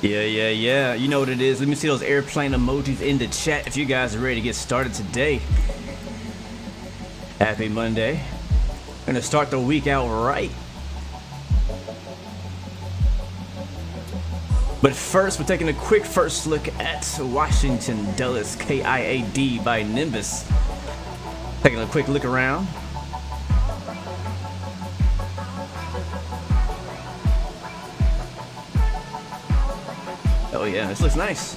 Yeah. You know what it is. Let me see those airplane emojis in the chat if you guys are ready to get started today. Happy Monday. Gonna start the week out right. But first, we're taking a quick first look at Washington Dulles KIAD by Nimbus. Taking a quick look around. Oh yeah, this looks nice.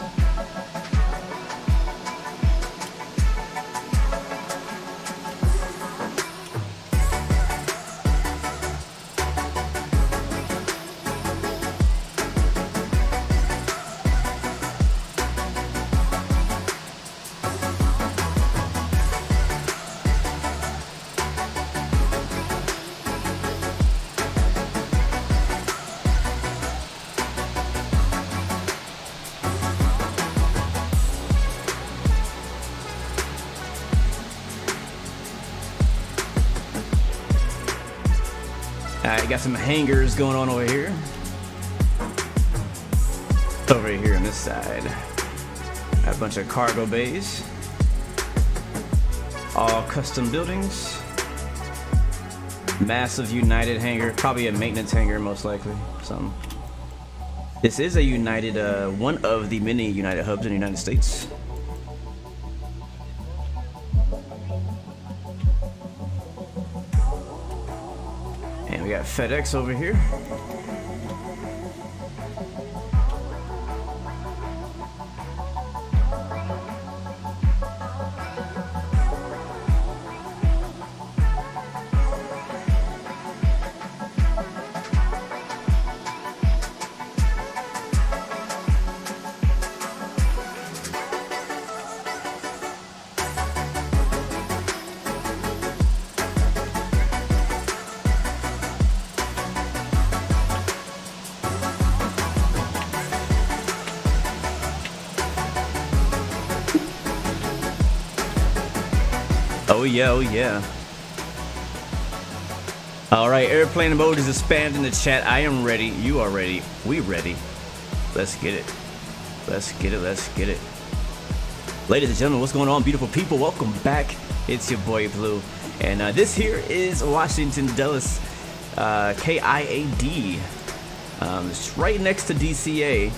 Alright, got some hangars going on over here. Over here on this side, got a bunch of cargo bays. All custom buildings. Massive United hangar, probably a maintenance hangar most likely. This is a United, one of the many United hubs in the United States. And we got FedEx over here. Oh yeah. All right, airplane emojis is spammed in the chat. I am ready. You are ready. We ready. Let's get it. Let's get it. Ladies and gentlemen, what's going on, beautiful people? Welcome back. It's your boy Blue, and this here is Washington Dulles KIAD. It's right next to DCA.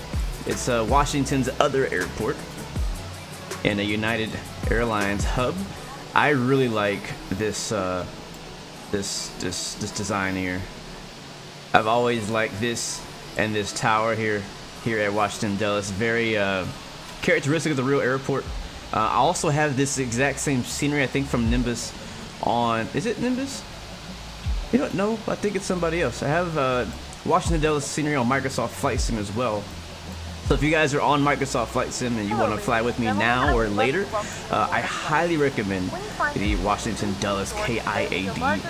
It's Washington's other airport and a United Airlines hub. I really like this this design here. I've always liked this and this tower here at Washington Dulles. Very characteristic of the real airport. I also have this exact same scenery, I think, from Nimbus on. Is it Nimbus? You don't know. I think it's somebody else. I have Washington Dulles scenery on Microsoft Flight Sim as well. So if you guys are on Microsoft Flight Sim and you want to fly with me now or later, I highly recommend the Washington Dulles KIAD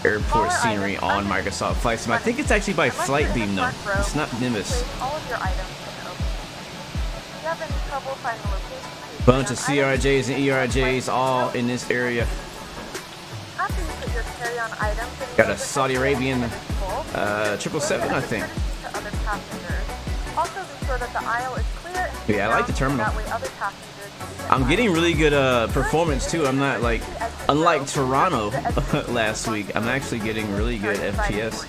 airport scenery on Microsoft Flight Sim. I think it's actually by Flightbeam though. It's not Nimbus. Bunch of CRJs and ERJs all in this area. Got a Saudi Arabian 777, I think. Yeah, I like the terminal. I'm getting really good performance too. I'm not like, unlike Toronto last week, I'm actually getting really good FPS.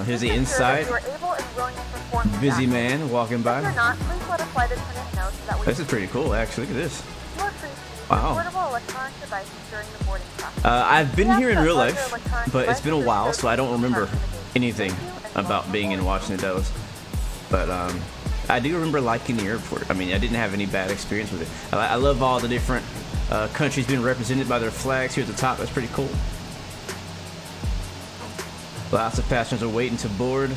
Here's the inside. Busy man walking by. This is pretty cool, actually. Look at this. Wow. I've been here in real life, but it's been a while, so I don't remember anything about being in Washington Dulles. But I do remember liking the airport. I mean, I didn't have any bad experience with it. I love all the different countries being represented by their flags here at the top. That's pretty cool. Lots of passengers are waiting to board.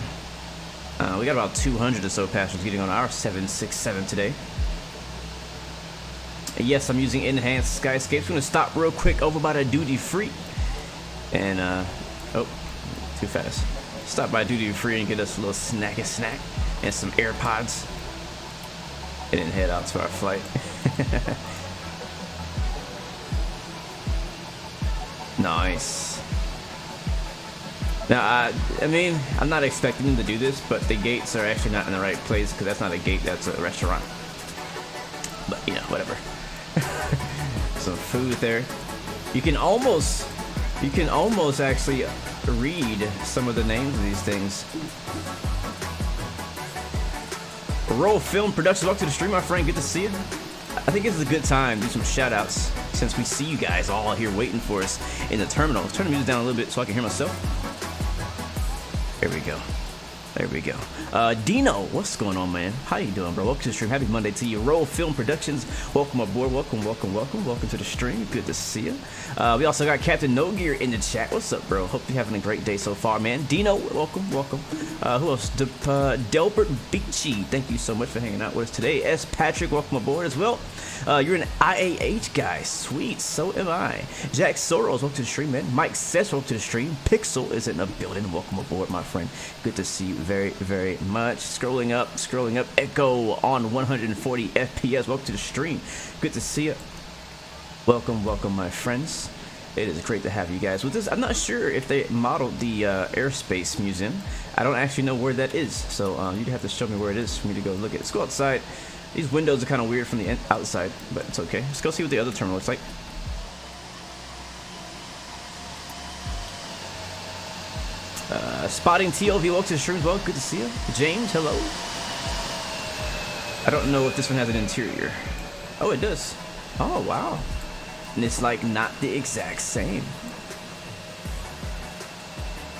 We got about 200 or so passengers getting on our 767 today. Yes, I'm using enhanced skyscapes. I'm gonna stop real quick over by the duty free, and oh, too fast. Stop by duty free and get us a little snack and some AirPods, and then head out to our flight. Nice. Now, I mean, I'm not expecting them to do this, but the gates are actually not in the right place because that's not a gate, that's a restaurant. But, you know, whatever. Some food there. You can almost actually read some of the names of these things. Roll Film Productions, welcome to the stream, my friend. Good to see you. I think this is a good time to do some shout outs since we see you guys all here waiting for us in the terminal. Let's turn the music down a little bit so I can hear myself. There we go. There we go. Dino, what's going on, man? How you doing, bro? Welcome to the stream. Happy Monday to you. Roll Film Productions, welcome aboard. Welcome, welcome, welcome. Welcome to the stream. Good to see you. We also got Captain No Gear in the chat. What's up, bro? Hope you're having a great day so far, man. Dino, welcome, welcome. Who else? Delbert Beachy, thank you so much for hanging out with us today. S. Patrick, welcome aboard as well. You're an IAH guy. Sweet. So am I. Jack Soros, welcome to the stream, man. Mike Sess, welcome to the stream. Pixel is in the building. Welcome aboard, my friend. Good to see you very, very much. Scrolling up. Echo on 140 FPS. Welcome to the stream. Good to see you. Welcome, welcome, my friends. It is great to have you guys with us. I'm not sure if they modeled the Airspace Museum. I don't actually know where that is. So you'd have to show me where it is for me to go look at it. Let's go outside. These windows are kind of weird from the outside, but it's okay. Let's go see what the other terminal looks like. Spotting TOV, welcome to the stream as well. Good to see you. James, hello. I don't know if this one has an interior. Oh, it does. Oh, wow. And it's like not the exact same.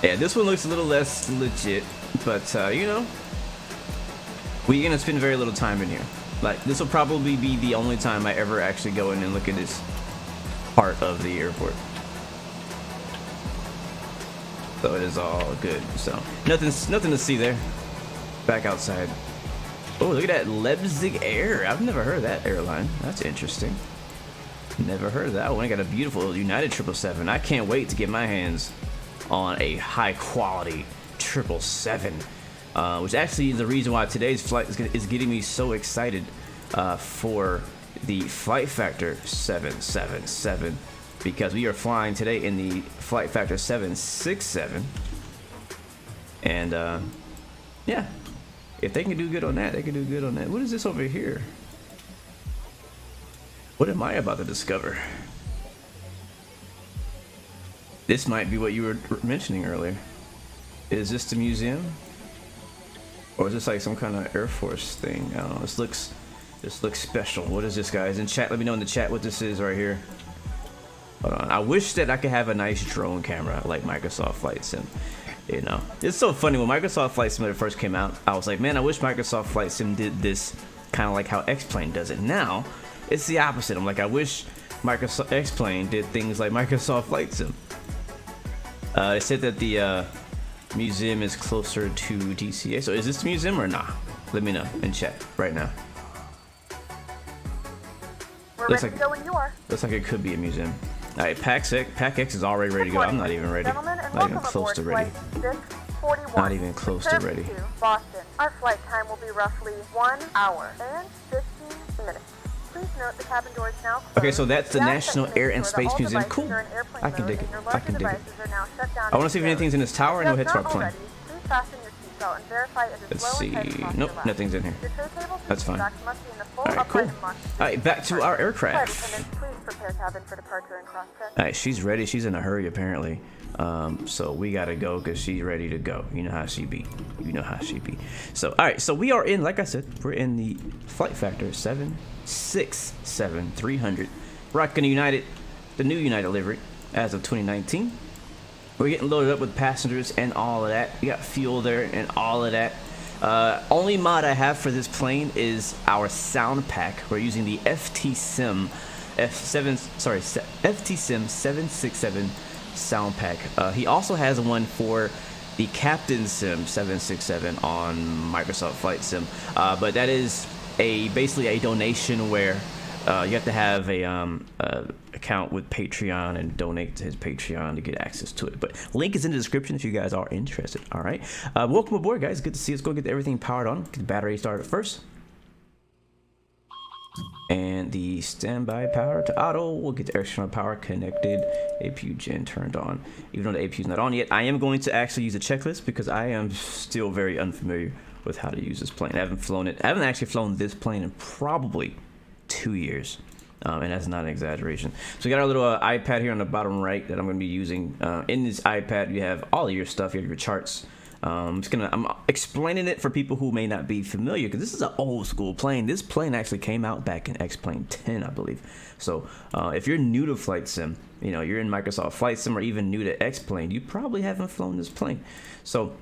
Yeah, this one looks a little less legit, but you know, we're gonna spend very little time in here. Like, this will probably be the only time I ever actually go in and look at this part of the airport. So it is all good. So nothing to see there. Back outside. Oh, look at that Leipzig Air. I've never heard of that airline. That's interesting. Never heard of that one. I got a beautiful United 777. I can't wait to get my hands on a high quality 777. Which actually is the reason why today's flight is getting me so excited for the FlightFactor 777, because we are flying today in the FlightFactor 767, and yeah, if they can do good on that, they can do good on that. What is this over here? What am I about to discover? This might be what you were mentioning earlier. Is this the museum? Or is this like some kind of Air Force thing? I don't know. This looks special. What is this, guys? In chat, let me know in the chat what this is right here. Hold on. I wish that I could have a nice drone camera like Microsoft Flight Sim. You know, it's so funny when Microsoft Flight Simulator first came out. I was like, man, I wish Microsoft Flight Sim did this kind of like how X-Plane does it. Now, it's the opposite. I'm like, I wish Microsoft X-Plane did things like Microsoft Flight Sim. It said that the museum is closer to DCA. So is this the museum or not? Let me know in chat right now. Looks like it could be a museum. All right, PAX X is already ready to go. I'm not even ready. Not even close to ready. Not even close to ready. Boston. Our flight time will be roughly 1 hour and 15 minutes. Please note the cabin door is now closed. Okay, so that's the National Air and Space Museum. Cool. I can dig it. I can dig it. I want to see if anything's in this tower. No hits for our plane. Let's see. Nope, nothing's in here. That's fine. Alright, cool. Alright, back to our aircraft. Alright, she's ready. She's in a hurry, apparently. So we gotta go because she's ready to go. You know how she be. You know how she be. So, alright, so we are in, like I said, we're in the FlightFactor 767-300. Rocking the new United livery as of 2019. We're getting loaded up with passengers and all of that. We got fuel there and all of that. Only mod I have for this plane is our sound pack. We're using the FTSIM 767 sound pack. He also has one for the Captain Sim 767 on Microsoft Flight Sim, but that is basically a donation where you have to have a account with Patreon and donate to his Patreon to get access to it. But link is in the description if you guys are interested. All right, welcome aboard, guys. Good to see us. Go get everything powered on. Get the battery started first. And the standby power to auto. We'll get the external power connected. APU gen turned on. Even though the APU is not on yet, I am going to actually use a checklist because I am still very unfamiliar with how to use this plane. I haven't flown it. I haven't actually flown this plane in probably 2 years. And that's not an exaggeration. So we got our little iPad here on the bottom right that I'm going to be using. In this iPad, you have all of your stuff. You have your charts. I'm explaining it for people who may not be familiar because this is an old school plane. This plane actually came out back in X-Plane 10, I believe. So if you're new to Flight Sim, you know, you're in Microsoft Flight Sim or even new to X-Plane, you probably haven't flown this plane. So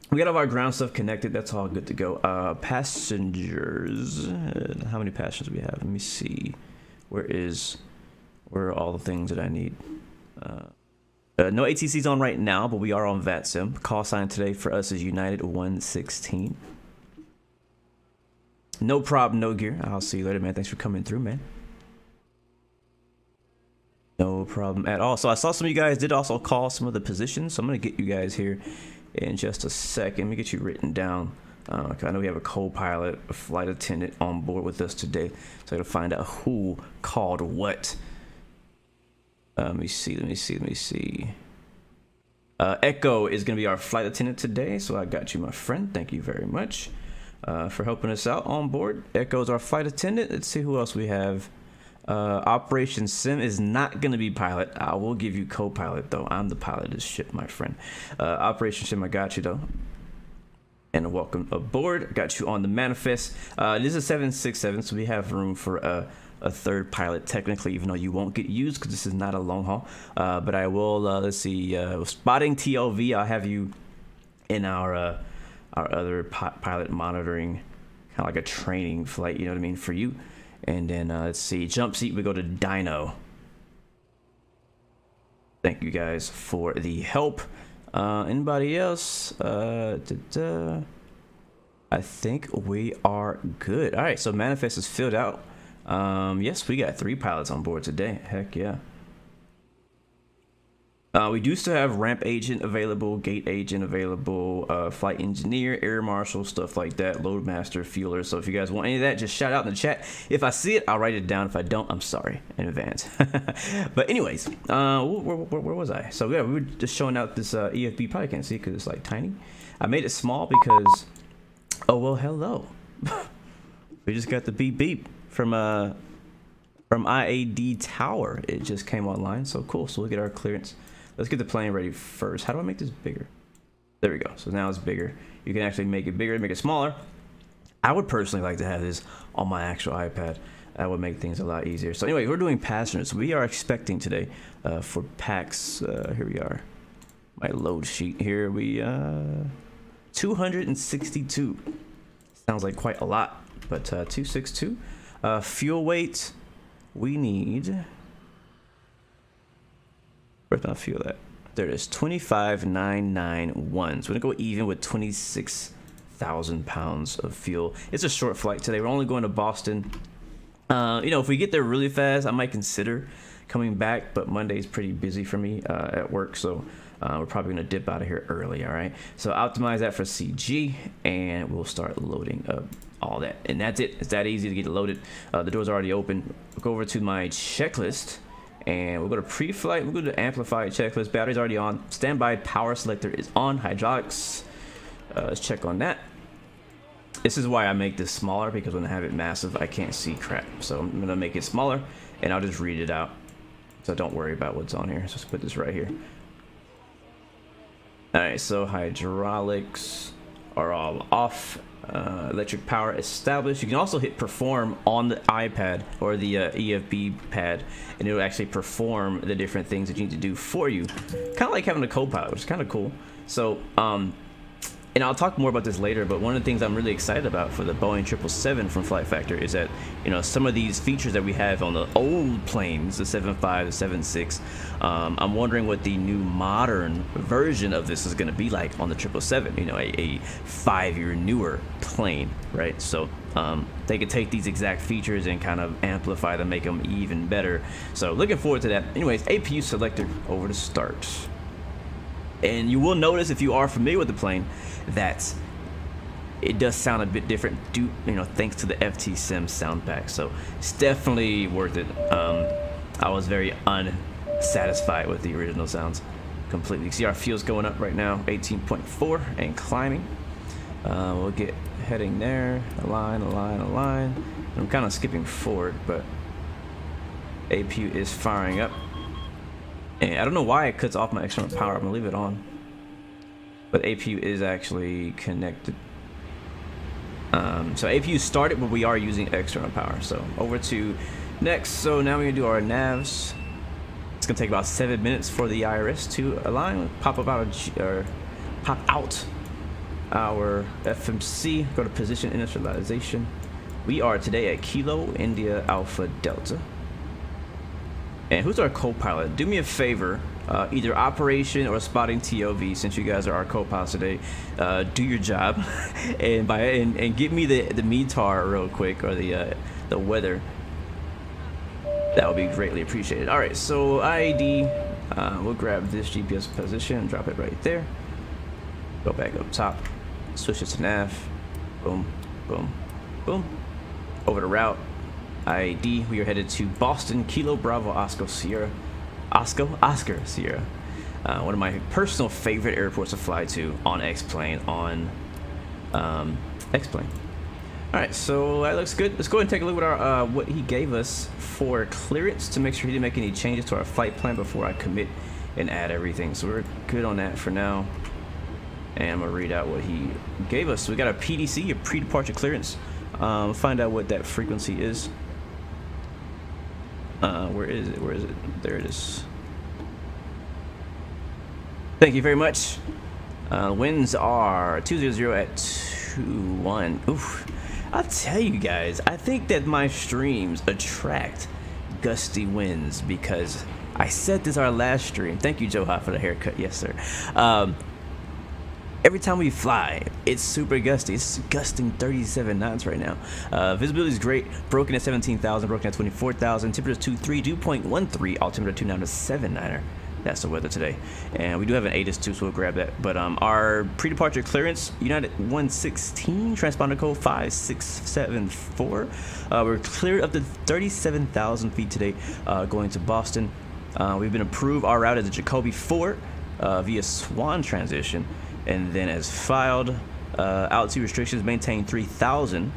we got all of our ground stuff connected. That's all good to go. Passengers. How many passengers do we have? Let me see. Where are all the things that I need? No ATCs on right now, but we are on VATSIM. Call sign today for us is United 116. No problem, no gear. I'll see you later, man. Thanks for coming through, man. No problem at all. So I saw some of you guys did also call some of the positions. So I'm going to get you guys here in just a second. Let me get you written down. I know we have a co-pilot, a flight attendant on board with us today. So I got to find out who called what. Let me see. Echo is going to be our flight attendant today. So I got you, my friend. Thank you very much for helping us out on board. Echo is our flight attendant. Let's see who else we have. Operation Sim is not going to be pilot. I will give you co-pilot, though. I'm the pilot of this ship, my friend. Operation Sim, I got you, though. And welcome aboard. I got you on the manifest. This is 767, so we have room for a third pilot technically, even though you won't get used because this is not a long haul. But I will, let's see, spotting TLV, I'll have you in our other pilot monitoring, kind of like a training flight, you know what I mean, for you. And then let's see, jump seat, we go to Dino. Thank you guys for the help. Anybody else? I think we are good. All right, so manifest is filled out. Yes, we got 3 pilots on board today. Heck yeah. We do still have ramp agent available, gate agent available, flight engineer, air marshal, stuff like that, load master, fueler. So if you guys want any of that, just shout out in the chat. If I see it, I'll write it down. If I don't, I'm sorry in advance. But anyways, where was I? So yeah, we were just showing out this EFB. Probably can't see because it's like tiny. I made it small because, oh well, hello. We just got the beep beep from IAD Tower. It just came online, so cool. So we'll get our clearance. Let's get the plane ready first. How do I make this bigger? There we go. So now it's bigger. You can actually make it bigger, make it smaller. I would personally like to have this on my actual iPad. That would make things a lot easier. So anyway, we're doing passengers. We are expecting today for PAX. Here we are. My load sheet here. We 262. Sounds like quite a lot, but 262. Fuel weight. We need. Where's my fuel at? There it is, 25,991. So we're gonna go even with 26,000 pounds of fuel. It's a short flight today. We're only going to Boston. You know, if we get there really fast, I might consider coming back, but Monday's pretty busy for me at work, so we're probably gonna dip out of here early. All right, so optimize that for CG, and we'll start loading up all that, and that's it. It's that easy to get it loaded. The door's already open. We'll go over to my checklist. And we'll go to pre-flight, we'll go to amplified checklist, battery's already on, standby power selector is on, hydraulics, let's check on that. This is why I make this smaller, because when I have it massive, I can't see crap. So I'm gonna make it smaller, and I'll just read it out. So don't worry about what's on here, so let's put this right here. Alright, so hydraulics are all off. Electric power established. You can also hit perform on the iPad or the EFB pad, and it will actually perform the different things that you need to do for you. Kind of like having a co-pilot, which is kind of cool. So and I'll talk more about this later, but one of the things I'm really excited about for the Boeing 777 from FlightFactor is that, you know, some of these features that we have on the old planes, the 75, the 76, I'm wondering what the new modern version of this is going to be like on the 777, you know, a 5-year newer plane, right? So they could take these exact features and kind of amplify them, make them even better. So looking forward to that. Anyways, APU selector over to start. And you will notice, if you are familiar with the plane, that it does sound a bit different due, thanks to the FTSIM sound pack. So it's definitely worth it. I was very unsatisfied with the original sounds completely. See our fuel's going up right now, 18.4 and climbing. We'll get heading there, align. I'm kind of skipping forward, but APU is firing up. And I don't know why it cuts off my external power. I'm gonna leave it on. But APU is actually connected. So APU started, but we are using external power. So over to next. So now we're gonna do our navs. It's gonna take about 7 minutes for the IRS to align. Pop out our FMC. Go to position initialization. We are today at Kilo India Alpha Delta. And who's our co-pilot? Do me a favor, either operation or spotting TOV, since you guys are our co-pilots today. Do your job and give me the METAR real quick, or the weather. That would be greatly appreciated. All right, so IAD, we'll grab this GPS position and drop it right there. Go back up top, switch it to nav. Boom, boom, boom. Over to route. IAD, we are headed to Boston, Kilo Bravo Oscar Sierra. Oscar Sierra. One of my personal favorite airports to fly to on X-Plane, X-Plane. Alright, so that looks good. Let's go ahead and take a look at our what he gave us for clearance to make sure he didn't make any changes to our flight plan before I commit and add everything. So we're good on that for now. And I'm gonna read out what he gave us. So we got a PDC, a pre-departure clearance. Find out what that frequency is. Where is it? There it is. Thank you very much. Winds are 200 at 21. Oof. I'll tell you guys, I think that my streams attract gusty winds, because I said this our last stream. Thank you, Joha, for the haircut. Yes, sir. Every time we fly, it's super gusty. It's gusting 37 knots right now. Visibility is great. Broken at 17,000, broken at 24,000. Temperature 23, dew point 13. Altimeter 29 to 79er. That's the weather today. And we do have an ATIS too, so we'll grab that. But our pre-departure clearance, United 116, transponder code 5674. We're cleared up to 37,000 feet today, going to Boston. We've been approved. Our route is a Jacoby 4 via SWANN transition. And then as filed, altitude restrictions maintain 3,000.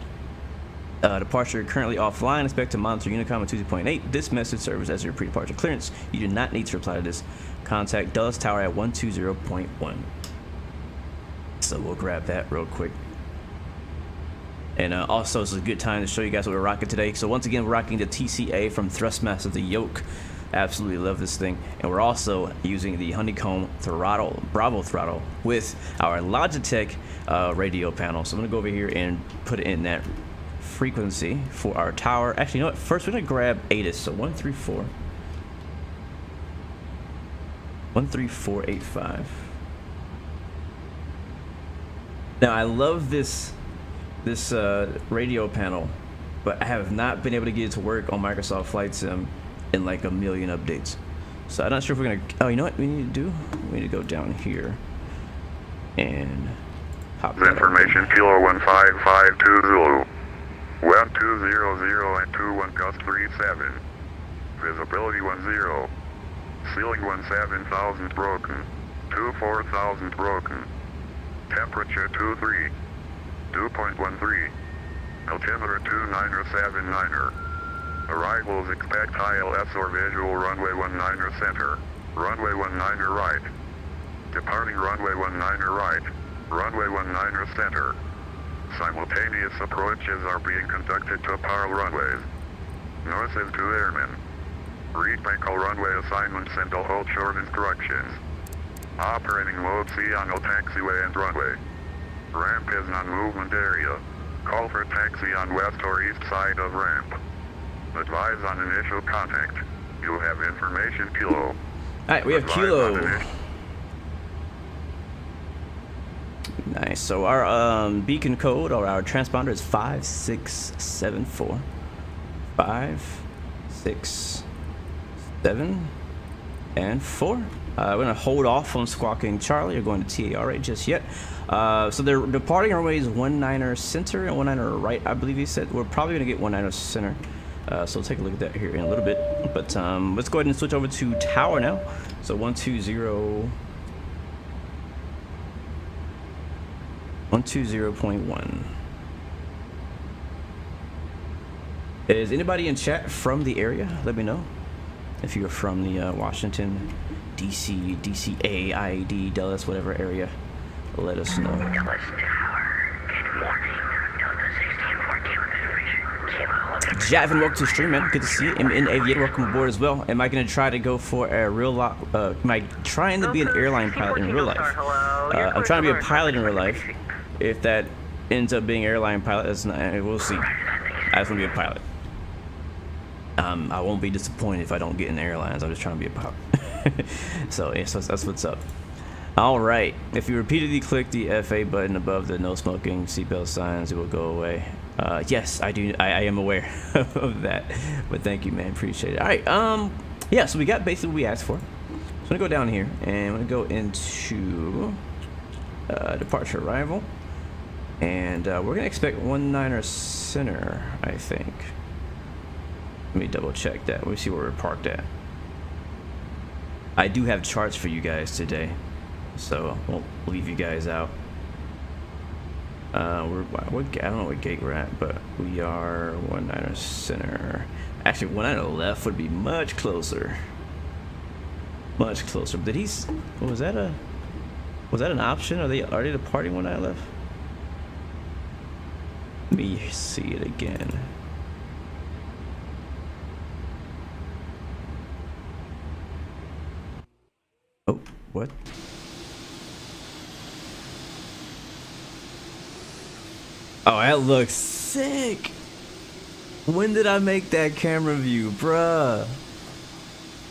Departure currently offline. Expect to monitor Unicom at 2.8. This message serves as your pre-departure clearance. You do not need to reply to this. Contact Dulles Tower at 120.1. So we'll grab that real quick. And also, it's a good time to show you guys what we're rocking today. So once again, we're rocking the TCA from Thrustmaster the Yoke. Absolutely love this thing. And we're also using the Honeycomb throttle, Bravo throttle, with our Logitech radio panel. So I'm gonna go over here and put in that frequency for our tower. Actually, you know what? First, we're gonna grab ATIS. So 134.85. Now I love this radio panel, but I have not been able to get it to work on Microsoft Flight Sim in like a million updates. So I'm not sure if we're gonna. Oh, you know what we need to do? We need to go down here and pop that information. Kilo 15520 1200 and 21 gust 37. Visibility 10. Ceiling 17,000 broken. 24,000 broken. Temperature 23. Dew point 13. Altimeter 2979er. Arrivals expect ILS or visual runway 19er center. Runway 19er right. Departing runway 19er right. Runway 19er center. Simultaneous approaches are being conducted to parallel runways. North is 2 airmen. Read Michael runway assignments and will hold short instructions. Operating mode C on no taxiway and runway. Ramp is non-movement area. Call for taxi on west or east side of ramp. Advise on initial contact. You have information, Kilo. Alright, we have Kilo. Nice. So our beacon code or our transponder is 5674. 5, 6, 7, and 4. We're gonna hold off on squawking Charlie or going to TAR just yet. So they're departing runways 19er center and 19er right, I believe he said. We're probably gonna get 19er center. So we'll take a look at that here in a little bit. But let's go ahead and switch over to tower now. So 120.1. Is anybody in chat from the area? Let me know if you're from the Washington, DC, DCA, IAD, Dulles, whatever area. Let us know. Javin, welcome to the stream, man. Good to see you. MN Aviator, welcome aboard as well. Am I going to try to go for a real life? Am I trying to be an airline pilot in real life? I'm trying to be a pilot in real life. If that ends up being airline pilot, that's not, we'll see. I just want to be a pilot. I won't be disappointed if I don't get in airlines. I'm just trying to be a pilot. So yeah, so that's what's up. All right. If you repeatedly click the FA button above the no smoking seatbelt signs, it will go away. Yes, I do. I am aware of that. But thank you, man. Appreciate it. All right. Yeah. So we got basically what we asked for. So I'm gonna go down here and I'm gonna go into departure arrival, and we're gonna expect 19er center, I think. Let me double check that. Let me see where we're parked at. I do have charts for you guys today, so I won't leave you guys out. I don't know what gate we're at, but we are 19er center. Actually, 19er left would be much closer. Much closer. Did he? Was that an option? Are they departing when I left? Let me see it again. Oh, what? Oh, that looks sick. When did I make that camera view, bruh?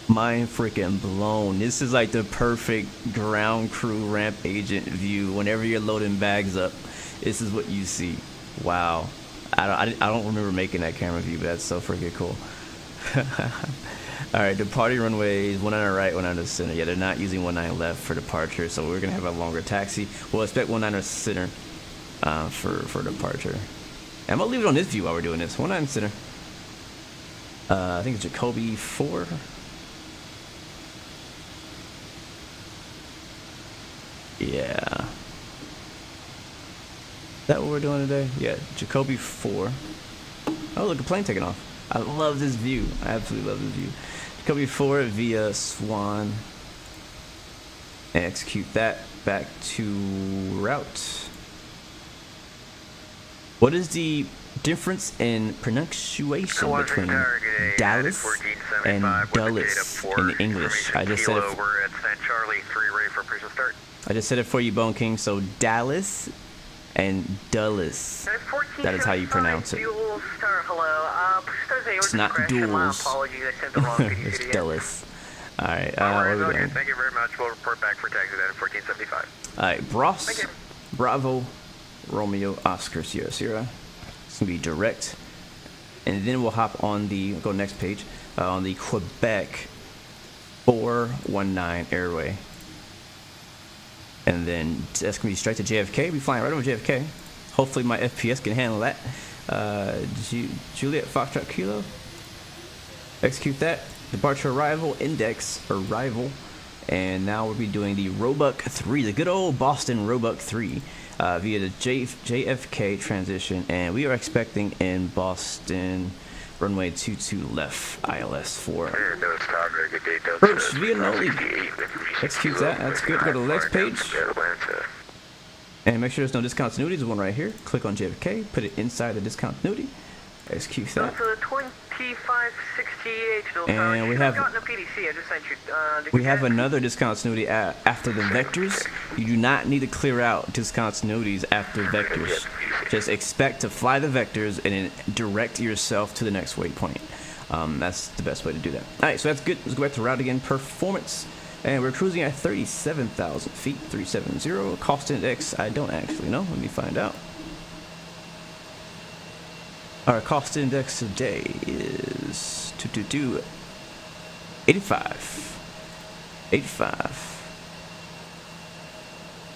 Mind freaking blown. This is like the perfect ground crew ramp agent view. Whenever you're loading bags up, this is what you see. Wow. I don't remember making that camera view, but that's so freaking cool. All right, departing runways 19 right, 19 center. Yeah, they're not using 19 left for departure, so we're gonna have a longer taxi. We'll expect 19 center for departure. I'm gonna leave it on this view while we're doing this. 19 center. I think it's Jacoby 4. Yeah. Is that what we're doing today? Yeah, Jacoby 4. Oh, look, a plane taking off. I love this view. I absolutely love this view. Jacoby 4 via SWANN. And execute that back to route. What is the difference in pronunciation between Dallas and Dulles in English? I just said it. I just said it for you, Bone King. So Dallas and Dulles. That is how you pronounce it. It's not duels. It's Dulles. All right. What are we doing? Thank you very much. We'll report back for taxi at 1475. All right, Bros, Bravo, Romeo, Oscar, Sierra, Sierra. It's gonna be direct, and then we'll hop on the go next page on the Quebec 419 airway. And then that's gonna be straight to JFK. We'll be flying right over JFK. Hopefully my FPS can handle that. Juliet Foxtrot Kilo. Execute that. Departure arrival, index arrival. And now we'll be doing the Roebuck 3, the good old Boston Roebuck 3 via the JFK transition. And we are expecting in Boston runway 22 left, ILS 4. Approach via Noli. Execute that. That's good. Go to the next page. And make sure there's no discontinuity. There's one right here. Click on JFK. Put it inside the discontinuity. Execute that. And we have another discontinuity after the vectors. You do not need to clear out discontinuities after vectors. Just expect to fly the vectors and then direct yourself to the next waypoint. That's the best way to do that. All right, so that's good. Let's go back to route again. Performance. And we're cruising at 37,000 feet, 370. Cost index, I don't actually know. Let me find out. Our cost index today is 85. 85.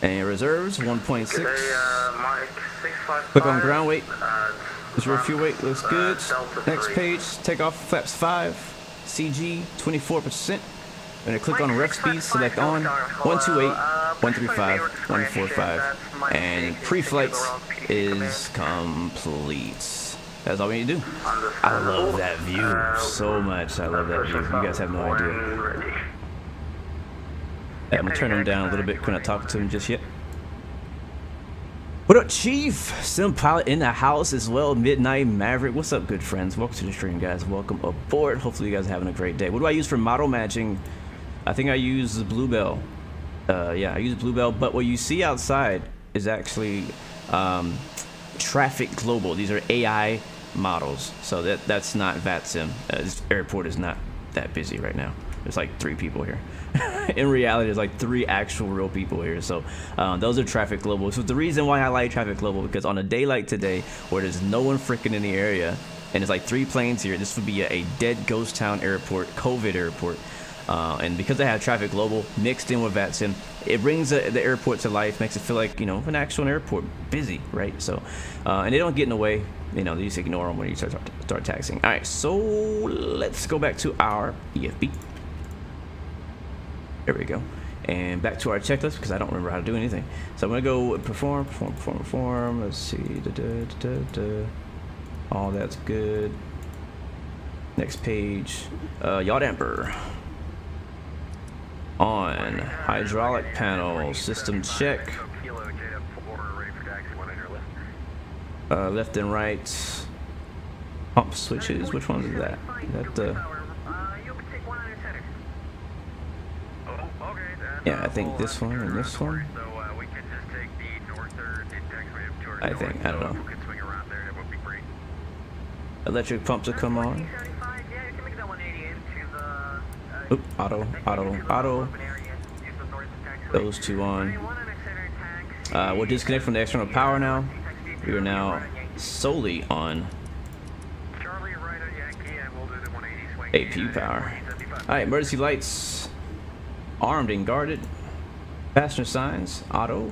And reserves 1.6. Click on ground weight. Reserve fuel weight looks good. Next page, takeoff flaps 5. CG 24%. I'm gonna click on ref speed, select on 128, 135, 145, and pre-flight is complete. That's all we need to do. I love that view so much. I love that view. You guys have no idea. I'm gonna turn him down a little bit. We're not talking to him just yet. What up, Chief? Sim Pilot in the house as well. Midnight Maverick. What's up, good friends? Welcome to the stream, guys. Welcome aboard. Hopefully, you guys are having a great day. What do I use for model matching? I think I use the Bluebell. Yeah, I use Bluebell. But what you see outside is actually Traffic Global. These are AI models, so that's not VATSIM. This airport is not that busy right now. There's like 3 people here. In reality, there's like 3 actual real people here. So those are Traffic Global. So the reason why I like Traffic Global, because on a day like today where there's no one freaking in the area and there's like 3 planes here, this would be a dead ghost town airport, COVID airport. And because they have Traffic Global mixed in with VATSIM, it brings the airport to life, makes it feel like, you know, an actual airport, busy, right? So, and they don't get in the way, you know, they just ignore them when you start taxiing. All right, so let's go back to our EFB. There we go. And back to our checklist because I don't remember how to do anything. So I'm gonna go perform. Let's see. All that's good. Next page. Yaw damper. On. Hydraulic panel. System check. Left and right. Pump switches. Which one is that? Is that yeah, I think this one and this one. I think, I don't know. Electric pumps will come on. Oop, auto. Those 2 on. We'll disconnect from the external power now. We are now solely on APU power. Alright, emergency lights. Armed and guarded. Passenger signs. Auto.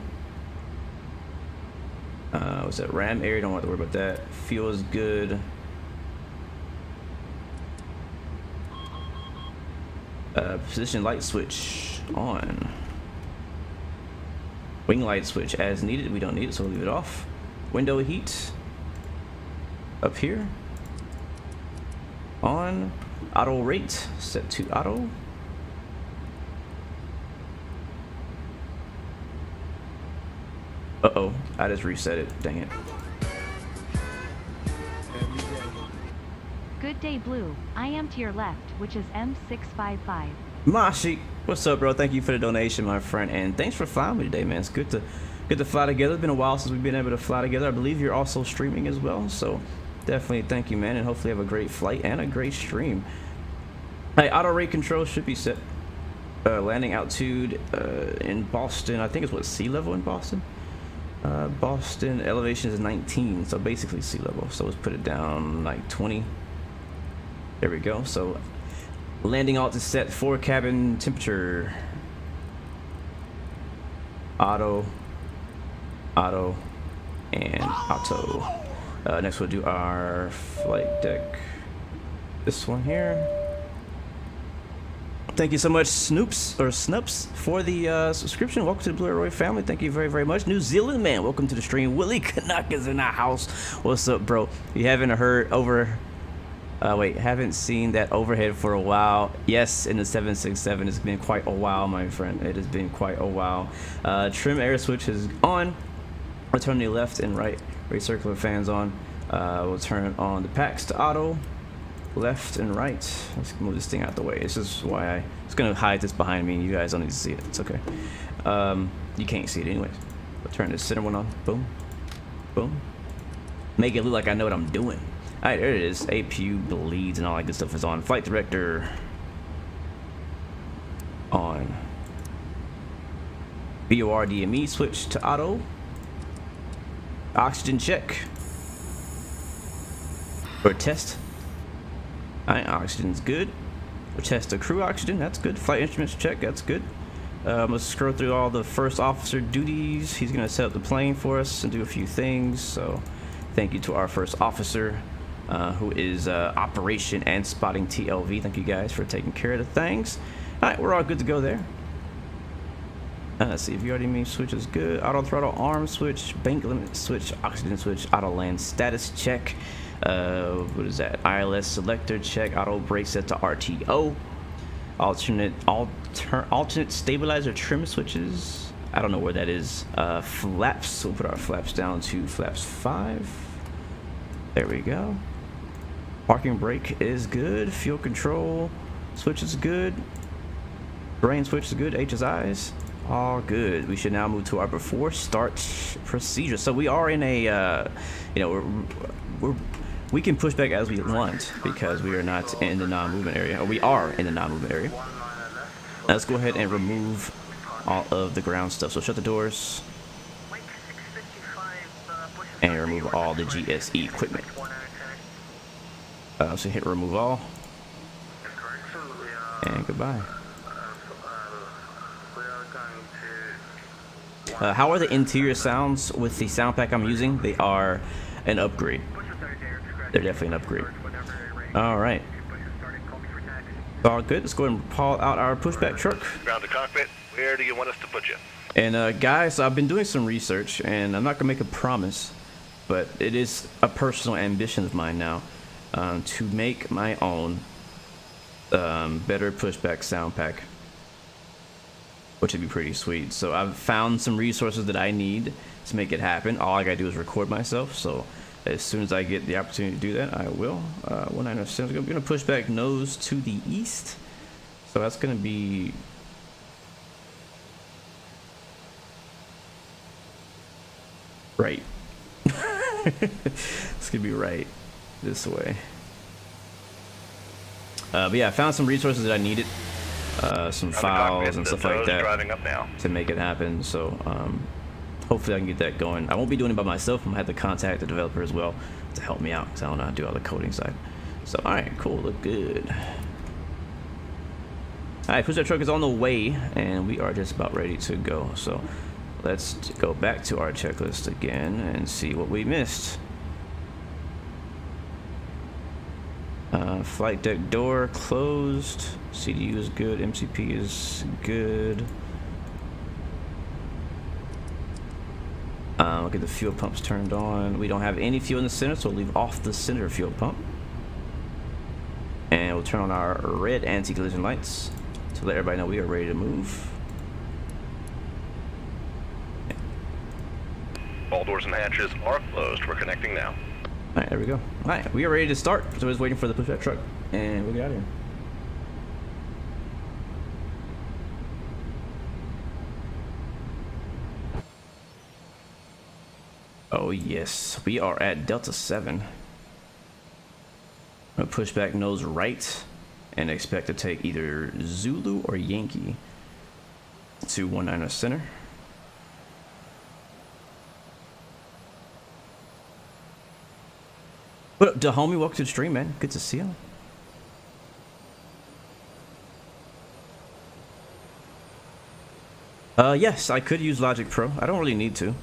What's that? Ram area. Don't have to worry about that. Fuel is good. Position light switch on. Wing light switch as needed. We don't need it, so we'll leave it off. Window heat. Up here. On. Auto rate. Set to auto. Uh-oh, I just reset it, dang it. Good day, Blue. I am to your left, which is M655. Mashi, what's up, bro? Thank you for the donation, my friend, and thanks for flying with me today, man. It's good to fly together. It's been a while since we've been able to fly together. I believe you're also streaming as well, so definitely thank you, man, and hopefully have a great flight and a great stream. Hey, auto rate control should be set. Landing altitude in Boston, I think it's what, sea level in Boston? Boston elevation is 19, so basically sea level. So let's put it down like 20. There we go. So landing alt is set for cabin temperature. Auto, and auto. Next we'll do our flight deck. This one here. Thank you so much, Snoops, for the subscription. Welcome to the Blue Roy family. Thank you very, very much. New Zealand man, welcome to the stream. Willie Canuck is in the house. What's up, bro? If you haven't haven't seen that overhead for a while. Yes, in the 767, it's been quite a while, my friend. It has been quite a while. Trim air switch is on. We'll turn the left and right recircular fans on. We'll turn on the packs to auto. Left and right. Let's move this thing out the way. This is why it's gonna hide this behind me. You guys don't need to see it. It's okay. You can't see it anyways. I'll turn this center one on. Boom, boom. Make it look like I know what I'm doing. All right, there it is. APU bleeds and all that good stuff is on. Flight director on. BOR DME switch to auto. Oxygen check for test. Alright, oxygen's good. We'll test the crew oxygen. That's good. Flight instruments check. That's good. Let's scroll through all the first officer duties. He's gonna set up the plane for us and do a few things. So thank you to our first officer, who is operation and spotting TLV. Thank you guys for taking care of the things. All right, we're all good to go there. Let's see, view RDME switch is good. Auto throttle arm switch, bank limit switch, oxygen switch, auto land status check. What is that? ILS selector check, auto brake set to RTO. Alternate stabilizer trim switches. I don't know where that is. Flaps, we'll put our flaps down to flaps 5. There we go. Parking brake is good. Fuel control switch is good. Drain switch is good. HSIs. All good. We should now move to our before start procedure. So we are in a, we can push back as we want because we are not in the non-movement area, or we are in the non-movement area. Let's go ahead and remove all of the ground stuff. So shut the doors and remove all the GSE equipment. So hit remove all and goodbye. How are the interior sounds with the sound pack I'm using? They are an upgrade. They're definitely an upgrade. All right. All good. Let's go ahead and pull out our pushback truck. Ground to cockpit. Where do you want us to put you? And guys, I've been doing some research, and I'm not gonna make a promise, but it is a personal ambition of mine now, to make my own better pushback sound pack, which would be pretty sweet. So I've found some resources that I need to make it happen. All I gotta do is record myself. So as soon as I get the opportunity to do that, I will. 1907 I'm gonna push back nose to the east. So that's gonna be right. It's gonna be right this way. But yeah, I found some resources that I needed, some files and stuff like that to make it happen. So hopefully I can get that going. I won't be doing it by myself. I'm gonna have to contact the developer as well to help me out because I don't know how to do all the coding side. So all right, cool, look good. All right, push that truck is on the way, and we are just about ready to go. So let's go back to our checklist again and see what we missed. Flight deck door closed. CDU is good. MCP is good. Look at the fuel pumps turned on. We don't have any fuel in the center, so we'll leave off the center fuel pump. And we'll turn on our red anti-collision lights to let everybody know we are ready to move. All doors and hatches are closed. We're connecting now. All right, there we go. All right, we are ready to start. So we're just waiting for the pushback truck, and we'll get out of here. Oh yes, we are at Delta 7. I'm gonna push back nose right and expect to take either Zulu or Yankee to 19 center. What up, Dahomey? Welcome to the stream, man. Good to see you. Yes, I could use Logic Pro. I don't really need to.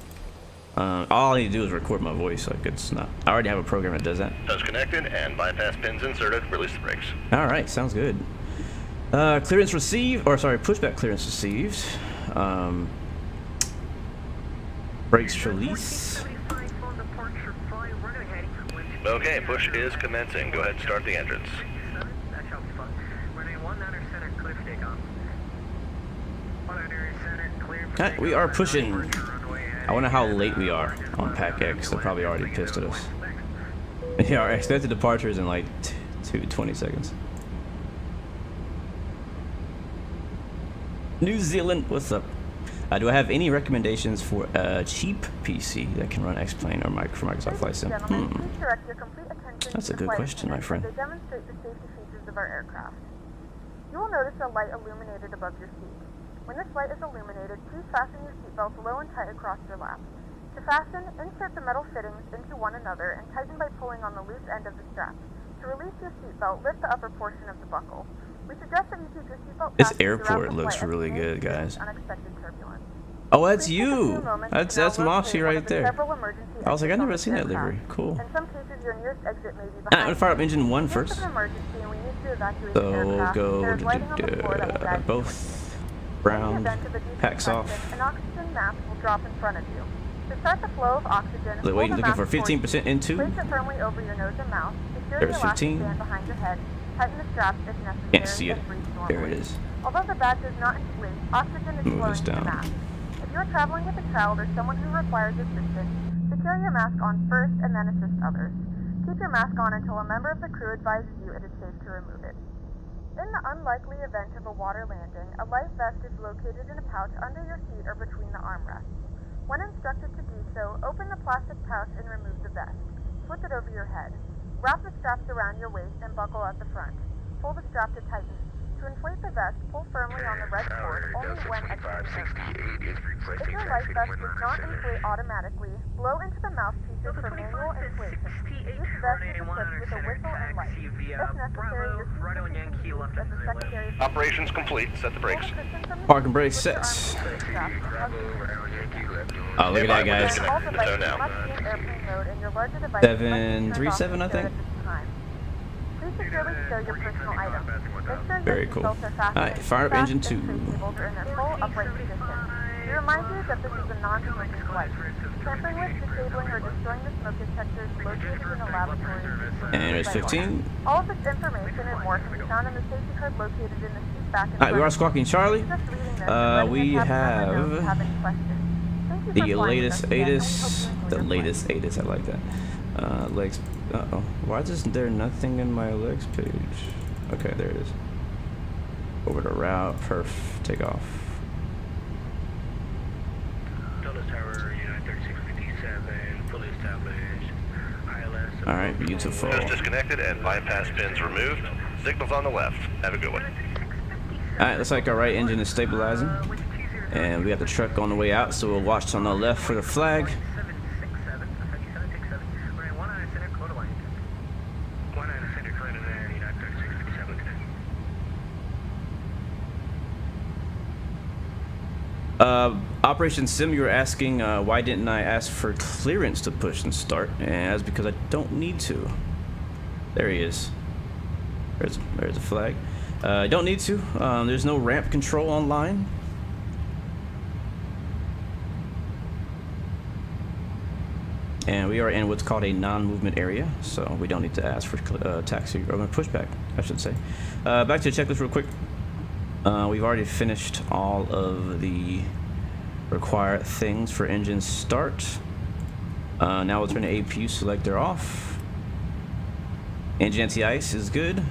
All I need to do is record my voice. Like it's not. I already have a program that does that. Touch connected and bypass pins inserted. Release the brakes. All right, sounds good. Clearance received, or sorry, pushback clearance received. Brakes release. Okay, push is commencing. Go ahead and start the engines. Alright, we are pushing. I wonder how late we are on Pack X. They're probably already pissed at us. Yeah, our expected departure is in like 20 seconds. New Zealand, what's up? Do I have any recommendations for a cheap PC that can run X-Plane or for Microsoft Flight Sim? That's a good question, my friend. They demonstrate the safety features of our aircraft. You will notice a light illuminated above your seat. When this light is illuminated, please fasten your seatbelts low and tight across your lap. To fasten, insert the metal fittings into one another and tighten by pulling on the loose end of the strap. To release your seatbelt, lift the upper portion of the buckle. We suggest that you keep your seatbelt This fastened throughout airport the looks flight as really we may good, experience guys. unexpected turbulence. Oh, that's Please take a few you. moments That's to now Moxie locate one right of the there. several emergency I was like, I've exits on never this seen that aircraft. livery. Cool. In some cases, your nearest exit may be I'm behind gonna fire up you. engine 1 In case of first. an emergency and we need to evacuate So the we'll aircraft, go there is lighting on the floor that will guide you both towards the brown In the event of a deep packs off. infection, an oxygen mask will drop in front of you. To start the flow of oxygen, Wait, pull the looking mask for towards you. 15% into. Place it firmly over your nose and mouth. Secure There's the elastic 15. band behind your head. Tighten the straps if necessary. Can't see it. And breathe There normally. it is. Although the bag does not inflate, oxygen is Move flowing this to the down. mask. If you are traveling with a child or someone who requires assistance, secure your mask on first and then assist others. Keep your mask on until a member of the crew advises you it is safe to remove it. In the unlikely event of a water landing, a life vest is located in a pouch under your seat or between the armrests. When instructed to do so, open the plastic pouch and remove the vest. Flip it over your head. Wrap the straps around your waist and buckle at the front. Pull the strap to tighten. To inflate the vest, pull firmly on the red cord only when exiting aircraft. If your life vest does not inflate automatically, blow into the mouthpieces for manual inflation. Each vest is equipped with a whistle and light. If necessary, your seat can be used as a secondary. Operations complete. Set the brakes. Parking brake sets. Oh, look at that, guys. All devices now. must be in airplane mode and your larger device must be turned off 737, I think. at this time. Please securely stow your personal items. Make sure your Very cool. seatbelts are fastened. Alright, fire up fast engine and 2. tray tables are in their full upright position. We remind you that this is a non-smoking flight. Tampering with, disabling, or destroying the smoke detectors located in the laboratory. And there's 15. All of this information and more can be found in the safety card located in the seat back in Alright, we are front. squawking Charlie. Just reading this and letting We us have have any questions. Thank you for the flying with latest us today, and we hope ATIS. you enjoy The your latest ATIS, I like that. Legs. Uh-oh. Why is there nothing in my legs page? Okay, there it is. Over the route. Perf. Take off. Dulles Tower, United 3657, fully established. ILS. Alright, beautiful. Just disconnected and bypass pins removed. Signals on the left. Have a good one. Alright, looks like our right engine is stabilizing. And we got the truck on the way out, so we'll watch on the left for the flag. Operation Sim, you were asking why didn't I ask for clearance to push and start, and that's because I don't need to. There he is. There's a flag. I don't need to. There's no ramp control online. And we are in what's called a non-movement area, so we don't need to ask for taxi or pushback, I should say. Back to the checklist real quick. We've already finished all of the required things for engine start. Now we'll turn the APU selector off. Engine anti-ice is good.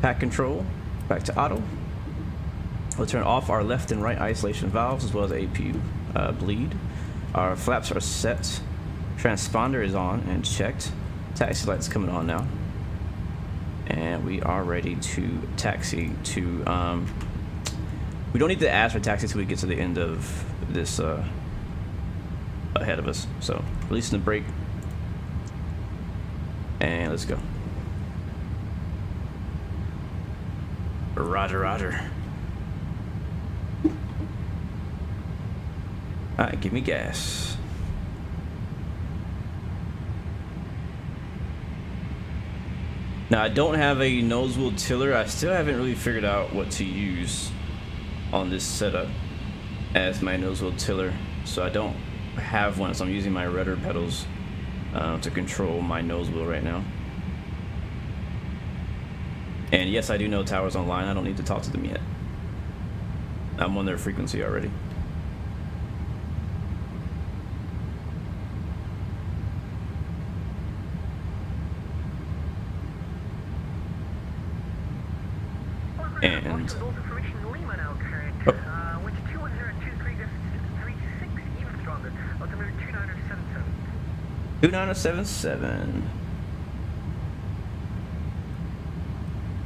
Pack control, back to auto. We'll turn off our left and right isolation valves as well as APU bleed. Our flaps are set. Transponder is on and checked. Taxi light's coming on now. And we are ready to taxi to, we don't need to ask for taxi until we get to the end of this ahead of us. So, releasing the brake. And let's go. Roger, roger. Alright, give me gas. Now, I don't have a nose wheel tiller. I still haven't really figured out what to use on this setup as my nose wheel tiller. So I don't have one, so I'm using my rudder pedals to control my nose wheel right now. And yes, I do know Tower's online. I don't need to talk to them yet. I'm on their frequency already. And oh. 2977.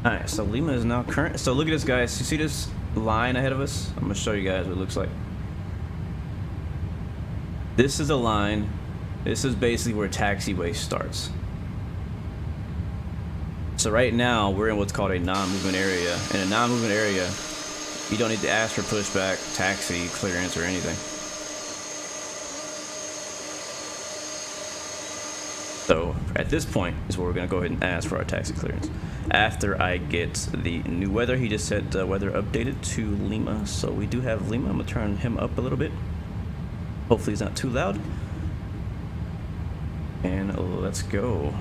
Alright, so Lima is now current. So look at this, guys. You see this line ahead of us? I'm going to show you guys what it looks like. This is a line. This is basically where taxiway starts. So right now we're in what's called a non-movement area. In a non-movement area, you don't need to ask for pushback, taxi, clearance, or anything. So at this point is where we're gonna go ahead and ask for our taxi clearance. After I get the new weather, he just said weather updated to Lima. So we do have Lima. I'm gonna turn him up a little bit. Hopefully he's not too loud. And let's go.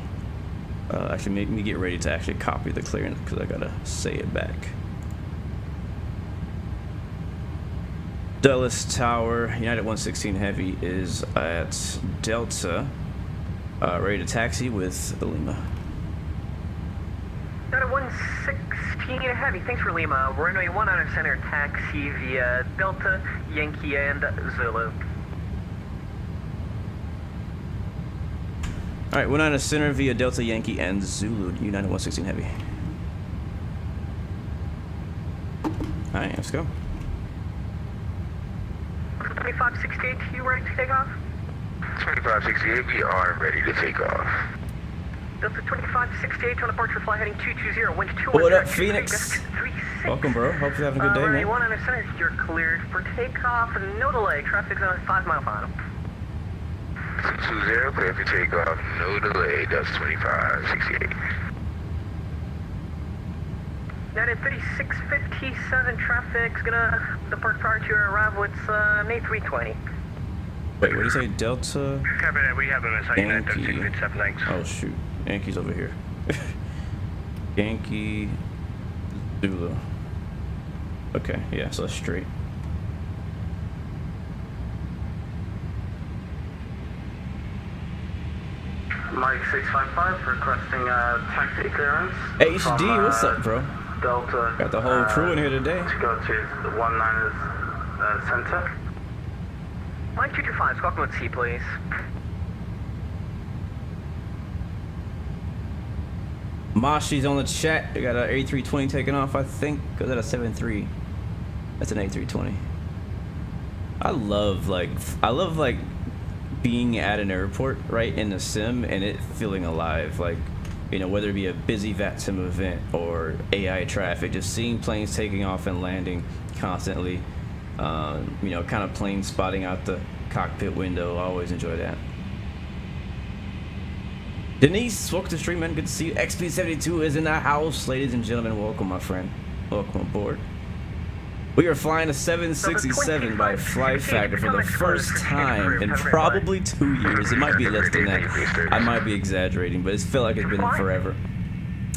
Actually, make me get ready to actually copy the clearance because I gotta say it back. Dulles Tower, United 116 Heavy is at Delta. Ready to taxi with Lima. United 116 Heavy, thanks for Lima. Runway 19 center taxi via Delta, Yankee, and Zulu. Alright, 19 center via Delta, Yankee, and Zulu. United 116 Heavy. Alright, let's go. 2568, you ready to take off? 2568, we are ready to take off. Delta 2568 on departure flight heading 220, wind 2. What up, Phoenix? Welcome, bro. Hope you're having a good day, man. 19 center, you're cleared for takeoff, no delay. Traffic zone 5 mile final. 220, clear for takeoff, no delay, that's 2568. United 3657, traffic's gonna depart prior to your arrival. It's May 320. Wait, what did you say? Delta? Copy that, we have them as United 3657, thanks. Oh, shoot. Yankee's over here. Yankee, Zulu. Okay, yeah, so that's straight. Mike 655 requesting taxi clearance. HD, what's up, bro? Delta. Got the whole crew in here today. To go to the 19's center. Mike 225, welcome with C, please. Mashi's on the chat. They got an A320 taking off, I think. Is that a 7.3? That's an A320. I love being at an airport, right, in the sim, and it feeling alive. Like, you know, whether it be a busy VATSIM event or AI traffic, just seeing planes taking off and landing constantly. You know, kind of plane spotting out the cockpit window. I always enjoy that. Denise, welcome to the stream, man. Good to see you. XP72 is in the house. Ladies and gentlemen, welcome, my friend. Welcome aboard. We are flying a 767 by FlightFactor for the first time in probably 2 years. It might be less than that. I might be exaggerating, but it feels like it's been forever.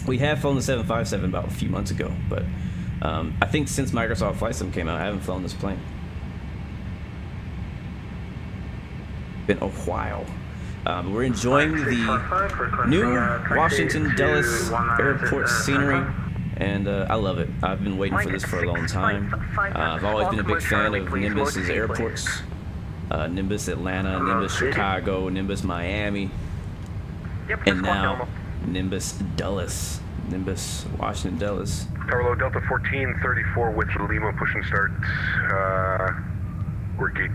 We have flown the 757 about a few months ago, but I think since Microsoft Flight Sim came out, I haven't flown this plane. Been a while. We're enjoying the new Washington Dulles Airport scenery, and I love it. I've been waiting for this for a long time. I've always been a big fan of Nimbus's airports. Nimbus Atlanta, Nimbus Chicago, Nimbus Miami, and now Nimbus Dulles. Nimbus Washington Dulles. Tower low, Delta 1434 with Lima, push and start. We're gate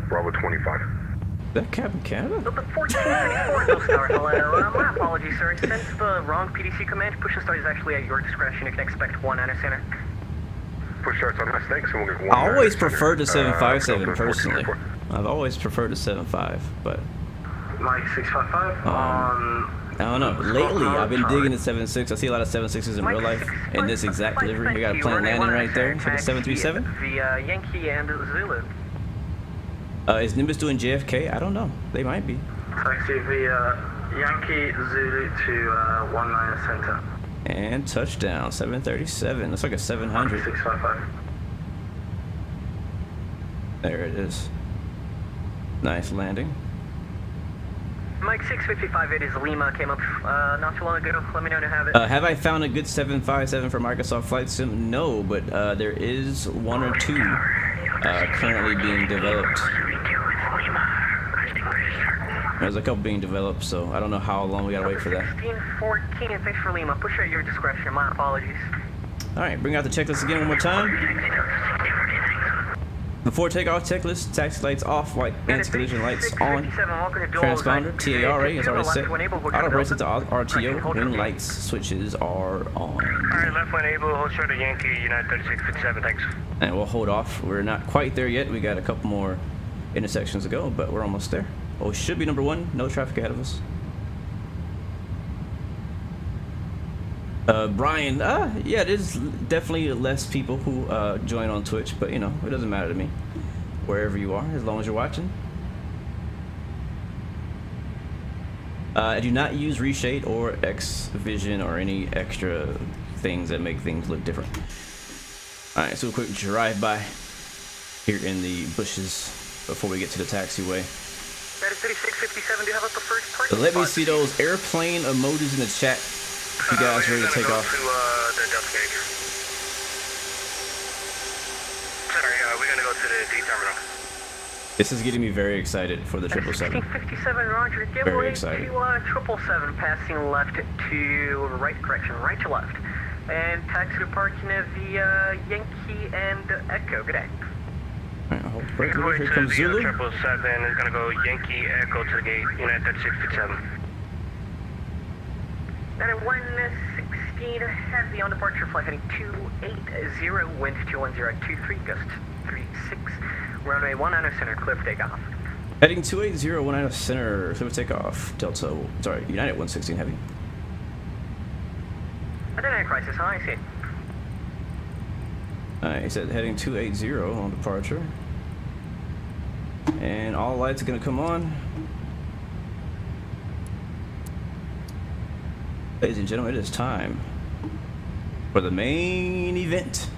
Bravo 25. Is that Captain Canada? Delta 1434, Dulles Tower, hello. My apologies, sir. I sent the wrong PDC command. Push and start is actually at your discretion. You can expect 19 center. Push starts on us, thanks, and we'll get one. I always preferred the 757 personally. I've always preferred the 75, but Mike 655 on. I don't know. Lately, I've been digging the 76. I see a lot of 76s in real life. In this exact delivery, we got a plane landing right there for the 737. Via Yankee and Zulu. Is Nimbus doing JFK? I don't know. They might be. Taxi via Yankee Zulu to 19 center. And touchdown, 737. Looks like a 700. 655. There it is. Nice landing. Mike 655, it is Lima, came up not too long ago. Let me know to have it. Have I found a good 757 for Microsoft Flight Sim? No, but there is one or two currently being developed. There's a couple being developed, so I don't know how long we gotta wait for that. 1614, thanks for Lima. Push at your discretion. My apologies. All right, bring out the checklist again one more time. Before takeoff checklist, taxi lights off, white anti-collision lights on. Transponder, TARA is already set. Auto brakes to RTO, wind lights switches are on. Alright, left one able, hold short of Yankee, United 3657, thanks. And we'll hold off. We're not quite there yet. We got a couple more intersections to go, but we're almost there. Oh, should be number 1. No traffic ahead of us. Brian, yeah, there's definitely less people who join on Twitch, but you know, it doesn't matter to me. Wherever you are, as long as you're watching. I do not use reshade or X Vision or any extra things that make things look different. Alright, so a quick drive-by here in the bushes before we get to the taxiway. 3657, do you have a preferred parking So let me spot? see those airplane emojis in the chat. If you guys ready to take off. To, the Delta gauge. Sorry, we're gonna go to the D terminal. This is getting me very excited for the 777. 1657, Roger. Give Very way excited. to 777, passing left to right, correction, right to left. And taxi to parking of the Yankee and Echo. Good day. Alright, hold brake. Give way Here to comes the Zulu. 777 is gonna go Yankee Echo to the gate, United 3657. At 116 heavy on departure flight heading 280, wind 21023, gust 36, runway 19 center, clear for takeoff. Heading 28019 center, clear for takeoff. Delta, sorry, United 116 heavy. Identity crisis, I see. Alright, he said heading 280 on departure. And all lights are gonna come on. Ladies and gentlemen, it is time for the main event.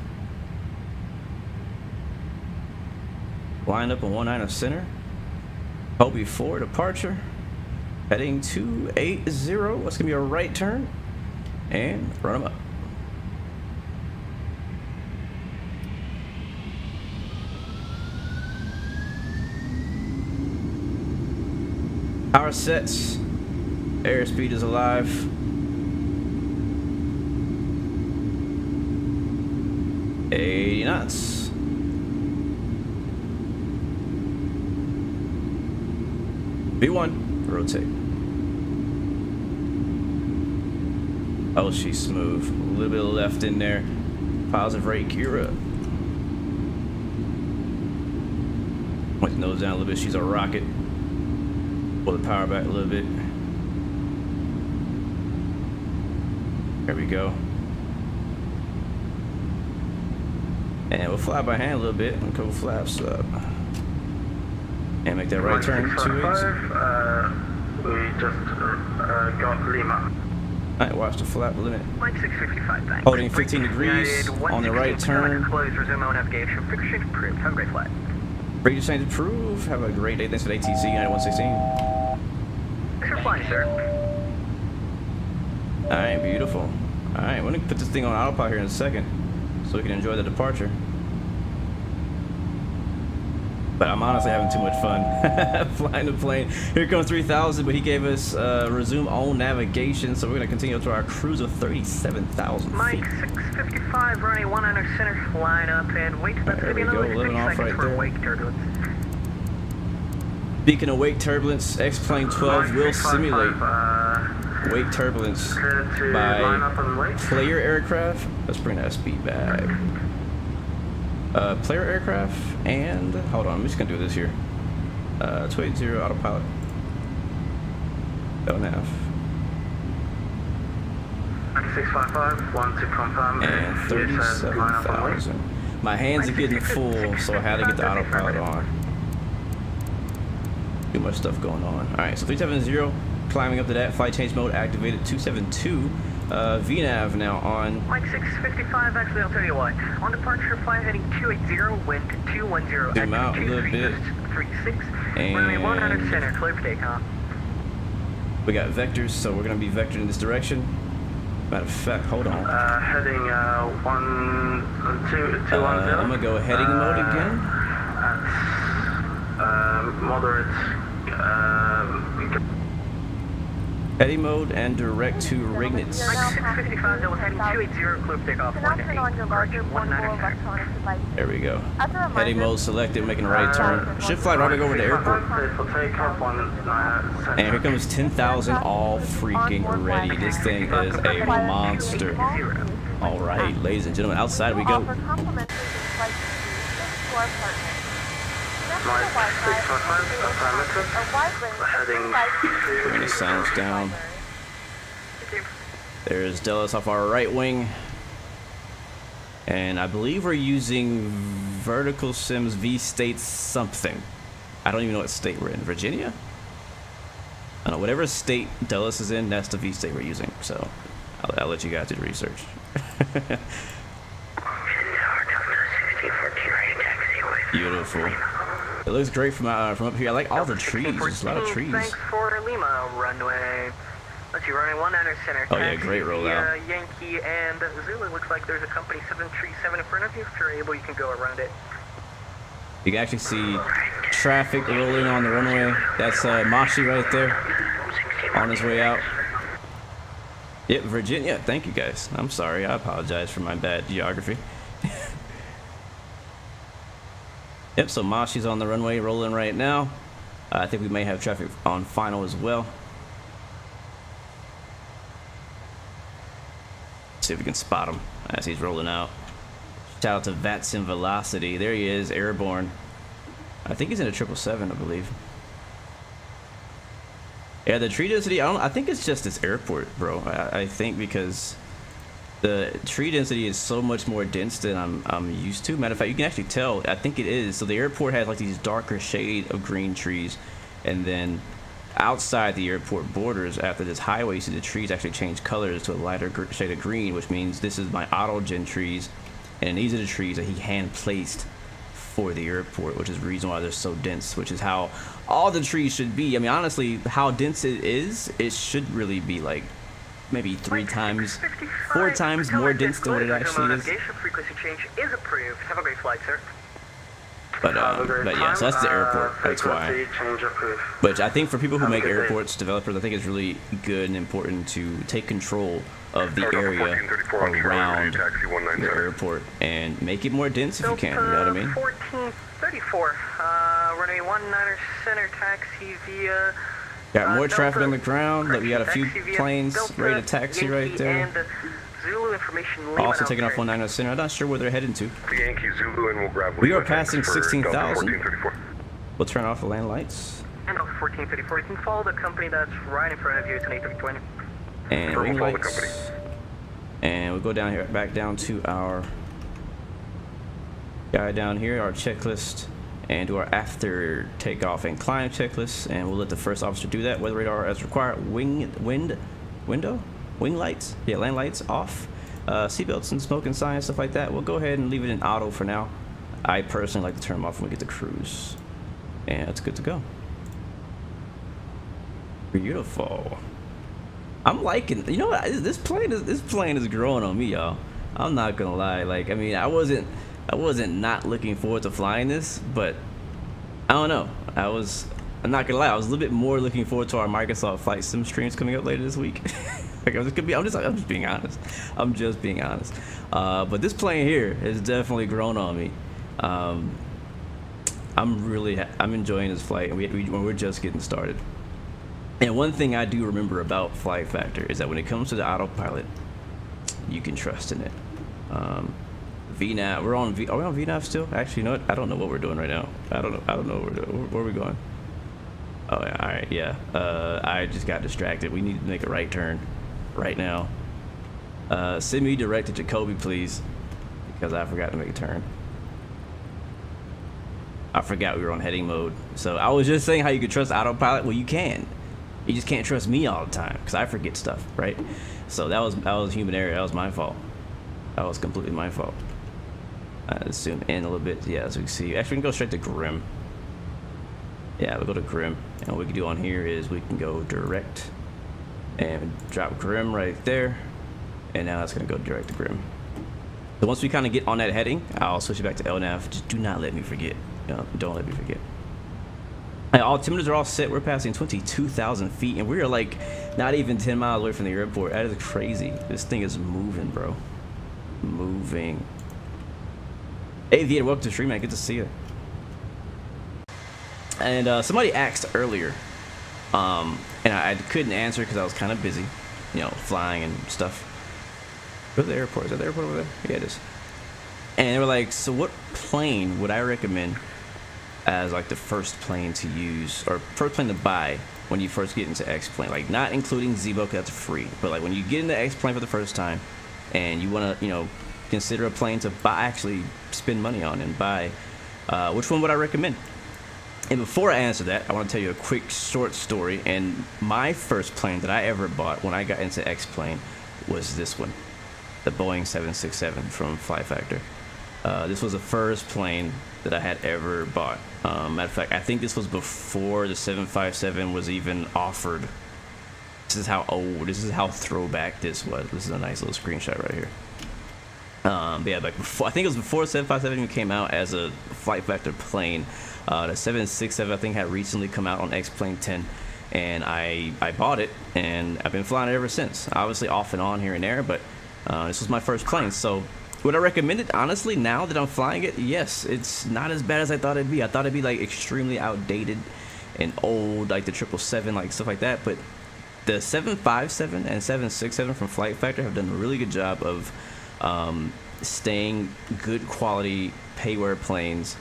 Line up on 19 center. Hold before departure. Heading 280. What's gonna be a right turn? And run them up. Power sets. Airspeed is alive. 80 knots. V1, rotate. Oh, she's smooth. A little bit of left in there. Positive rate, gear up. Point the nose down a little bit. She's a rocket. Pull the power back a little bit. There we go. And we'll fly by hand a little bit and a couple flaps up. And make that right turn. 280. We just got Lima. Alright, watch the flap limit. Mike 655, thanks. Holding 15 degrees on the right turn. Close, resume on navigation. Fixture approved. Have a great flight. Ready to change approve. Have a great day. Thanks for the ATC United 116. Thanks for flying, sir. Alright, beautiful. Alright, we're gonna put this thing on autopilot here in a second so we can enjoy the departure. But I'm honestly having too much fun flying the plane. Here comes 3000, but he gave us resume on navigation, so we're gonna continue to our cruise of 37,000 feet. Mike 655, running 19 center, line up and wait. That's There gonna be we go, another 30 living off seconds right for there. wake turbulence. Speaking of wake turbulence, X-Plane 12 will simulate wake turbulence by player aircraft. Let's bring that speed back. Player aircraft and hold on, I'm just gonna do this here. 280 autopilot. Don't have. 655, want to confirm. And 37,000. My hands are getting full, so I had to get the autopilot on. Too much stuff going on. Alright, so 370, climbing up to that. Flight change mode activated. 272. VNAV now on. Mike 655, actually I'll tell you what. On departure flight heading 280, wind 210. Zoom out a little bit. 36, And runway 19 center, clear for takeoff. we got vectors, so we're gonna be vectored in this direction. Matter of fact, hold on. Heading 210. I'm gonna go heading mode again. At moderate. Heading mode and direct to Rignitz. Mike 655, Delta heading 280, clear for takeoff, You can now turn on your larger portable 190 center. electronic devices. There we go. As a reminder, Heading mode selected, making a right turn. Should fly right over to the airport. Clear for takeoff, 190 And here comes 10,000 all freaking ready. This thing is a monster. All right, ladies and gentlemen, outside we go. offer complimentary flight to our partners. Mike 655, affirmative. A wide range of Heading flights Bring the sounds down. There's Dallas off our right wing. And I believe we're using Vertical Sims V State something. I don't even know what state we're in. Virginia? I don't know. Whatever state Dallas is in, that's the V State we're using. So I'll let you guys do the research. Beautiful. It looks great from up here. I like all the trees. There's a lot of trees. Thanks for Lima, runway. Let's see, runway 19 center. Oh, yeah, taxi great rollout. via Yankee and Zulu. Looks like there's a company 737 in front of you. If you're able, you can go around it. You can actually see traffic rolling on the runway. That's Mashi right there on his way out. Yep, Virginia. Thank you guys. I'm sorry. I apologize for my bad geography. Yep, so Mashi's on the runway rolling right now. I think we may have traffic on final as well. See if we can spot him as he's rolling out. Shout out to VATSIM Velocity. There he is, airborne. I think he's in a 777, I believe. Yeah, the tree density, I think it's just this airport, bro. I think because the tree density is so much more dense than I'm used to. Matter of fact, you can actually tell, I think it is. So the airport has like these darker shade of green trees, and then outside the airport borders, after this highway, you see the trees actually change colors to a lighter shade of green, which means this is my autogen trees, and these are the trees that he hand placed for the airport, which is the reason why they're so dense, which is how all the trees should be. I mean, honestly, how dense it is, it should really be like maybe 4 times more dense than what it actually is. Navigation frequency change is approved. Have a great flight, sir. But yeah, so that's the airport. That's why. But I think for people who make airports, developers, I think it's really good and important to take control of the area around the airport and make it more dense if you can. You know what I mean? 1434, runway 19 center, taxi via. Got more traffic on the ground. Look, we got a few planes ready to taxi right there. Zulu information. Also taking off 19 center. I'm not sure where they're heading to. Yankee Zulu, and we'll grab. We are passing 16,000. We'll turn off the land lights. And off 1434. You can follow the company that's right in front of you. It's an A320. And wing lights. And we'll go down here, back down to our guy down here, our checklist, and do our after takeoff and climb checklist. And we'll let the first officer do that. Weather radar as required. Wing lights, yeah, land lights off. Seatbelts and smoke and signs, stuff like that. We'll go ahead and leave it in auto for now. I personally like to turn them off when we get to cruise. And it's good to go. Beautiful. I'm liking, you know what, this plane is growing on me, y'all. I'm not gonna lie. Like, I mean, I wasn't not looking forward to flying this, but I don't know. I'm not gonna lie, I was a little bit more looking forward to our Microsoft Flight Sim streams coming up later this week. Like, I'm just being honest. I'm just being honest. But this plane here has definitely grown on me. I'm enjoying this flight, and we're just getting started. And one thing I do remember about FlightFactor is that when it comes to the autopilot, you can trust in it. VNAV, are we on VNAV still? Actually, you know what? I don't know what we're doing right now. I don't know what we're doing. Where are we going? Oh, yeah, all right, yeah. I just got distracted. We need to make a right turn right now. Send me direct to Jacoby, please, because I forgot to make a turn. I forgot we were on heading mode. So I was just saying how you could trust autopilot. Well, you can. You just can't trust me all the time because I forget stuff, right? So that was human error. That was my fault. That was completely my fault. Let's zoom in a little bit. Yeah, as we can see. Actually, we can go straight to Grim. Yeah, we'll go to Grim. And what we can do on here is we can go direct and drop Grim right there. And now it's going to go direct to Grim. So once we kind of get on that heading, I'll switch it back to LNAV. Just do not let me forget. Don't let me forget. Like, altimeters are all set. We're passing 22,000 feet, and we are like not even 10 miles away from the airport. That is crazy. This thing is moving, bro. Moving. Hey, Viet, welcome to the stream, man. Good to see you. And somebody asked earlier, and I couldn't answer because I was kind of busy, you know, flying and stuff. Where's the airport? Is that the airport over there? Yeah, it is. And they were like, so what plane would I recommend as like the first plane to use, or first plane to buy when you first get into X-Plane? Like, not including Zebo because that's free, but like when you get into X-Plane for the first time and you want to, you know, consider a plane to buy, actually spend money on and buy, which one would I recommend? And before I answer that, I want to tell you a quick short story. And my first plane that I ever bought when I got into X-Plane was this one, the Boeing 767 from FlightFactor. This was the first plane that I had ever bought. Matter of fact, I think this was before the 757 was even offered. This is how old, this is how throwback this was. This is a nice little screenshot right here. But yeah, like before, I think it was before 757 even came out as a FlightFactor plane. The 767 I think had recently come out on X-Plane 10, and I bought it, and I've been flying it ever since. Obviously off and on here and there, but this was my first plane. So would I recommend it? Honestly, now that I'm flying it, yes. It's not as bad as I thought it'd be. I thought it'd be like extremely outdated and old, like the 777, like stuff like that. But the 757 and 767 from FlightFactor have done a really good job of staying good quality payware planes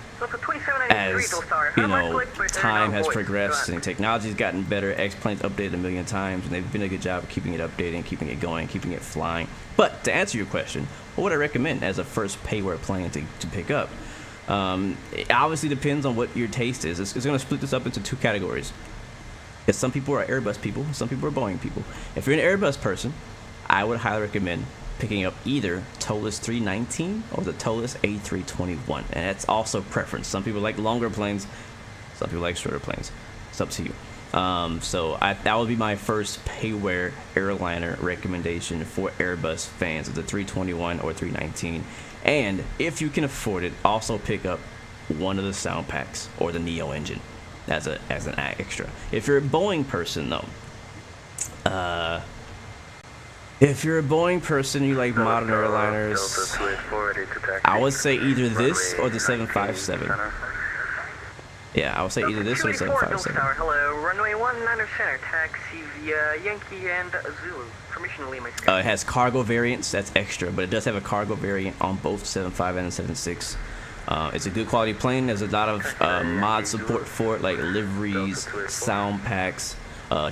as, you know, time has progressed and technology's gotten better. X-Plane's updated a million times, and they've been a good job of keeping it updated, keeping it going, keeping it flying. But to answer your question, what would I recommend as a first payware plane to pick up? It obviously depends on what your taste is. It's going to split this up into two categories. Because some people are Airbus people, some people are Boeing people. If you're an Airbus person, I would highly recommend picking up either TOLUS 319 or the TOLUS A321, and that's also preference. Some people like longer planes, some people like shorter planes. It's up to you. So that would be my first payware airliner recommendation for Airbus fans of the 321 or 319. And if you can afford it, also pick up one of the sound packs or the Neo engine as an extra. If you're a Boeing person though, if you're a Boeing person, you like modern airliners, I would say either this or the 757. Yeah, I would say either this or the 757. Hello, runway 19 center, taxi via Yankee and Zulu. Permission to leave my sky. It has cargo variants, that's extra, but it does have a cargo variant on both 75 and 76. It's a good quality plane. There's a lot of mod support for it, like liveries, sound packs,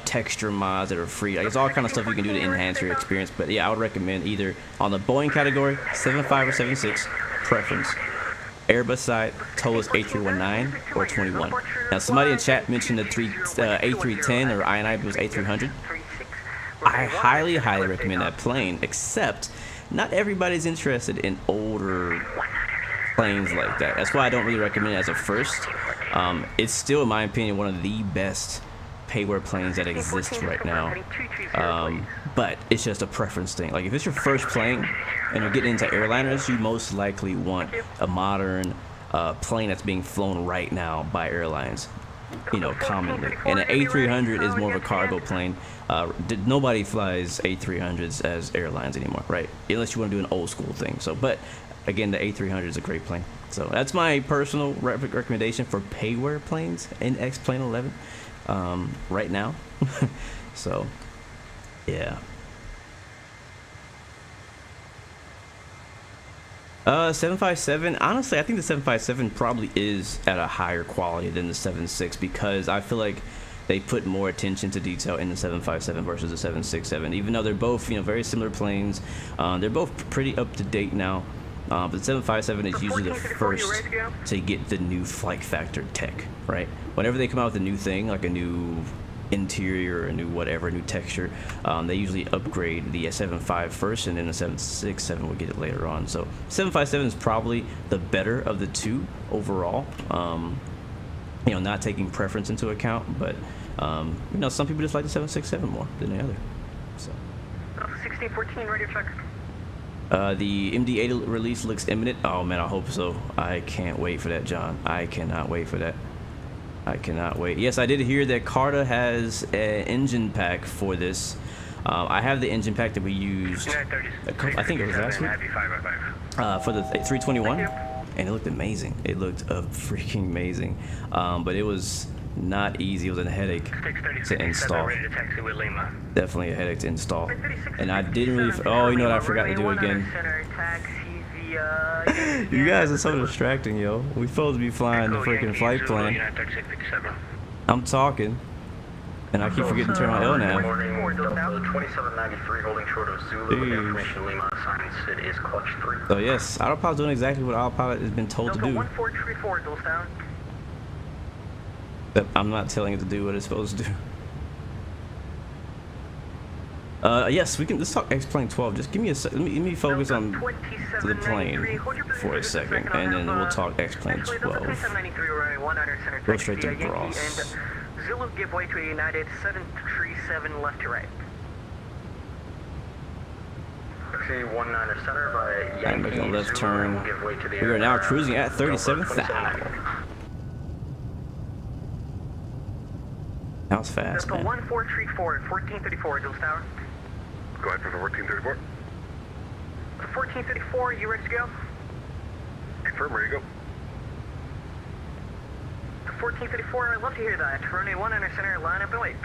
texture mods that are free. Like, it's all kind of stuff you can do to enhance your experience. But yeah, I would recommend either on the Boeing category, 75 or 76, preference. Airbus side, TOLUS A319 or 21. Now, somebody in chat mentioned the A310, or INI was A300. I highly recommend that plane, except not everybody's interested in older planes like that. That's why I don't really recommend it as a first. It's still, in my opinion, one of the best payware planes that exists right now. But it's just a preference thing. Like, if it's your first plane and you're getting into airliners, you most likely want a modern plane that's being flown right now by airlines, you know, commonly. And an A300 is more of a cargo plane. Nobody flies A300s as airlines anymore, right? Unless you want to do an old school thing. So, but again, the A300 is a great plane. So that's my personal recommendation for payware planes in X-Plane 11 right now. So, yeah. 757, honestly, I think the 757 probably is at a higher quality than the 76, because I feel like they put more attention to detail in the 757 versus the 767. Even though they're both, you know, very similar planes, they're both pretty up to date now. But the 757 is usually the first to get the new FlightFactor tech, right? Whenever they come out with a new thing, like a new interior, a new whatever, new texture, they usually upgrade the 75 first, and then the 767 will get it later on. So 757 is probably the better of the two overall. You know, not taking preference into account, but you know, some people just like the 767 more than the other. So 1614 radio check. The MD8 release looks imminent. Oh man, I hope so. I can't wait for that, John. I cannot wait for that. I cannot wait. Yes, I did hear that CoreT has an engine pack for this. I have the engine pack that we used, I think it was last week, for the 321, and it looked amazing. It looked freaking amazing, but it was not easy. It was a headache to install. Definitely a headache to install. And I didn't really, oh, you know what I forgot to do again. You guys are so distracting, yo. We supposed to be flying the freaking flight plan. I'm talking, and I keep forgetting to turn on LNAV. 2793 holding short of Zulu with information Lima assigns. It is clutch 3. So yes, autopilot's doing exactly what autopilot has been told to do. 1434, Dulce down. But I'm not telling it to do what it's supposed to do. Yes, we can. Let's talk X-Plane 12. Just give me a sec. Let me focus on the plane for a second, and then we'll talk X-Plane 12. Go straight to Gross. Zulu give way to a United 737 left to right. Taxi 19 center by I'm making a left turn. We are now cruising at 37,000. That was fast, man. 1434 at 1434, Dulce Tower. Go ahead for the 1434. 1434, you ready to go? Confirm, ready to go. 1434, I'd love to hear that. Runway 19 center, line up and wait.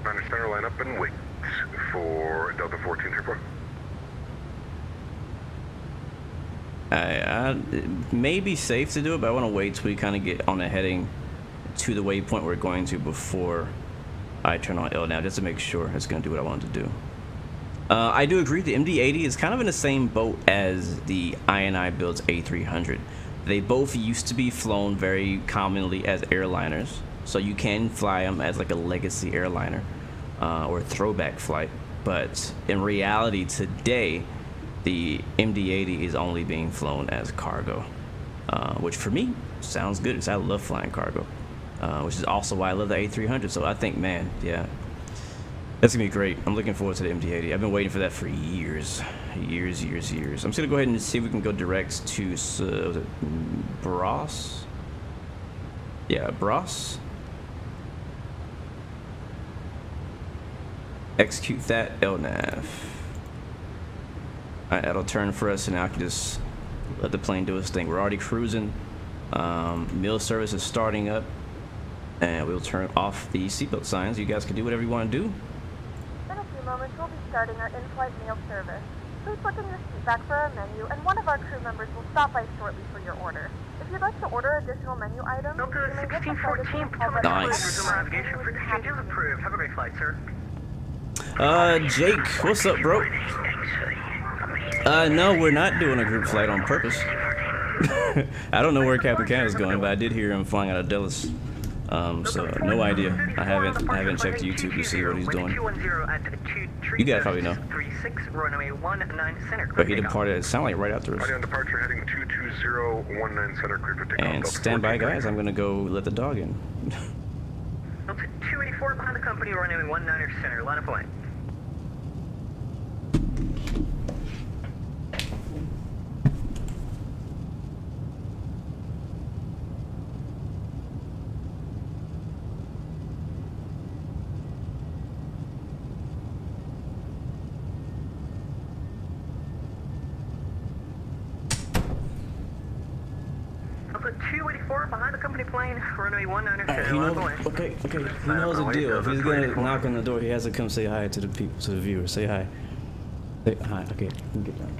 9 center, line up and wait for Delta 1434. It may be safe to do it, but I want to wait till we kind of get on the heading to the waypoint we're going to before I turn on LNAV, just to make sure it's going to do what I want it to do. I do agree the MD-80 is kind of in the same boat as the INI builds A300. They both used to be flown very commonly as airliners, so you can fly them as like a legacy airliner or a throwback flight. But in reality today, the MD-80 is only being flown as cargo, which for me sounds good because I love flying cargo, which is also why I love the A300. So I think, man, yeah, that's gonna be great. I'm looking forward to the MD-80. I've been waiting for that for years. I'm just gonna go ahead and see if we can go direct to was it Bros? Yeah, Bros. Execute that LNAV. Alright, that'll turn for us, and now I can just let the plane do its thing. We're already cruising. Meal service is starting up, and we'll turn off the seatbelt signs. You guys can do whatever you want to do. In a few moments, we'll be starting our in-flight meal service. Please look in your seat back for our menu, and one of our crew members will stop by shortly for your order. If you'd like to order additional menu items, you may hit the flight attendant call button. Nice. Resume our navigation for changes approved. Have a great flight, sir. Jake, what's up, bro? No, we're not doing a group flight on purpose. I don't know where Captain Canada's going, but I did hear him flying out of Dallas. So no idea. I haven't checked YouTube to see what he's doing. You guys probably know. But he departed, it sounded like right after us. On departure heading 22019 center, clear for takeoff. And stand by, guys. I'm gonna go let the dog in. 284 behind the company, runway 19 center, line up away. Behind the company plane, runway 19 Alright, he knows. Okay. He knows the deal. If he's gonna knock on the door, he has to come say hi to the people, to the viewers. Say hi. Say hi. Okay, you can get down.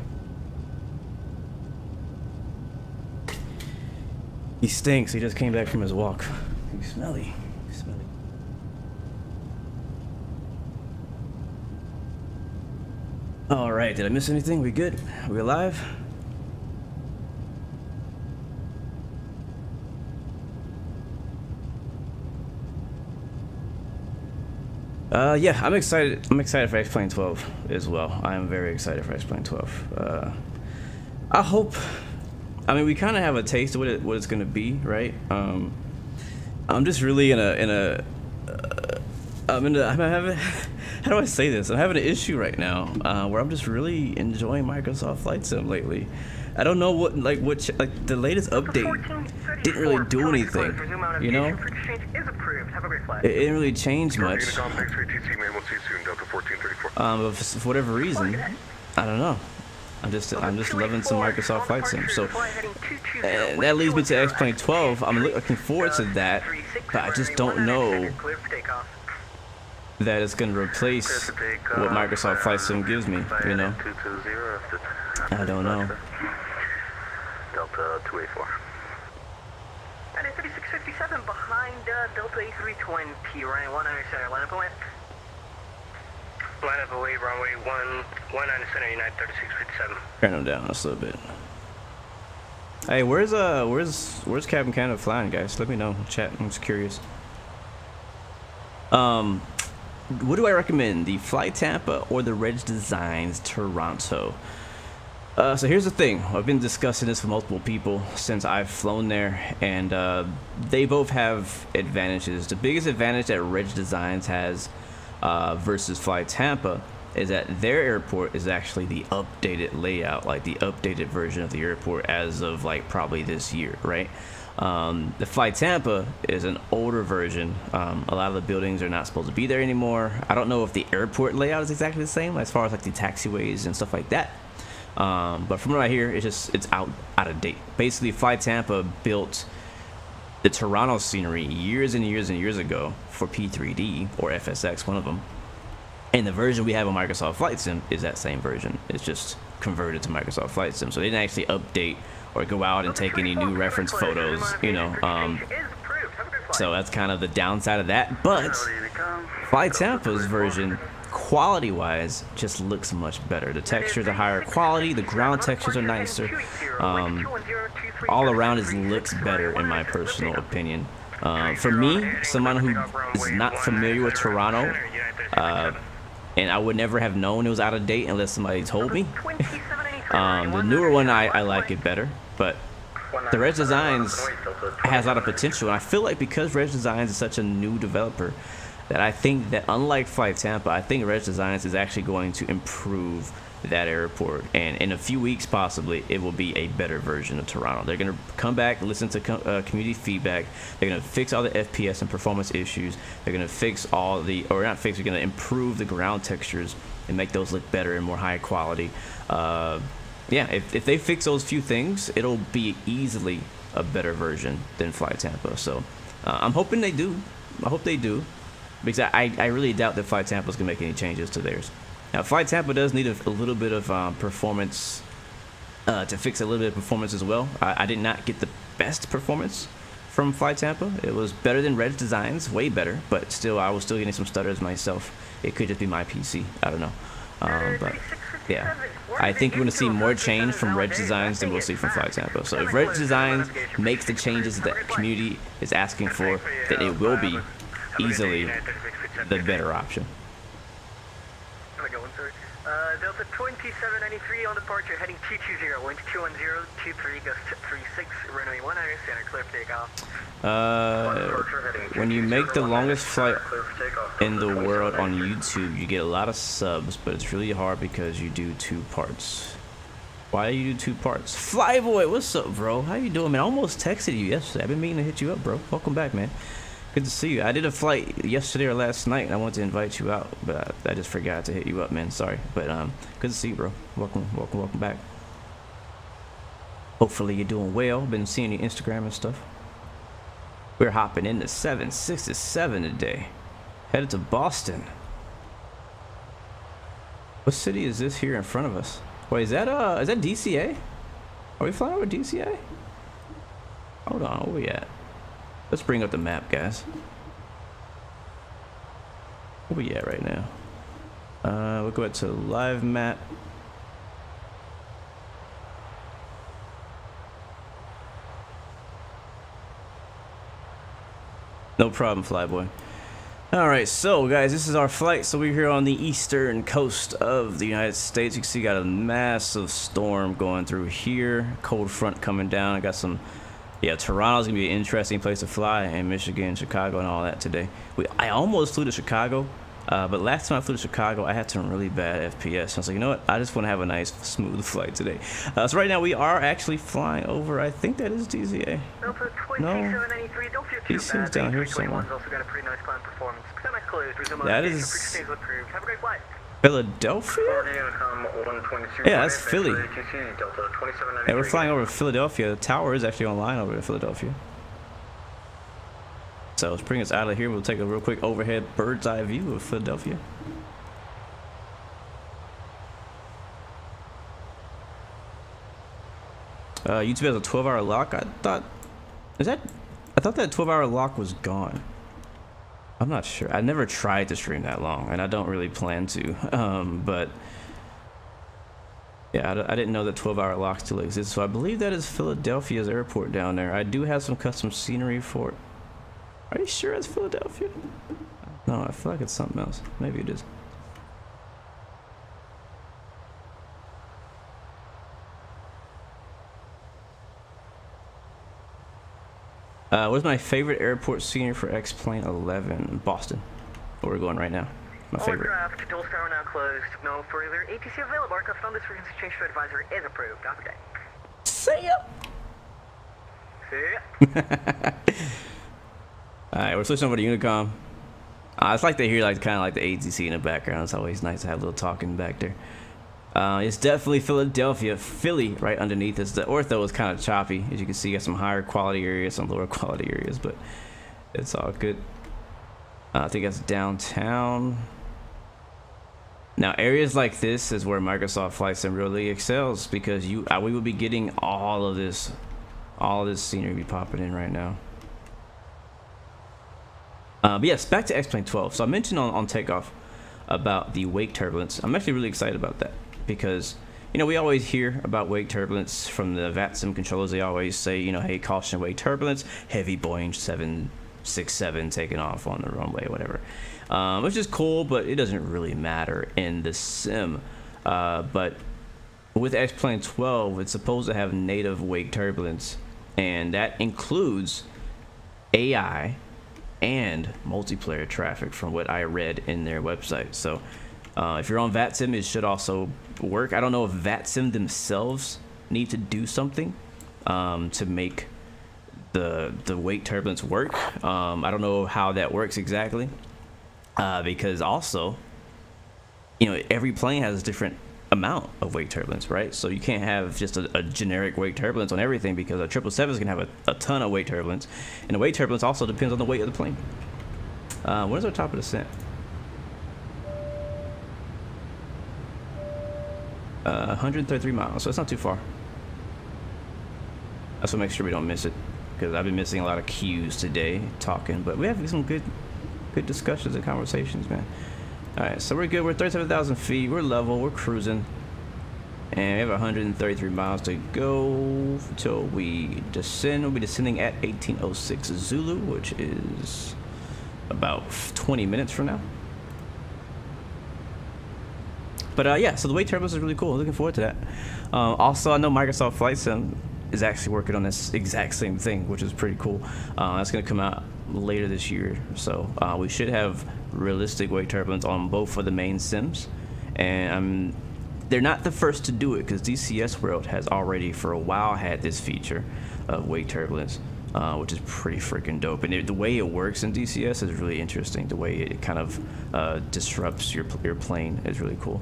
He stinks. He just came back from his walk. He's smelly. All right. Did I miss anything? We good? Are we alive? Yeah, I'm excited. I'm excited for X-Plane 12 as well. I am very excited for X-Plane 12. I hope. I mean, we kind of have a taste of what it's gonna be, right? I'm just really I'm having. How do I say this? I'm having an issue right now where I'm just really enjoying Microsoft Flight Sim lately. I don't know what the latest update didn't really do anything, you know? It didn't really change much. But for whatever reason, I don't know. I'm just loving some Microsoft Flight Sim. So that leads me to X-Plane 12. I'm looking forward to that, but I just don't know that it's going to replace what Microsoft Flight Sim gives me, you know? I don't know. Delta 284. And 3657 behind Delta A320, runway 19 center, line up and land. Line up away, runway 19 center, United 3657. Turn them down just a little bit. Hey, where's Captain Canada flying, guys? Let me know. Chat. I'm just curious. What do I recommend? The Flight Tampa or the Reg Designs Toronto? So here's the thing. I've been discussing this with multiple people since I've flown there, and they both have advantages. The biggest advantage that Reg Designs has versus Flight Tampa is that their airport is actually the updated layout, like the updated version of the airport as of like probably this year, right? The Flight Tampa is an older version. A lot of the buildings are not supposed to be there anymore. I don't know if the airport layout is exactly the same as far as like the taxiways and stuff like that. But from what I hear, it's out of date. Basically, Flight Tampa built the Toronto scenery years and years and years ago for P3D or FSX, one of them. And the version we have on Microsoft Flight Sim is that same version. It's just converted to Microsoft Flight Sim. So they didn't actually update or go out and take any new reference photos, you know. So that's kind of the downside of that. But Flight Tampa's version, quality-wise, just looks much better. The textures are higher quality. The ground textures are nicer. All around it looks better, in my personal opinion. For me, someone who is not familiar with Toronto, and I would never have known it was out of date unless somebody told me. The newer one, I like it better, but the Reg Designs has a lot of potential. And I feel like because Reg Designs is such a new developer, that I think that unlike Flight Tampa, I think Reg Designs is actually going to improve that airport, and in a few weeks possibly it will be a better version of Toronto. They're going to come back, listen to community feedback. They're going to fix all the FPS and performance issues. They're going to fix all the, or not fix, they're going to improve the ground textures and make those look better and more high quality. Yeah, if they fix those few things, it'll be easily a better version than Flight Tampa. So I'm hoping they do. I hope they do, because I really doubt that Flight Tampa is going to make any changes to theirs. Now, Flight Tampa does need a little bit of performance to fix a little bit of performance as well. I did not get the best performance from Flight Tampa. It was better than Reg Designs, way better, but still, I was still getting some stutters myself. It could just be my PC. I don't know. But yeah, I think we're going to see more change from Reg Designs than we'll see from Flight Tampa. So if Reg Designs makes the changes that the community is asking for, then it will be easily the better option. Delta 2793 on departure, heading 220, wind 210, 23, gust 36, runway 19 center, clear for takeoff. When you make the longest flight in the world on YouTube, you get a lot of subs, but it's really hard because you do 2 parts. Why do you do 2 parts? Flyboy, what's up, bro? How you doing, man? I almost texted you yesterday. I've been meaning to hit you up, bro. Welcome back, man. Good to see you. I did a flight yesterday or last night, and I wanted to invite you out, but I just forgot to hit you up, man. Sorry, but good to see you, bro. Welcome back. Hopefully you're doing well. Been seeing your Instagram and stuff. We're hopping into 767 today, headed to Boston. What city is this here in front of us? Wait, is that DCA? Are we flying over DCA? Hold on, where we at? Let's bring up the map, guys. Where we at right now? We'll go back to live map. No problem, Flyboy. Alright, so guys, this is our flight. So we're here on the eastern coast of the United States. You can see we got a massive storm going through here. Cold front coming down. I got some... Yeah, Toronto's gonna be an interesting place to fly, and Michigan, Chicago, and all that today. I almost flew to Chicago, But last time I flew to Chicago, I had some really bad FPS. I was like, you know what? I just want to have a nice, smooth flight today. So right now we are actually flying over. I think that is DCA. No, DCA's down here somewhere. That is Philadelphia? Yeah, that's Philly. Yeah, we're flying over Philadelphia. The tower is actually online over in Philadelphia. So let's bring us out of here. We'll take a real quick overhead bird's eye view of Philadelphia. YouTube has a 12-hour lock. I thought that 12-hour lock was gone. I'm not sure. I never tried to stream that long, and I don't really plan to. But yeah, I didn't know that 12-hour lock still exists. So I believe that is Philadelphia's airport down there. I do have some custom scenery for it. Are you sure it's Philadelphia? No, I feel like it's something else. Maybe it is. What's my favorite airport scenery for X-Plane 11? Boston. Where we're going right now. My favorite. Draft, dual star now closed. No further ATC available. Aircraft on this frequency change to advisor is approved. Have a good day. See ya! See ya. Alright, we're switching over to Unicom. It's like they hear like kind of like the ATC in the background. It's always nice to have a little talking back there. It's definitely Philadelphia, Philly right underneath us. The ortho is kind of choppy. As you can see, you got some higher quality areas, some lower quality areas, but it's all good. I think that's downtown. Now, areas like this is where Microsoft Flight Sim really excels, because we will be getting all of this scenery be popping in right now. But yes, back to X-Plane 12. So I mentioned on takeoff about the wake turbulence. I'm actually really excited about that, because you know, we always hear about wake turbulence from the VATSIM controllers. They always say, you know, hey, caution wake turbulence, heavy Boeing 767 taking off on the runway, whatever. Which is cool, but it doesn't really matter in the sim. But with X-Plane 12, it's supposed to have native wake turbulence, and that includes AI and multiplayer traffic from what I read in their website. So if you're on VATSIM, it should also work. I don't know if VATSIM themselves need to do something to make the wake turbulence work. I don't know how that works exactly, because also, you know, every plane has a different amount of wake turbulence, right? So you can't have just a generic wake turbulence on everything, because a 777 is going to have a ton of wake turbulence, and the wake turbulence also depends on the weight of the plane. Where's our top of descent? 133 miles, so it's not too far. That's what makes sure we don't miss it, because I've been missing a lot of cues today talking, but we have some good discussions and conversations, man. Alright, so we're good. We're 37,000 feet. We're level. We're cruising. And we have 133 miles to go until we descend. We'll be descending at 1806 Zulu, which is about 20 minutes from now. But yeah, so the wake turbulence is really cool. Looking forward to that. Also, I know Microsoft Flight Sim is actually working on this exact same thing, which is pretty cool. That's going to come out later this year, so we should have realistic wake turbulence on both of the main sims, and they're not the first to do it, because DCS World has already for a while had this feature of wake turbulence, which is pretty freaking dope. And the way it works in DCS is really interesting. The way it kind of disrupts your plane is really cool.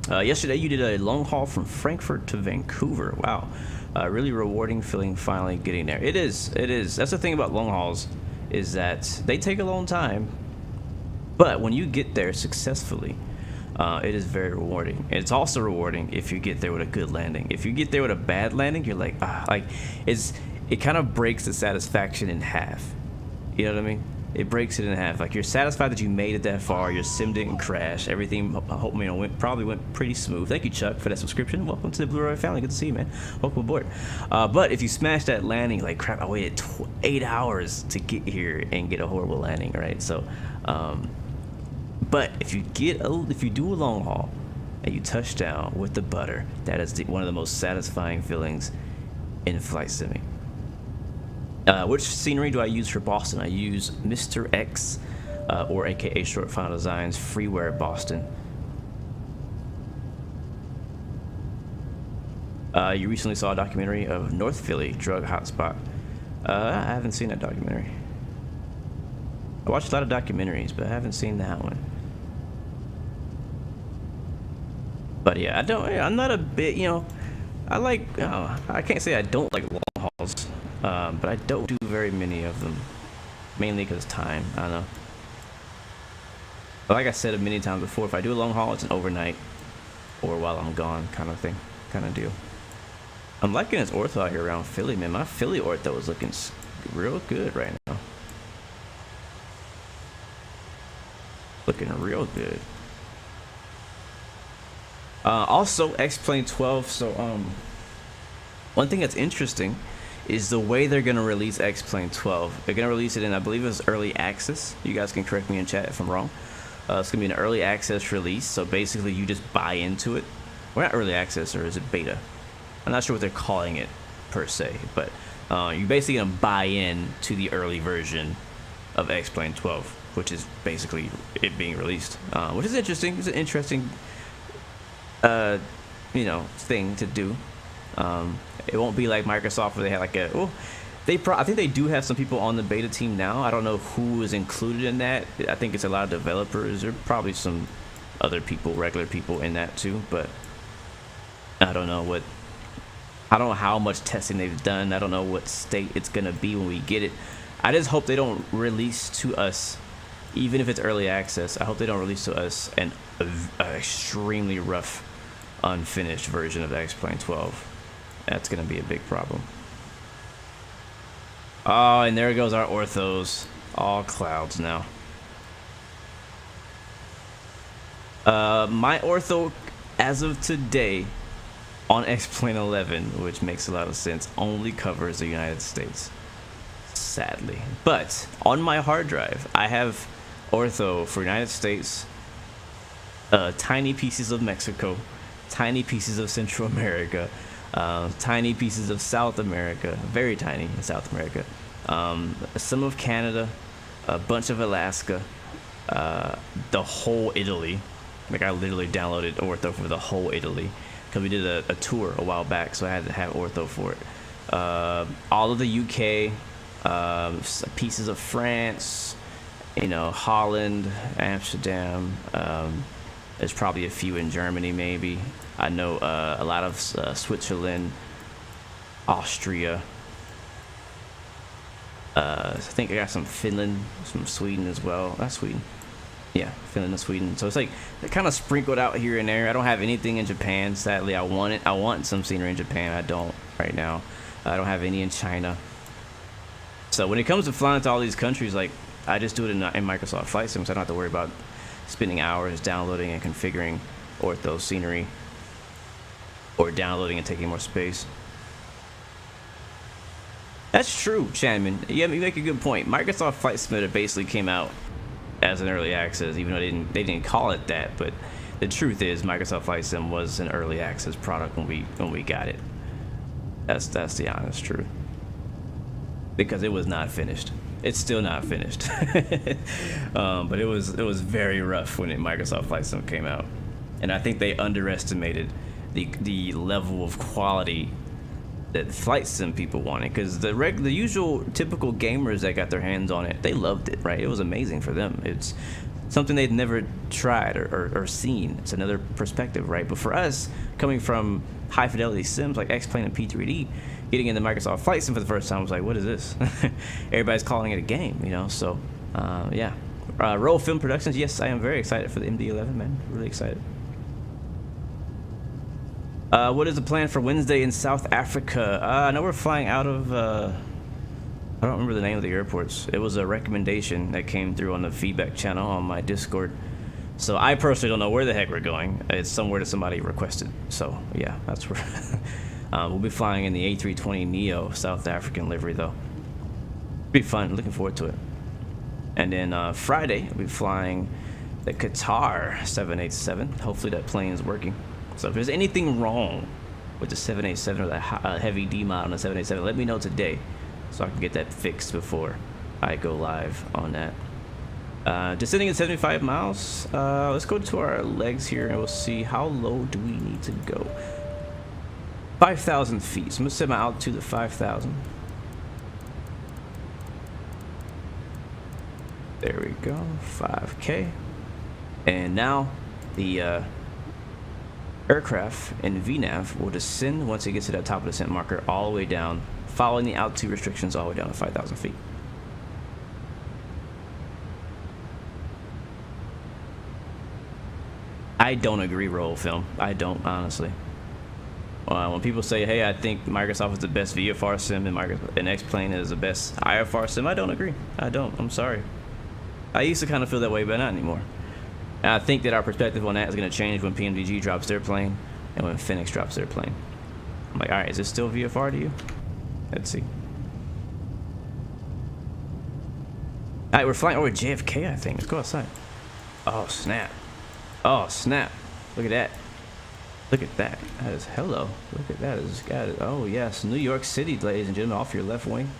Yesterday you did a long haul from Frankfurt to Vancouver. Wow. Really rewarding feeling finally getting there. It is. That's the thing about long hauls, is that they take a long time, but when you get there successfully, it is very rewarding. And it's also rewarding if you get there with a good landing. If you get there with a bad landing, you're like, it kind of breaks the satisfaction in half. You know what I mean? It breaks it in half. Like, you're satisfied that you made it that far, your sim didn't crash, everything probably went pretty smooth. Thank you, Chuck, for that subscription. Welcome to the Blu-ray family. Good to see you, man. Welcome aboard. But if you smash that landing, like, crap, I waited 8 hours to get here and get a horrible landing, right? So, but if you do a long haul and you touch down with the butter, that is one of the most satisfying feelings in flight simming. Which scenery do I use for Boston? I use Mr. X, or aka Short Final Designs Freeware Boston. You recently saw a documentary of North Philly drug hotspot. I haven't seen that documentary. I watched a lot of documentaries, but I haven't seen that one. But yeah, I'm not a bit, you know, I like, I can't say I don't like long hauls, but I don't do very many of them, mainly because time. I don't know. But like I said many times before, if I do a long haul, it's an overnight or while I'm gone kind of thing, kind of deal. I'm liking this ortho out here around Philly, man. My Philly ortho is looking real good right now. Looking real good. Also, X-Plane 12. So, one thing that's interesting is the way they're gonna release X-Plane 12. They're gonna release it in, I believe it's early access. You guys can correct me in chat if I'm wrong. It's gonna be an early access release. So basically, you just buy into it. Well, not early access, or is it beta? I'm not sure what they're calling it per se, but you're basically gonna buy in to the early version of X-Plane 12, which is basically it being released, which is interesting. It's an interesting, you know, thing to do. It won't be like Microsoft where they had like a, oh, I think they do have some people on the beta team now. I don't know who is included in that. I think it's a lot of developers. There are probably some other people, regular people in that too, but I don't know how much testing they've done. I don't know what state it's gonna be when we get it. I just hope they don't release to us, even if it's early access, I hope they don't release to us an extremely rough, unfinished version of X-Plane 12. That's gonna be a big problem. Oh, and there goes our orthos. All clouds now. My ortho, as of today, on X-Plane 11, which makes a lot of sense, only covers the United States, sadly. But on my hard drive, I have ortho for United States, tiny pieces of Mexico, tiny pieces of Central America, tiny pieces of South America, very tiny in South America, some of Canada, a bunch of Alaska, the whole Italy. Like, I literally downloaded ortho for the whole Italy because we did a tour a while back, so I had to have ortho for it. All of the UK, pieces of France, you know, Holland, Amsterdam. There's probably a few in Germany, maybe. I know a lot of Switzerland, Austria. I think I got some Finland, some Sweden as well. Not Sweden. Yeah, Finland and Sweden. So it's like kind of sprinkled out here and there. I don't have anything in Japan, sadly. I want it. I want some scenery in Japan. I don't right now. I don't have any in China. So when it comes to flying to all these countries, like, I just do it in Microsoft Flight Sim, so I don't have to worry about spending hours downloading and configuring ortho scenery or downloading and taking more space. That's true, Chanman. Yeah, you make a good point. Microsoft Flight Simulator basically came out as an early access, even though they didn't call it that. But the truth is, Microsoft Flight Sim was an early access product when we got it. That's the honest truth. Because it was not finished. It's still not finished. But it was very rough when Microsoft Flight Sim came out, and I think they underestimated the level of quality that Flight Sim people wanted, because the usual typical gamers that got their hands on it, they loved it, right? It was amazing for them. It's something they'd never tried or seen. It's another perspective, right? But for us, coming from high fidelity sims like X-Plane and P3D, getting into Microsoft Flight Sim for the first time was like, what is this? Everybody's calling it a game, you know? So yeah. Roll Film Productions, yes, I am very excited for the MD-11, man. Really excited. What is the plan for Wednesday in South Africa? I know we're flying out of, I don't remember the name of the airports. It was a recommendation that came through on the feedback channel on my Discord. So I personally don't know where the heck we're going. It's somewhere that somebody requested. So yeah, that's where. We'll be flying in the A320neo South African livery though. Be fun, looking forward to it. And then Friday, we'll be flying the Qatar 787. Hopefully that plane is working. So if there's anything wrong with the 787 or the heavy D mod on the 787, let me know today. so I can get that fixed before I go live on that. Descending at 75 miles. Let's go to our legs here and we'll see how low do we need to go. 5,000 feet. So I'm gonna set my altitude to 5,000. There we go. 5K. And now the aircraft in VNAV will descend once it gets to that top of the descent marker all the way down, following the altitude restrictions all the way down to 5,000 feet. I don't agree, roll film. I don't, honestly. When people say, hey, I think Microsoft is the best VFR sim and X-Plane is the best IFR sim, I don't agree. I don't. I'm sorry. I used to kind of feel that way, but not anymore. And I think that our perspective on that is going to change when PMDG drops their plane and when Phoenix drops their plane. I'm like, all right, is this still VFR to you? Let's see. All right, we're flying over JFK, I think. Let's go outside. Oh, snap. Oh, snap. Look at that. Look at that. That is, hello. Look at that. It's got it. Oh, yes. New York City, ladies and gentlemen, off your left wing.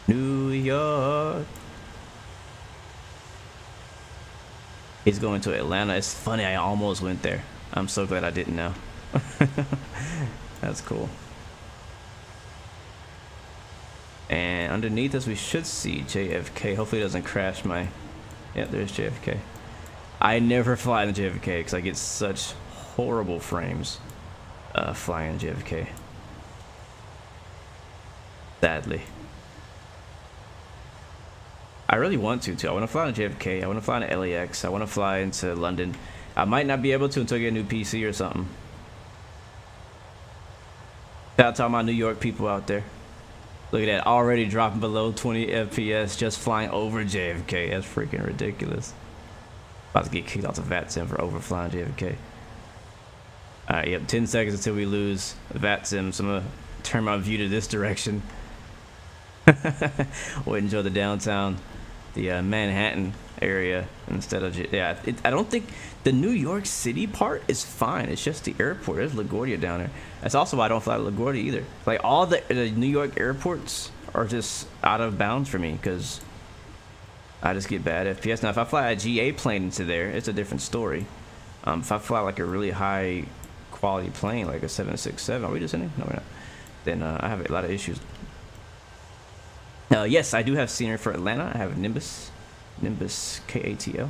New York. He's going to Atlanta. It's funny, I almost went there. I'm so glad I didn't now. That's cool. And underneath us we should see JFK. Hopefully it doesn't crash my... Yeah, there's JFK. I never fly in JFK because I get such horrible frames flying in JFK. Sadly. I really want to too. I want to fly in JFK. I want to fly in LAX. I want to fly into London. I might not be able to until I get a new PC or something. Shout out to all my New York people out there. Look at that, already dropping below 20 FPS just flying over JFK. That's freaking ridiculous. About to get kicked off the VATSIM for overflying JFK. Alright, yep, 10 seconds until we lose VATSIM, so I'm gonna turn my view to this direction. We'll enjoy the downtown, the Manhattan area instead of, I don't think the New York City part is fine. It's just the airport. There's LaGuardia down there. That's also why I don't fly to LaGuardia either. Like all the New York airports are just out of bounds for me because I just get bad FPS. Now if I fly a GA plane into there, it's a different story. If I fly like a really high quality plane like a 767, are we descending? No, we're not. Then I have a lot of issues. Yes, I do have scenery for Atlanta. I have Nimbus KATL.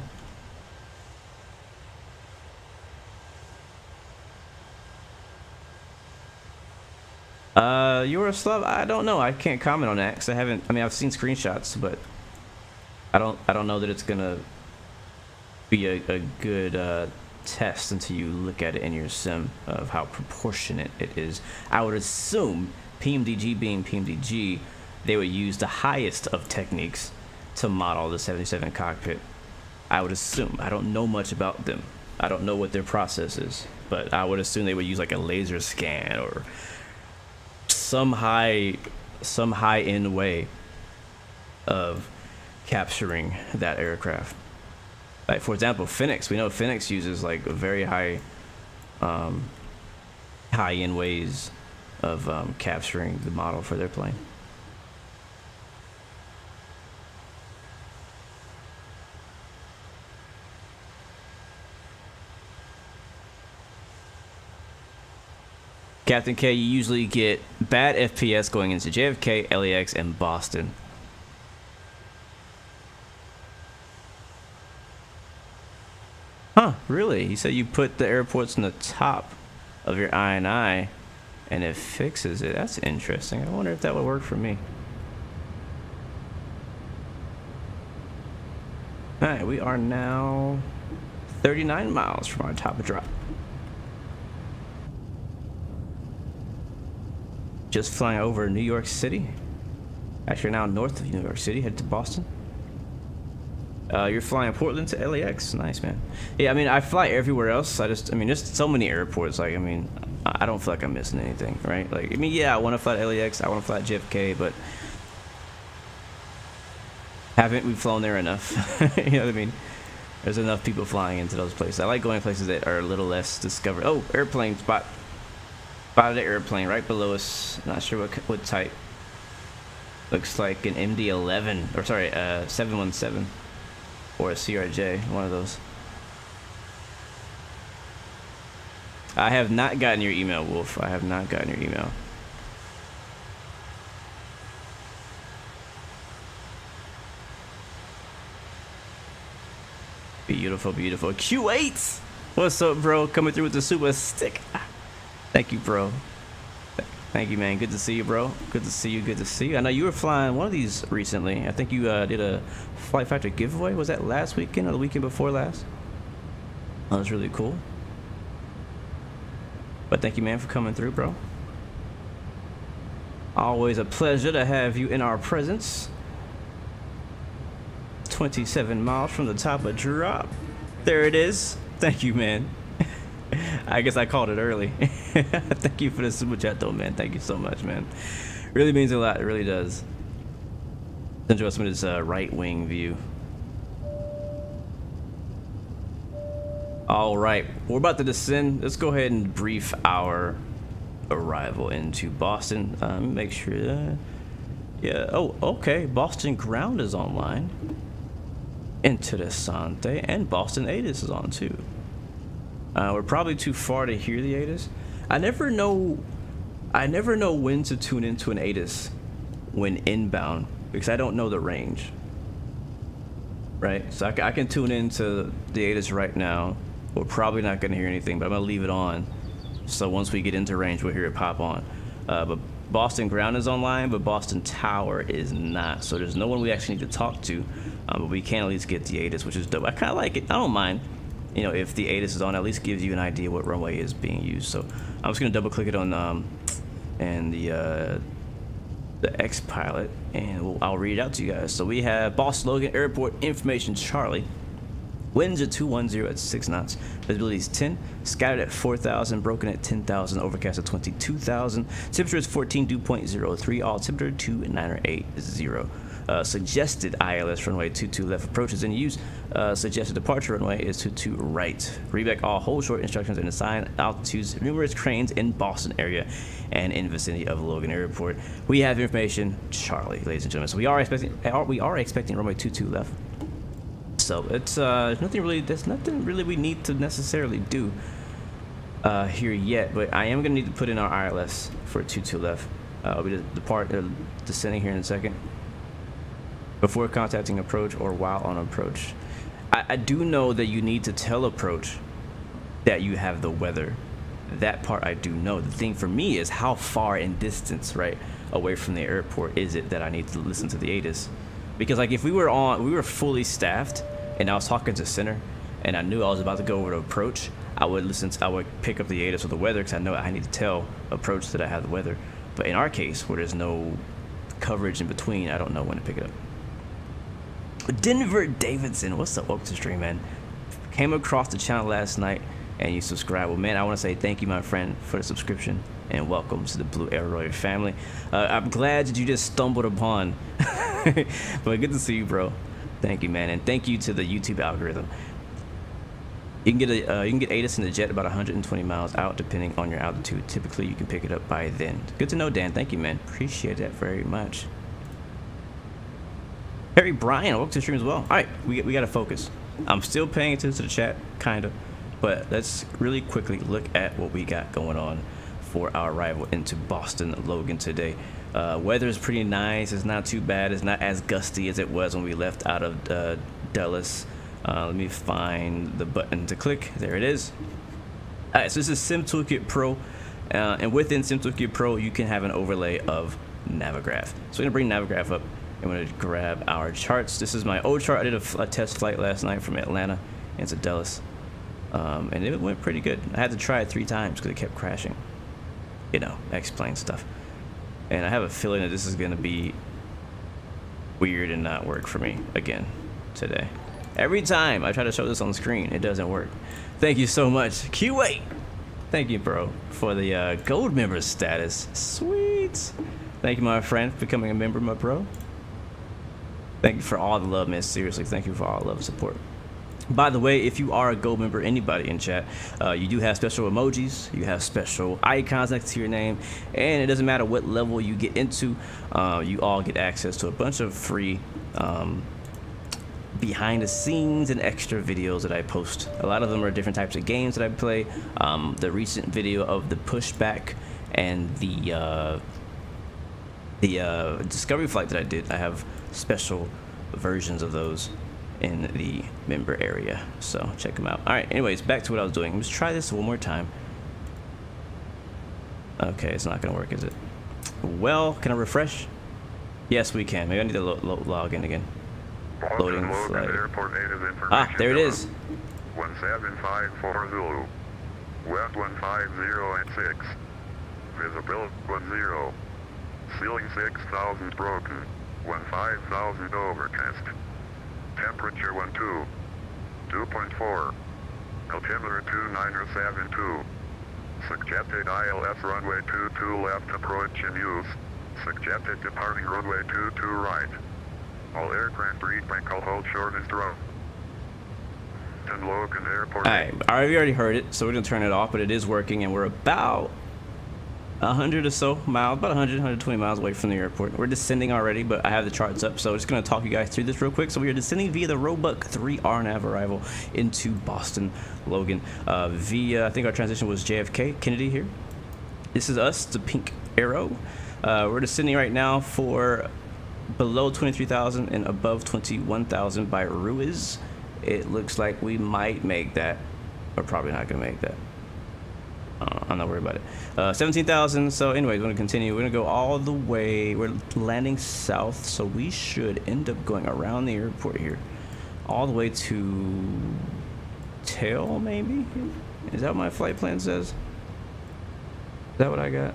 Euroslav, I don't know. I can't comment on that because I haven't. I mean, I've seen screenshots, but I don't know that it's gonna be a good test until you look at it in your sim of how proportionate it is. I would assume PMDG being PMDG, they would use the highest of techniques to model the 77 cockpit. I would assume. I don't know much about them. I don't know what their process is, but I would assume they would use like a laser scan or some high-end way of capturing that aircraft. Like for example, Phoenix. We know Phoenix uses like a very high-end ways of capturing the model for their plane. Captain K, you usually get bad FPS going into JFK, LAX, and Boston. Huh, really? He said you put the airports on the top of your INI and it fixes it. That's interesting. I wonder if that would work for me. Alright, we are now 39 miles from our top drop. Just flying over New York City. Actually, now north of New York City, head to Boston. You're flying Portland to LAX. Nice, man. Yeah, I mean, I fly everywhere else. I mean, there's so many airports. Like, I mean, I don't feel like I'm missing anything, right? Like, I mean, yeah, I want to fly to LAX. I want to fly to JFK, but haven't we flown there enough? You know what I mean? There's enough people flying into those places. I like going places that are a little less discovered. Oh, airplane spot. Spotted an airplane right below us. Not sure what type. Looks like an MD-11, or sorry, 717, or a CRJ, one of those. I have not gotten your email, Wolf. I have not gotten your email. Beautiful, beautiful. Q8! What's up, bro? Coming through with the super stick. Thank you, bro. Thank you, man. Good to see you, bro. Good to see you. Good to see you. I know you were flying one of these recently. I think you did a FlightFactor giveaway. Was that last weekend or the weekend before last? That was really cool. But thank you, man, for coming through, bro. Always a pleasure to have you in our presence. 27 miles from the top of drop. There it is. Thank you, man. I guess I called it early. Thank you for the super chat, though, man. Thank you so much, man. Really means a lot. It really does. Enjoy some of this right wing view. All right, we're about to descend. Let's go ahead and brief our arrival into Boston. Make sure. Yeah. Oh, okay. Boston Ground is online. Interessante, and Boston ATIS is on too. We're probably too far to hear the ATIS. I never know when to tune into an ATIS when inbound because I don't know the range. Right, so I can tune into the ATIS right now. We're probably not going to hear anything, but I'm going to leave it on. So once we get into range, we'll hear it pop on. But Boston Ground is online, but Boston Tower is not. So there's no one we actually need to talk to, but we can at least get the ATIS, which is dope. I kind of like it. I don't mind. You know, if the ATIS is on, at least gives you an idea what runway is being used. So I'm just going to double click it on and the X pilot, and I'll read it out to you guys. So we have Boston Logan Airport information Charlie. Winds are 210 at 6 knots. Visibility is 10. Scattered at 4,000. Broken at 10,000. Overcast at 22,000. Temperature is 14.03. All temperature 2980. Suggested ILS runway 22 left approaches in use. Suggested departure runway is 22 right. Reback all hold short instructions and assign altitudes. Numerous cranes in Boston area and in vicinity of Logan Airport. We have information Charlie, ladies and gentlemen. So we are expecting runway 22 left. So it's there's nothing really we need to necessarily do here yet, but I am gonna need to put in our ILS for 22 left. We descending here in a second. Before contacting approach or while on approach. I do know that you need to tell approach that you have the weather. That part I do know. The thing for me is how far in distance, right, away from the airport is it that I need to listen to the ATIS? Because like if we were fully staffed and I was talking to center and I knew I was about to go over to approach, I would pick up the ATIS with the weather because I know I need to tell approach that I have the weather. But in our case, where there's no coverage in between, I don't know when to pick it up. Denver Davidson, what's up? Welcome to the stream, man. Came across the channel last night and you subscribed. Well, man, I want to say thank you, my friend, for the subscription and welcome to the Blue Aeroid family. I'm glad that you just stumbled upon, but good to see you, bro. Thank you, man, and thank you to the YouTube algorithm. You can get ATIS in the jet about 120 miles out, depending on your altitude. Typically, you can pick it up by then. Good to know, Dan. Thank you, man. Appreciate that very much. Harry Bryan, welcome to the stream as well. All right, we got to focus. I'm still paying attention to the chat, kind of, but let's really quickly look at what we got going on for our arrival into Boston Logan today. Weather is pretty nice. It's not too bad. It's not as gusty as it was when we left out of Dulles. Let me find the button to click. There it is. All right, so this is Sim Toolkit Pro, and within Sim Toolkit Pro, you can have an overlay of Navigraph. So we're gonna bring Navigraph up. I'm going to grab our charts. This is my old chart. I did a test flight last night from Atlanta into Dulles, and it went pretty good. I had to try it 3 times because it kept crashing. You know, that explains stuff. And I have a feeling that this is going to be weird and not work for me again today. Every time I try to show this on the screen, it doesn't work. Thank you so much, Q8. Thank you, bro, for the gold member status. Sweet. Thank you, my friend, for becoming a member, my bro. Thank you for all the love, man. Seriously, thank you for all the love and support. By the way, if you are a Gold member, anybody in chat, you do have special emojis, you have special icons next to your name, and it doesn't matter what level you get into, you all get access to a bunch of free behind the scenes and extra videos that I post. A lot of them are different types of games that I play. The recent video of the pushback and the discovery flight that I did, I have special versions of those in the member area, so check them out. All right, anyways, back to what I was doing. Let's try this one more time. Okay, it's not gonna work, is it? Well, can I refresh? Yes, we can. Maybe I need to log in again. Loading flight. Ah, there it is. 1754 Zulu. West 150 at 6. Visibility 10. Ceiling 6,000 broken. 15,000 overcast. Temperature 12. 2.4. Altimeter 2972. Suggested ILS runway 22 left approach in use. Suggested departing runway 22 right. All aircraft breathe I'll hold short and throw. Logan Airport. Alright, we already heard it, so we're gonna turn it off, but it is working, and we're about 100 or so miles, about 100, 120 miles away from the airport. We're descending already, but I have the charts up, so I'm just gonna talk you guys through this real quick. So we are descending via the Roebuck 3R nav arrival into Boston Logan via, I think our transition was JFK Kennedy here. This is us, the pink arrow. We're descending right now for below 23,000 and above 21,000 by Ruiz. It looks like we might make that. We're probably not gonna make that. I'm not worried about it. 17,000. So anyway, we're gonna continue. We're gonna go all the way. We're landing south, so we should end up going around the airport here, all the way to Tail, maybe. Is that what my flight plan says? Is that what I got?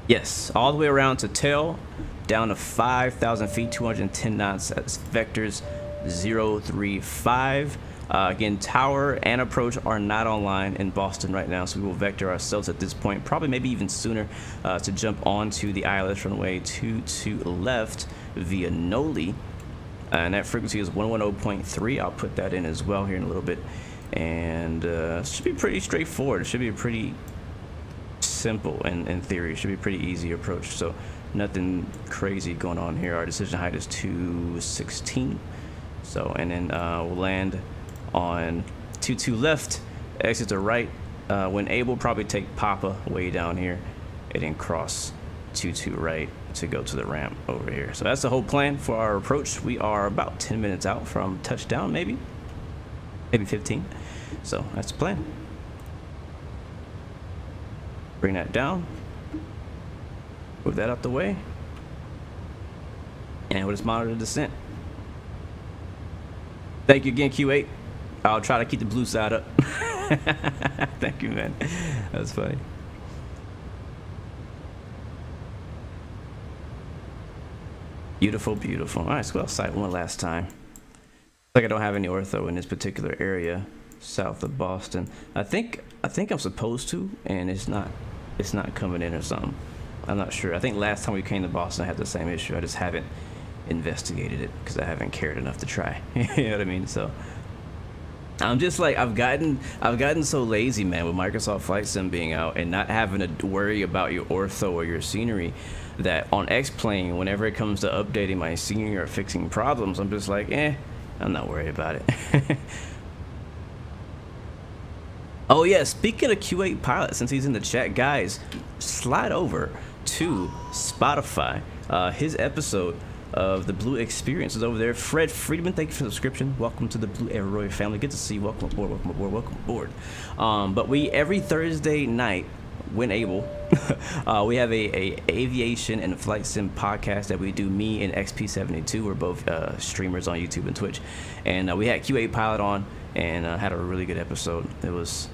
Yes, all the way around to Tail, down to 5,000 feet, 210 knots. That's vectors 035. Again, tower and approach are not online in Boston right now, so we will vector ourselves at this point, probably maybe even sooner, to jump onto the ILS runway 22 left via Noli, and that frequency is 110.3. I'll put that in as well here in a little bit, and it should be pretty straightforward. It should be pretty simple in theory. It should be a pretty easy approach, so nothing crazy going on here. Our decision height is 216, so, and then we'll land on 22 left, exit to right, when able, probably take Papa way down here and then cross 22 right to go to the ramp over here. So that's the whole plan for our approach. We are about 10 minutes out from touchdown, maybe 15. So that's the plan. Bring that down, move that out the way, and we'll just monitor the descent. Thank you again, Q8. I'll try to keep the blue side up. Thank you, man. That's funny. Beautiful, beautiful. All right, let's go outside one last time. Like I don't have any ortho in this particular area south of Boston. I think I'm supposed to, and it's not coming in or something. I'm not sure. I think last time we came to Boston I had the same issue. I just haven't investigated it because I haven't cared enough to try. You know what I mean? So I'm just like, I've gotten so lazy, man, with Microsoft Flight Sim being out and not having to worry about your ortho or your scenery, that on X-Plane, whenever it comes to updating my scenery or fixing problems, I'm just like, I'm not worried about it. Oh yeah, speaking of Q8 Pilot, since he's in the chat, guys, slide over to Spotify. His episode of the Blue Experience is over there. Fred Friedman, thank you for the subscription. Welcome to the Blue Arrow family. Good to see you. Welcome aboard, welcome aboard, welcome aboard. But we, every Thursday night, when able, we have a aviation and flight sim podcast that we do, me and XP72. We're both streamers on YouTube and Twitch. And we had Q8 Pilot on and had a really good episode. It was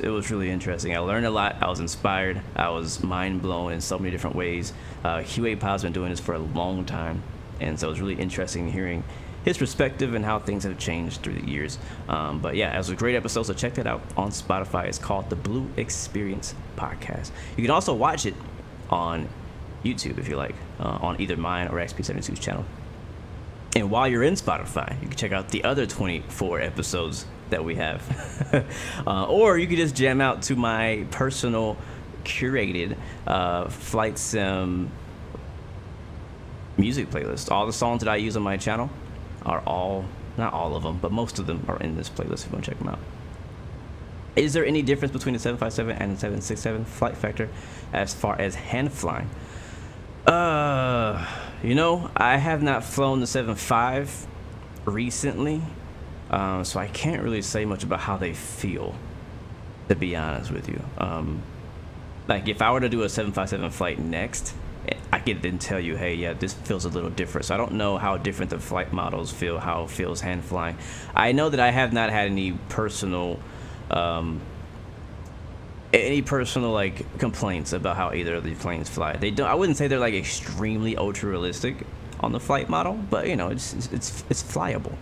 really interesting. I learned a lot. I was inspired. I was mind blown in so many different ways. Q8 Pilot's been doing this for a long time, and so it was really interesting hearing his perspective and how things have changed through the years. But yeah, it was a great episode, so check that out on Spotify. It's called the Blue Experience Podcast. You can also watch it on YouTube if you like, on either mine or XP72's channel. And while you're in Spotify, you can check out the other 24 episodes that we have. Or you could just jam out to my personal curated Flight Sim music playlist. All the songs that I use on my channel are all, not all of them, but most of them are in this playlist if you want to check them out. Is there any difference between the 757 and the 767 FlightFactor as far as hand flying? You know, I have not flown the 7.5 recently, so I can't really say much about how they feel, to be honest with you. Like if I were to do a 757 flight next, I could then tell you, hey, yeah, this feels a little different. So I don't know how different the flight models feel, how it feels hand flying. I know that I have not had any personal like complaints about how either of these planes fly. They don't. I wouldn't say they're like extremely ultra realistic on the flight model, but you know, it's flyable.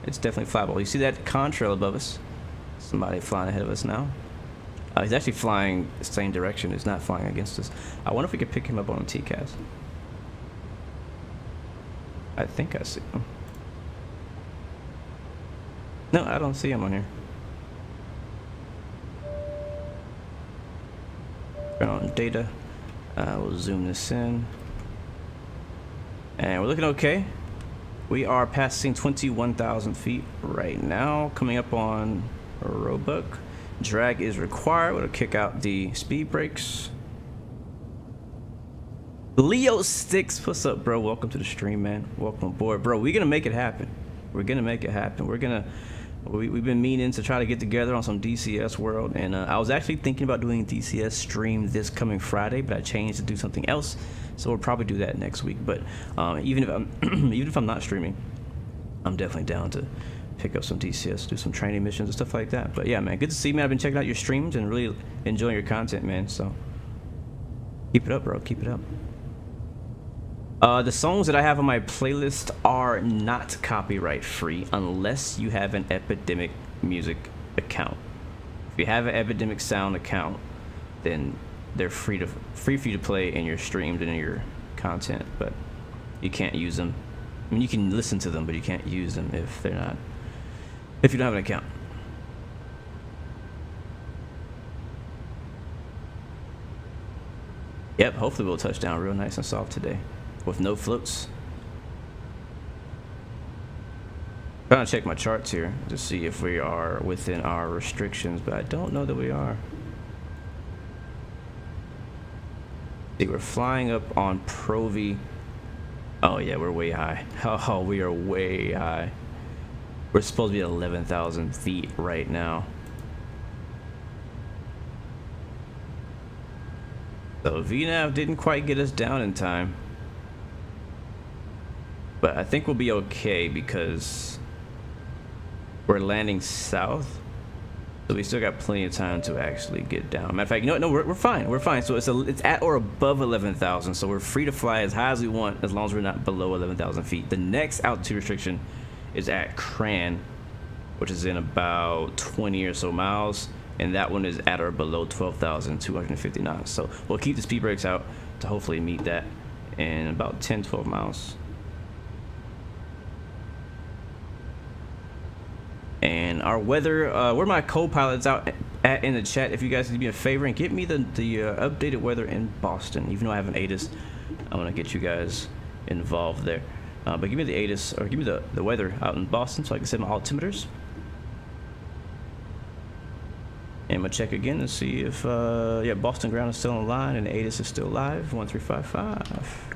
It's definitely flyable. You see that contrail above us? Somebody flying ahead of us now. He's actually flying the same direction. He's not flying against us. I wonder if we could pick him up on a TCAS. I think I see him. No, I don't see him on here. Turn on data. We'll zoom this in. And we're looking okay. We are passing 21,000 feet right now. Coming up on Roebuck. Drag is required. We'll kick out the speed brakes. Leo Sticks, what's up, bro? Welcome to the stream, man. Welcome aboard, bro. We're gonna make it happen. We're gonna make it happen. We've been meaning to try to get together on some DCS World, and I was actually thinking about doing a DCS stream this coming Friday, but I changed to do something else, so we'll probably do that next week. But even if I'm not streaming, I'm definitely down to pick up some DCS, do some training missions and stuff like that. But yeah, man, good to see you, man. I've been checking out your streams and really enjoying your content, man. So keep it up, bro. Keep it up. The songs that I have on my playlist are not copyright free unless you have an Epidemic Music account. If you have an Epidemic Sound account, then they're free for you to play in your streams and in your content, but you can't use them. I mean, you can listen to them, but you can't use them if you don't have an account. Yep, hopefully we'll touch down real nice and soft today with no floats. Trying to check my charts here to see if we are within our restrictions, but I don't know that we are. See, we're flying up on Provi. Oh yeah, we're way high. Oh, we are way high. We're supposed to be at 11,000 feet right now. So VNAV didn't quite get us down in time. But I think we'll be okay because we're landing south. So we still got plenty of time to actually get down. Matter of fact, no, we're fine. We're fine. So it's at or above 11,000. So we're free to fly as high as we want as long as we're not below 11,000 feet. The next altitude restriction is at Cran, which is in about 20 or so miles. And that one is at or below 12,250 knots. So we'll keep the speed brakes out to hopefully meet that in about 10, 12 miles. And our weather, where my co-pilots out at in the chat, if you guys do me a favor and get me the updated weather in Boston. Even though I have an ATIS, I want to get you guys involved there. But give me the ATIS, or give me the weather out in Boston so I can set my altimeters. And I'm gonna check again to see if yeah, Boston ground is still online and the ATIS is still live. 1355.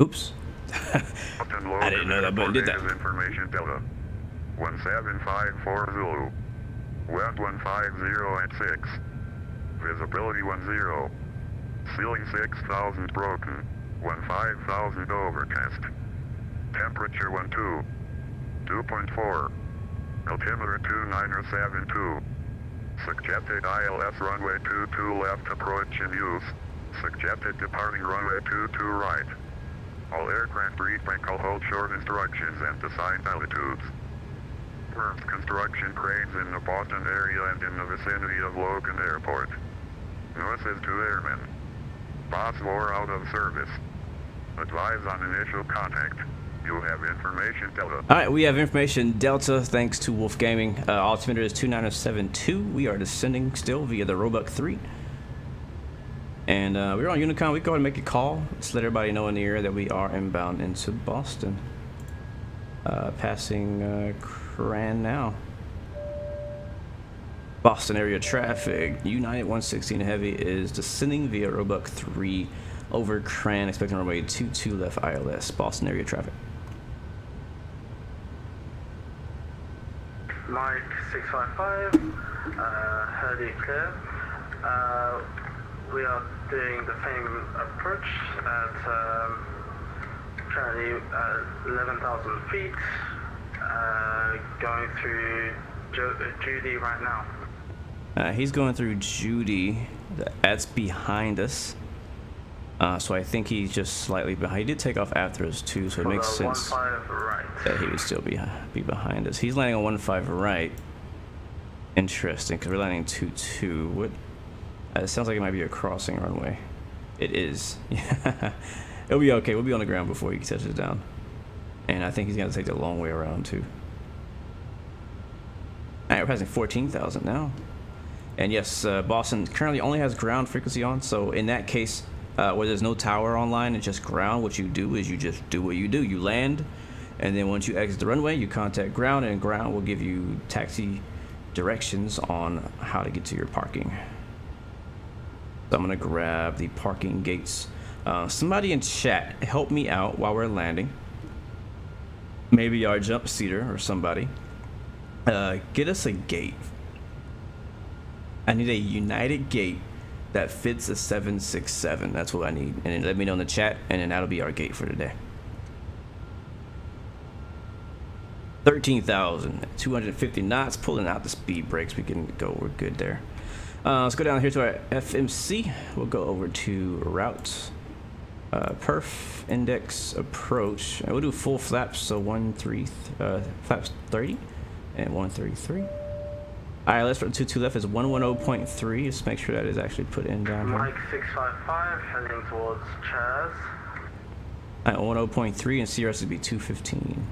Oops. I didn't know that button did that. Information Delta 1754 Zulu. Wind 150 at 6. Visibility 10. Ceiling 6,000 broken. 15,000 overcast. Temperature 12. 2.4. Altimeter 2972. Suggested ILS runway 22 left approach in use. Suggested departing runway 22 right. All aircraft brief will hold short instructions and assigned altitudes. First construction cranes in the Boston area and in the vicinity of Logan Airport. North is 2 airmen. Boss 4 out of service. Advise on initial contact. You have information Delta. All right, we have information Delta thanks to Wolf Gaming. Altimeter is 29072. We are descending still via the Roebuck 3. And we're on Unicom. We go ahead and make a call. Let's let everybody know in the area that we are inbound into Boston. Passing Cran now. Boston area traffic. United 116 Heavy is descending via Roebuck 3 over Cran. Expecting runway 22 left ILS. Boston area traffic. Mike 655, heard you clear. We are doing the same approach at currently 11,000 feet, going through Judy right now. He's going through Judy. That's behind us. So I think he's just slightly behind. He did take off after us too, so it makes sense that he would still be behind us. He's landing on 15 right. Interesting, because we're landing 22. What? It sounds like it might be a crossing runway. It is. Yeah. It'll be okay. We'll be on the ground before he touches down. And I think he's going to take the long way around too. Alright, we're passing 14,000 now. And yes, Boston currently only has ground frequency on, so in that case, where there's no tower online and just ground, what you do is you just do what you do. You land, and then once you exit the runway, you contact ground, and ground will give you taxi directions on how to get to your parking. So I'm gonna grab the parking gates. Somebody in chat, help me out while we're landing. Maybe our jump seater or somebody. Get us a gate. I need a United gate that fits a 767. That's what I need. And then let me know in the chat, and then that'll be our gate for today. 13,250 knots, pulling out the speed brakes. We can go, we're good there. Let's go down here to our FMC. We'll go over to route, perf, index, approach. And we'll do full flaps, so flaps 30 and 133. ILS for 22 left is 110.3. Let's make sure that is actually put in down here. Mike 655 heading towards Chaz. At 10.3 and CRS would be 215.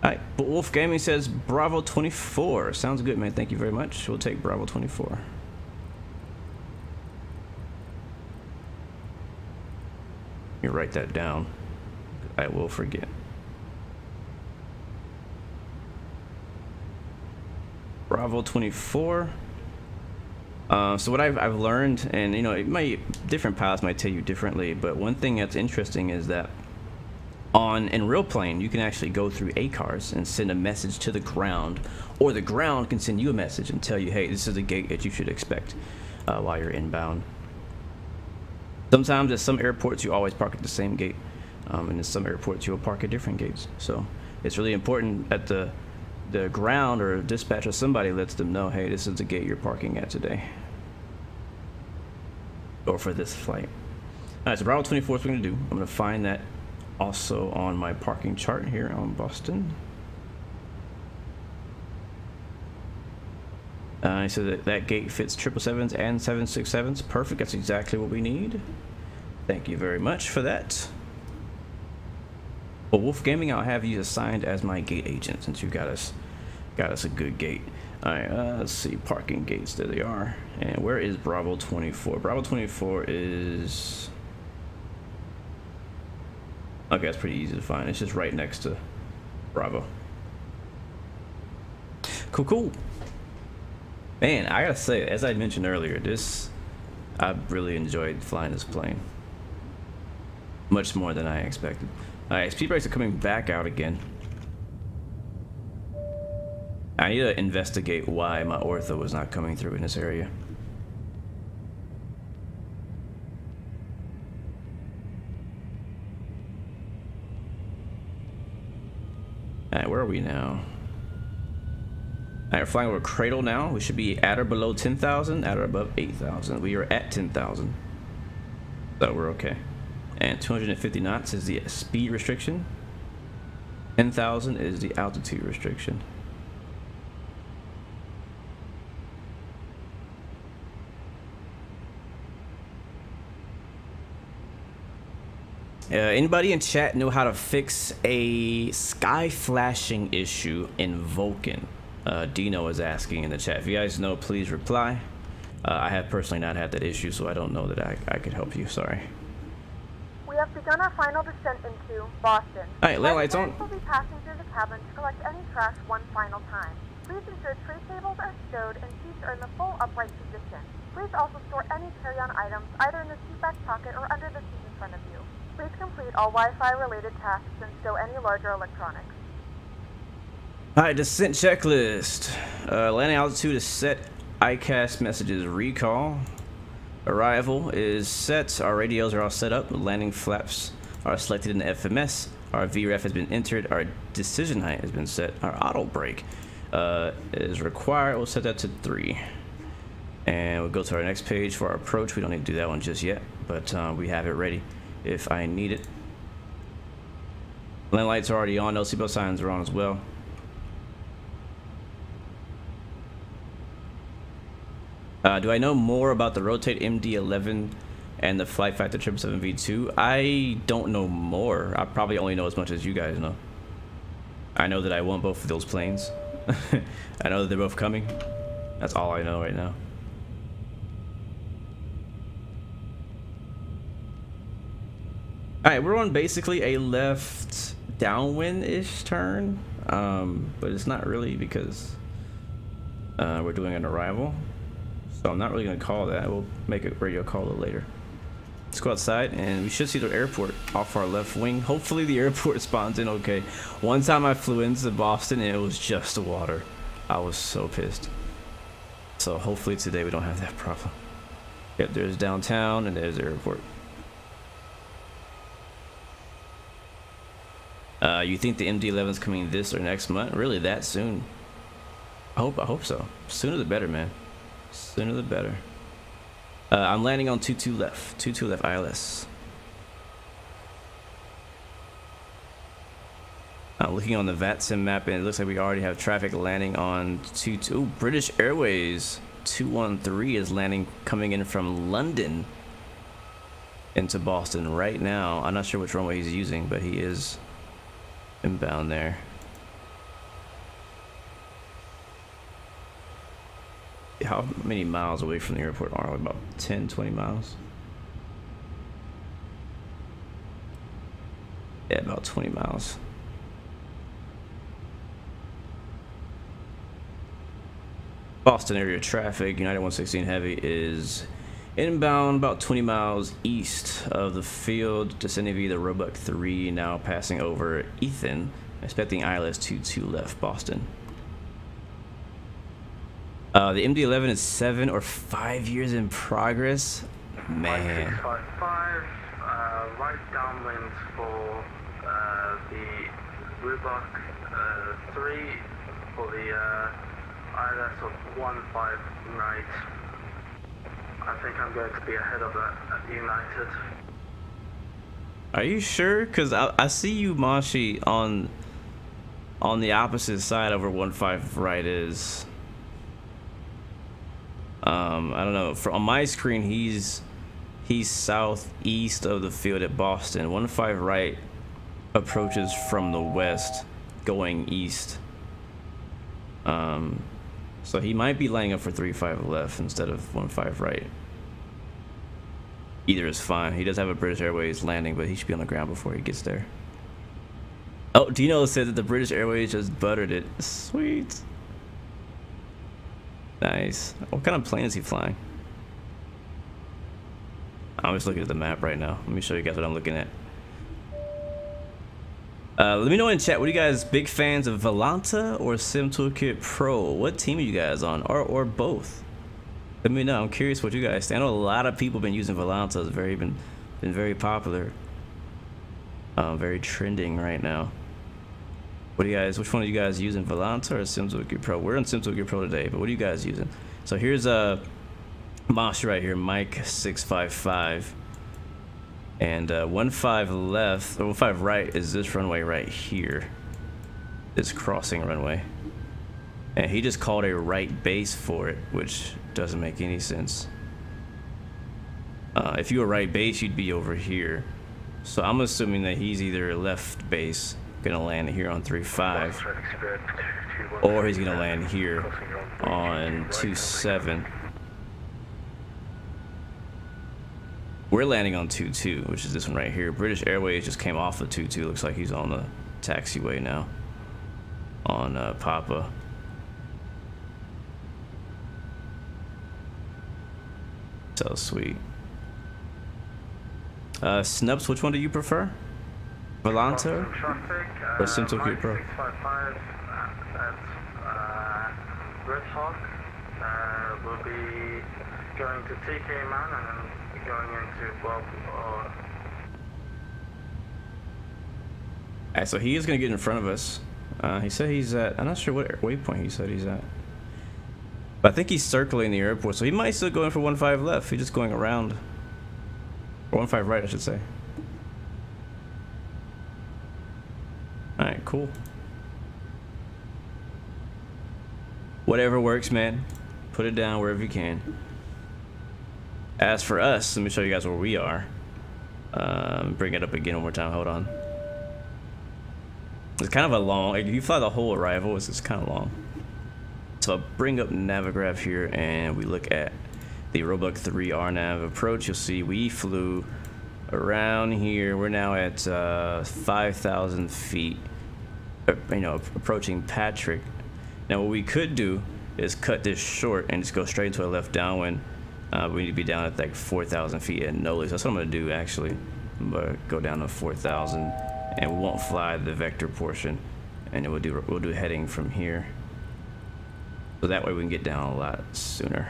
Alright, but Wolf Gaming says Bravo 24. Sounds good, man. Thank you very much. We'll take Bravo 24. You write that down. I will forget. Bravo 24. So what I've learned, and you know, different pilots might tell you differently, but one thing that's interesting is that in real plane, you can actually go through ACARS and send a message to the ground, or the ground can send you a message and tell you, hey, this is the gate that you should expect while you're inbound. Sometimes at some airports you always park at the same gate, and at some airports you'll park at different gates. So it's really important that the ground or dispatch or somebody lets them know, hey, this is the gate you're parking at today, or for this flight. All right, so Bravo 24 is what we're gonna do. I'm gonna find that also on my parking chart here on Boston. So that gate fits 777s and 767s. Perfect. That's exactly what we need. Thank you very much for that. Well, Wolf Gaming, I'll have you assigned as my gate agent since you got us a good gate. All right, let's see, parking gates. There they are. And where is Bravo 24? Bravo 24 is, okay, that's pretty easy to find. It's just right next to Bravo. Cool. Man, I gotta say, as I mentioned earlier, I really enjoyed flying this plane. Much more than I expected. Alright, speed brakes are coming back out again. I need to investigate why my ortho was not coming through in this area. Alright, where are we now? Alright, we're flying over Cradle now. We should be at or below 10,000, at or above 8,000. We are at 10,000. So we're okay. And 250 knots is the speed restriction. 10,000 is the altitude restriction. Anybody in chat know how to fix a sky flashing issue in Vulkan? Dino is asking in the chat. If you guys know, please reply. I have personally not had that issue, so I don't know that I could help you. Sorry. We have begun our final descent into Boston. Alright, lights on. We'll be passing through the cabin to collect any trash one final time. Please ensure tray tables are stowed and seats are in the full upright position. Please also store any carry-on items either in the seat back pocket or under the seat in front of you. Please complete all Wi-Fi related tasks and stow any larger electronics. Alright, descent checklist. Landing altitude is set. ICAST messages recall. Arrival is set. Our radios are all set up. Landing flaps are selected in the FMS. Our VREF has been entered. Our decision height has been set. Our auto brake is required. We'll set that to 3. And we'll go to our next page for our approach. We don't need to do that one just yet, but we have it ready if I need it. Land lights are already on. No seatbelt signs are on as well. Do I know more about the Rotate MD-11 and the FlightFactor 777V2? I don't know more. I probably only know as much as you guys know. I know that I want both of those planes. I know that they're both coming. That's all I know right now. Alright, we're on basically a left downwind-ish turn. But it's not really because we're doing an arrival. So I'm not really going to call that. We'll make a radio call a little later. Let's go outside and we should see the airport off our left wing. Hopefully the airport spawns in okay. One time I flew into Boston and it was just water. I was so pissed. So hopefully today we don't have that problem. Yep, there's downtown and there's the airport. You think the MD-11 is coming this or next month? Really that soon? I hope so. Sooner the better, man. Sooner the better. I'm landing on 22 left. 22 left ILS. I'm looking on the VATSIM map and it looks like we already have traffic landing on 22. Ooh, British Airways 213 is landing, coming in from London into Boston right now. I'm not sure which runway he's using, but he is inbound there. How many miles away from the airport are we? About 10, 20 miles? Yeah, about 20 miles. Boston area traffic, United 116 Heavy is inbound about 20 miles east of the field, descending via the Roebuck 3, now passing over Ethan, expecting ILS 22 left Boston. The MD-11 is 7 or 5 years in progress. Man. 5655, right downwind for the Roebuck 3 for the ILS of 15 right. I think I'm going to be ahead of that at United. Are you sure? Because I see you, Mashi, on the opposite side of where 15 right is. I don't know. On my screen, he's southeast of the field at Boston. 15 right approaches from the west, going east. So he might be lining up for 35 left instead of 15 right. Either is fine. He does have a British Airways landing, but he should be on the ground before he gets there. Oh, Dino said that the British Airways just buttered it. Sweet. Nice. What kind of plane is he flying? I'm just looking at the map right now. Let me show you guys what I'm looking at. Let me know in chat, what are you guys big fans of, Volanta or Sim Toolkit Pro? What team are you guys on, or both? Let me know. I'm curious what you guys think. I know a lot of people have been using Volanta. It's been very popular. Very trending right now. What do you guys? Which one are you guys using, Volanta or Sim Toolkit Pro? We're on Sim Toolkit Pro today, but what are you guys using? So here's Mosh right here, Mike 655. And 15 left, or 15 right is this runway right here. This crossing runway. And he just called a right base for it, which doesn't make any sense. If you were right base, you'd be over here. So I'm assuming that he's either left base, gonna land here on 3.5, or he's gonna land here on 2.7. We're landing on 2.2, which is this one right here. British Airways just came off of 2.2. Looks like he's on the taxiway now on Papa. So sweet. Snubs, which one do you prefer? Volanto or Toolkit Pro? 655 at Red Hawk. We'll be going to TK Man and then going into Bob. Alright, so he is going to get in front of us. He said he's at, I'm not sure what waypoint he said he's at. But I think he's circling the airport, so he might still go in for 1.5 left. He's just going around. Or 1.5 right, I should say. Alright, cool. Whatever works, man. Put it down wherever you can. As for us, let me show you guys where we are. Bring it up again one more time. Hold on. It's kind of a long, like if you fly the whole arrival, it's kind of long. So I'll bring up Navigraph here and we look at the Roebuck 3 RNAV approach. You'll see we flew around here. We're now at 5,000 feet, you know, approaching Patrick. Now what we could do is cut this short and just go straight into a left downwind. We need to be down at like 4,000 feet at Noli. So that's what I'm gonna do actually. I'm gonna go down to 4,000 and we won't fly the vector portion, and then we'll do heading from here. So that way we can get down a lot sooner.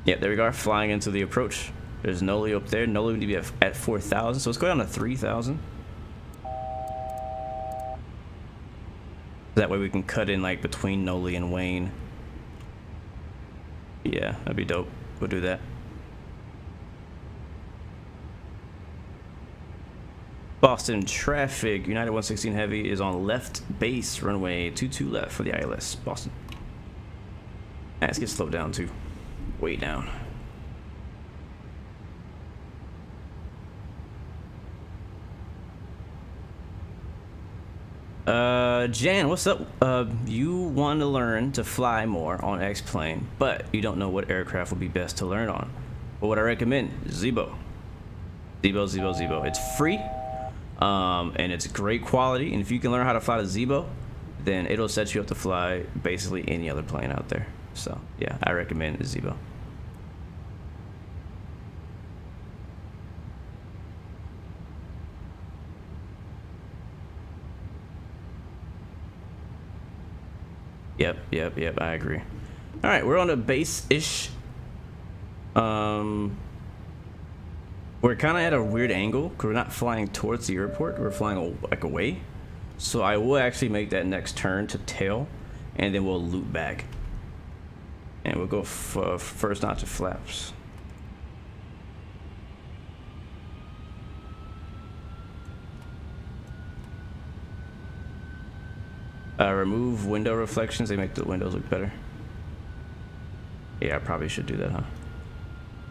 Yep, there we go, flying into the approach. There's Noli up there. Noli would be at 4,000, so let's go down to 3,000. That way we can cut in like between Noli and Wayne. Yeah, that'd be dope. We'll do that. Boston traffic, United 116 Heavy is on left base, runway 22 left for the ILS, Boston. Let's get slowed down too. Way down. Jan, what's up? You want to learn to fly more on X-Plane, but you don't know what aircraft would be best to learn on. Well, what I recommend is Zibo. Zibo. It's free, and it's great quality. And if you can learn how to fly the Zibo, then it'll set you up to fly basically any other plane out there. So yeah, I recommend the Zibo. Yep, I agree. All right, we're on a base-ish. We're kind of at a weird angle because we're not flying towards the airport. We're flying like away. So I will actually make that next turn to tail, and then we'll loop back. And we'll go first notch of flaps. Remove window reflections. They make the windows look better. Yeah, I probably should do that, huh?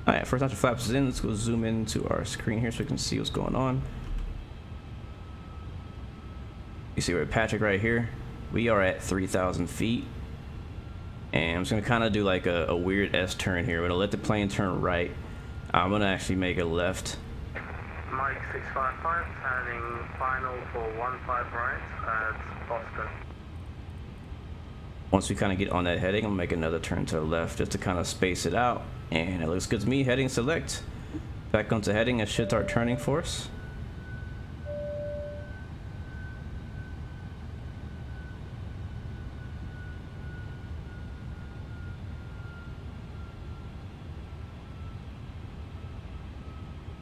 All right, first notch of flaps is in. Let's go zoom into our screen here so we can see what's going on. You see we're at Patrick right here. We are at 3,000 feet. And I'm just gonna kind of do like a weird S turn here. We're gonna let the plane turn right. I'm gonna actually make a left. Mike 655, turning final for 15 right at Boston. Once we kind of get on that heading, I'm gonna make another turn to the left just to kind of space it out. And it looks good to me. Heading select. Back onto heading. It should start turning for us.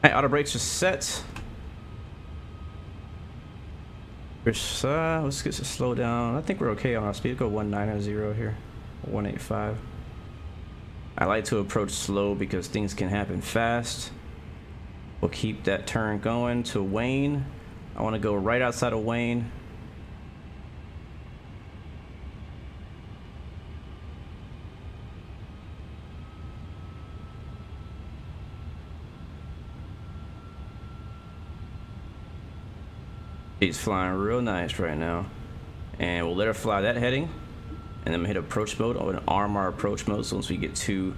Alright, auto brakes are set. Let's get to slow down. I think we're okay on our speed. Go 190 here, 185. I like to approach slow because things can happen fast. We'll keep that turn going to Wayne. I want to go right outside of Wayne. She's flying real nice right now. And we'll let her fly that heading. And then hit approach mode. I'm gonna arm our approach mode, so once we get to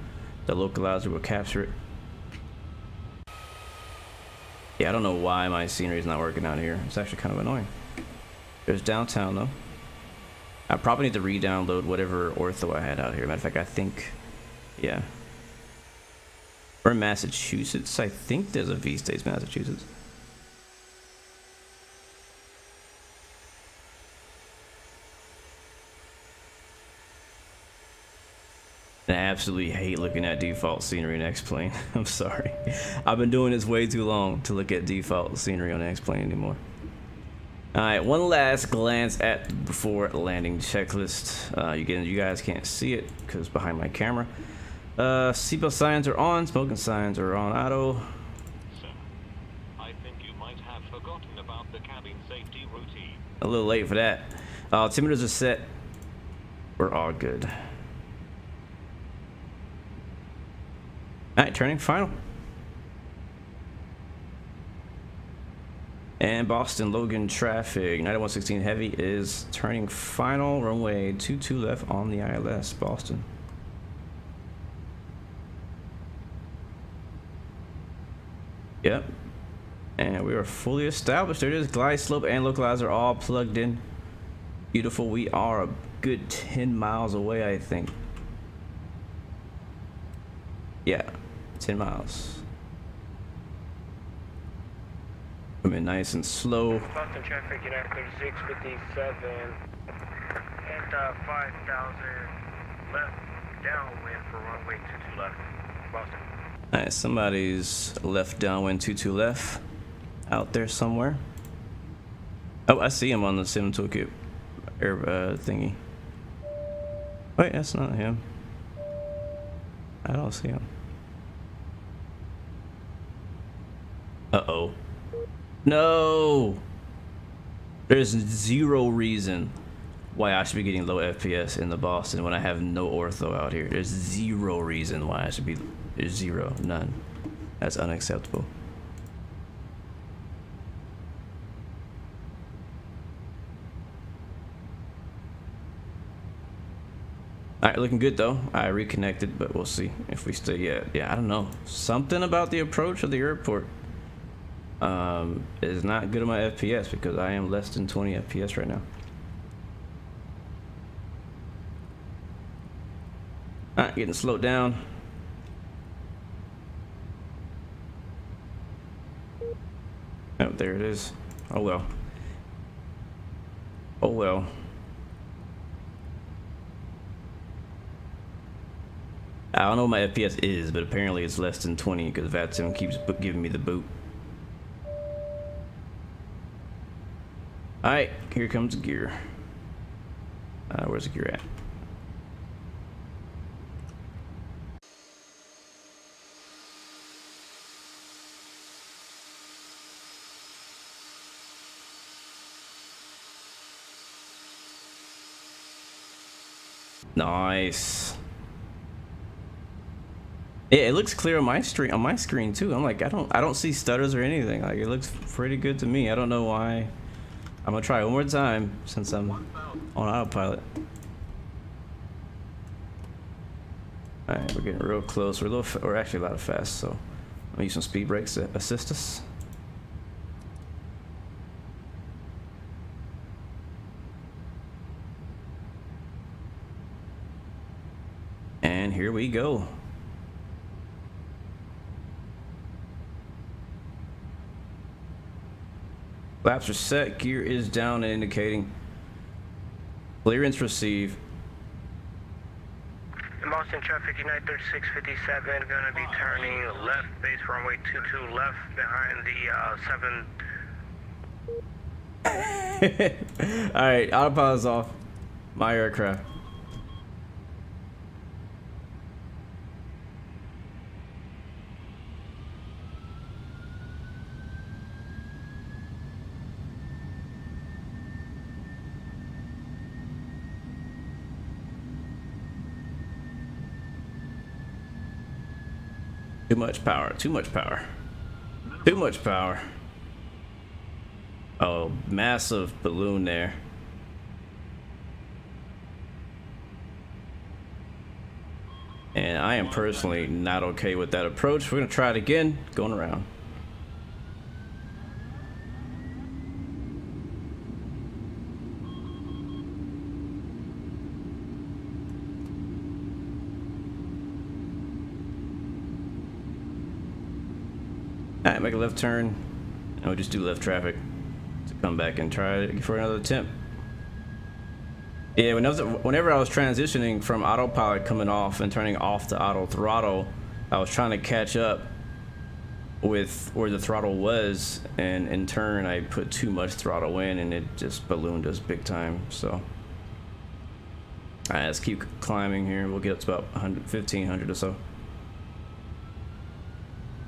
the localizer, we'll capture it. Yeah, I don't know why my scenery is not working out here. It's actually kind of annoying. There's downtown though. I probably need to re-download whatever ortho I had out here. Matter of fact, I think, yeah. We're in Massachusetts. I think there's a V-States, Massachusetts. I absolutely hate looking at default scenery in X-Plane. I'm sorry. I've been doing this way too long to look at default scenery on X-Plane anymore. Alright, one last glance at before landing checklist. You guys can't see it because it's behind my camera. Seatbelt signs are on, smoking signs are on auto. Sir, I think you might have forgotten about the cabin safety routine. A little late for that. Altimeters are set. We're all good. Alright, turning final. And Boston Logan traffic, 9116 heavy is turning final, runway 22 left on the ILS, Boston. Yep. And we are fully established. There it is, glide slope and localizer all plugged in. Beautiful. We are a good 10 miles away, I think. Yeah, 10 miles. Coming nice and slow. Boston traffic, United 3657 and 5,000 left downwind for runway 22 left, Boston. Alright, somebody's left downwind 22 left out there somewhere. Oh, I see him on the sim toolkit air thingy. Wait, that's not him. I don't see him. Uh-oh. No! There's zero reason why I should be getting low FPS in the Boston when I have no ortho out here. There's zero reason why I should be. There's zero. None. That's unacceptable. Alright, looking good though. I reconnected, but we'll see if we stay. Yeah, I don't know. Something about the approach of the airport is not good on my FPS because I am less than 20 FPS right now. Alright, getting slowed down. Oh, there it is. Oh well. Oh well. I don't know what my FPS is, but apparently it's less than 20 because VATSIM keeps giving me the boot. Alright, here comes the gear. Where's the gear at? Nice. Yeah, it looks clear on my screen too. I'm like, I don't see stutters or anything. Like, it looks pretty good to me. I don't know why. I'm gonna try one more time since I'm on autopilot. Alright, we're getting real close. We're actually a lot fast, so I'm gonna use some speed brakes to assist us. And here we go. Flaps are set, gear is down and indicating. Clearance received. Boston traffic, United 3657, gonna be turning left, base runway 22 left behind the 7. Alright, autopilot's off. My aircraft. Too much power, too much power. Too much power. Oh, massive balloon there. And I am personally not okay with that approach. We're gonna try it again, going around. Alright, make a left turn, and we'll just do left traffic to come back and try it for another attempt. Yeah, whenever I was transitioning from autopilot coming off and turning off to auto throttle, I was trying to catch up with where the throttle was, and in turn I put too much throttle in and it just ballooned us big time. So alright, let's keep climbing here. We'll get up to about 1500 or so.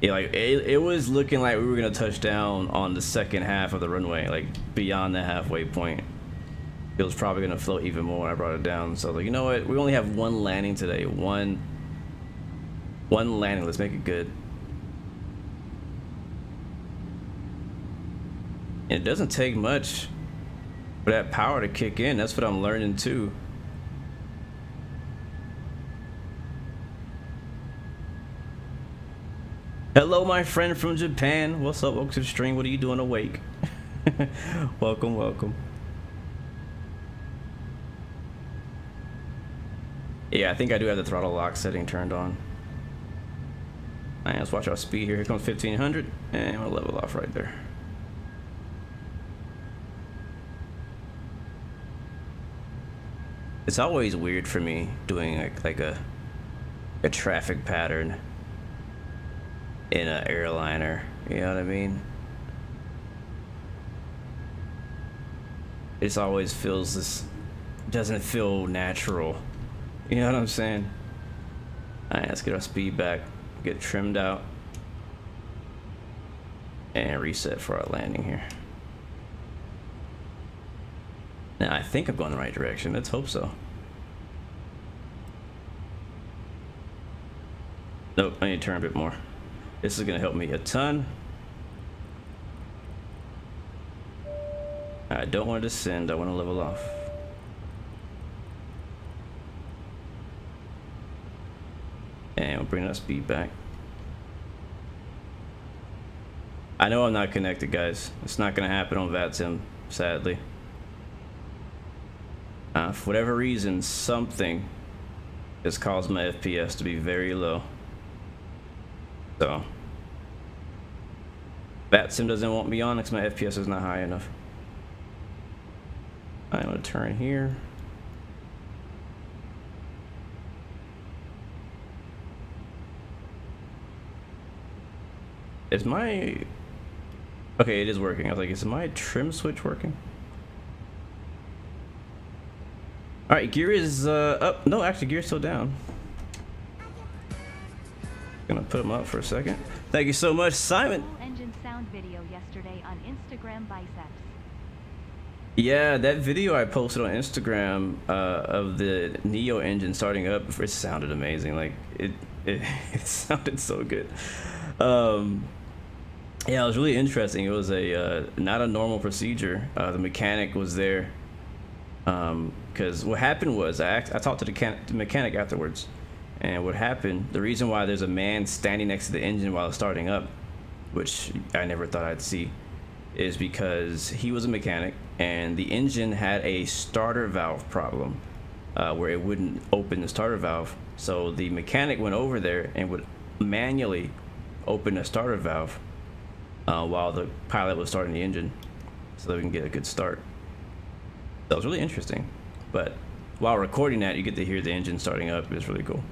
Yeah, like it was looking like we were gonna touch down on the second half of the runway, like beyond the halfway point. It was probably gonna float even more when I brought it down. So I was like, you know what? We only have one landing today. One landing. Let's make it good. And it doesn't take much for that power to kick in. That's what I'm learning too. Hello, my friend from Japan. What's up? Welcome to the stream. What are you doing awake? Welcome, welcome. Yeah, I think I do have the throttle lock setting turned on. Alright, let's watch our speed here. Here comes 1500, and we'll level off right there. It's always weird for me doing like a traffic pattern in an airliner, you know what I mean? It always feels this, doesn't feel natural. You know what I'm saying? Alright, let's get our speed back, get trimmed out, and reset for our landing here. Now, I think I'm going the right direction. Let's hope so. Nope, I need to turn a bit more. This is going to help me a ton. I don't want to descend, I want to level off. And we'll bring that speed back. I know I'm not connected, guys. It's not going to happen on VATSIM, sadly. For whatever reason, something has caused my FPS to be very low. So, VATSIM doesn't want me on because my FPS is not high enough. I'm going to turn here. Is my... Okay, it is working. I was like, is my trim switch working? Alright, gear is up. No, actually, gear's still down. Gonna put them up for a second. Thank you so much, Simon. Engine sound video yesterday on Instagram biceps. Yeah, that video I posted on Instagram of the Neo engine starting up, it sounded amazing. Like it sounded so good. Yeah, it was really interesting. It was a not a normal procedure. The mechanic was there because what happened was I talked to the mechanic afterwards, and what happened, the reason why there's a man standing next to the engine while it's starting up, which I never thought I'd see, is because he was a mechanic and the engine had a starter valve problem where it wouldn't open the starter valve. So the mechanic went over there and would manually open the starter valve while the pilot was starting the engine so that we can get a good start. That was really interesting. But while recording that, you get to hear the engine starting up. It's really cool.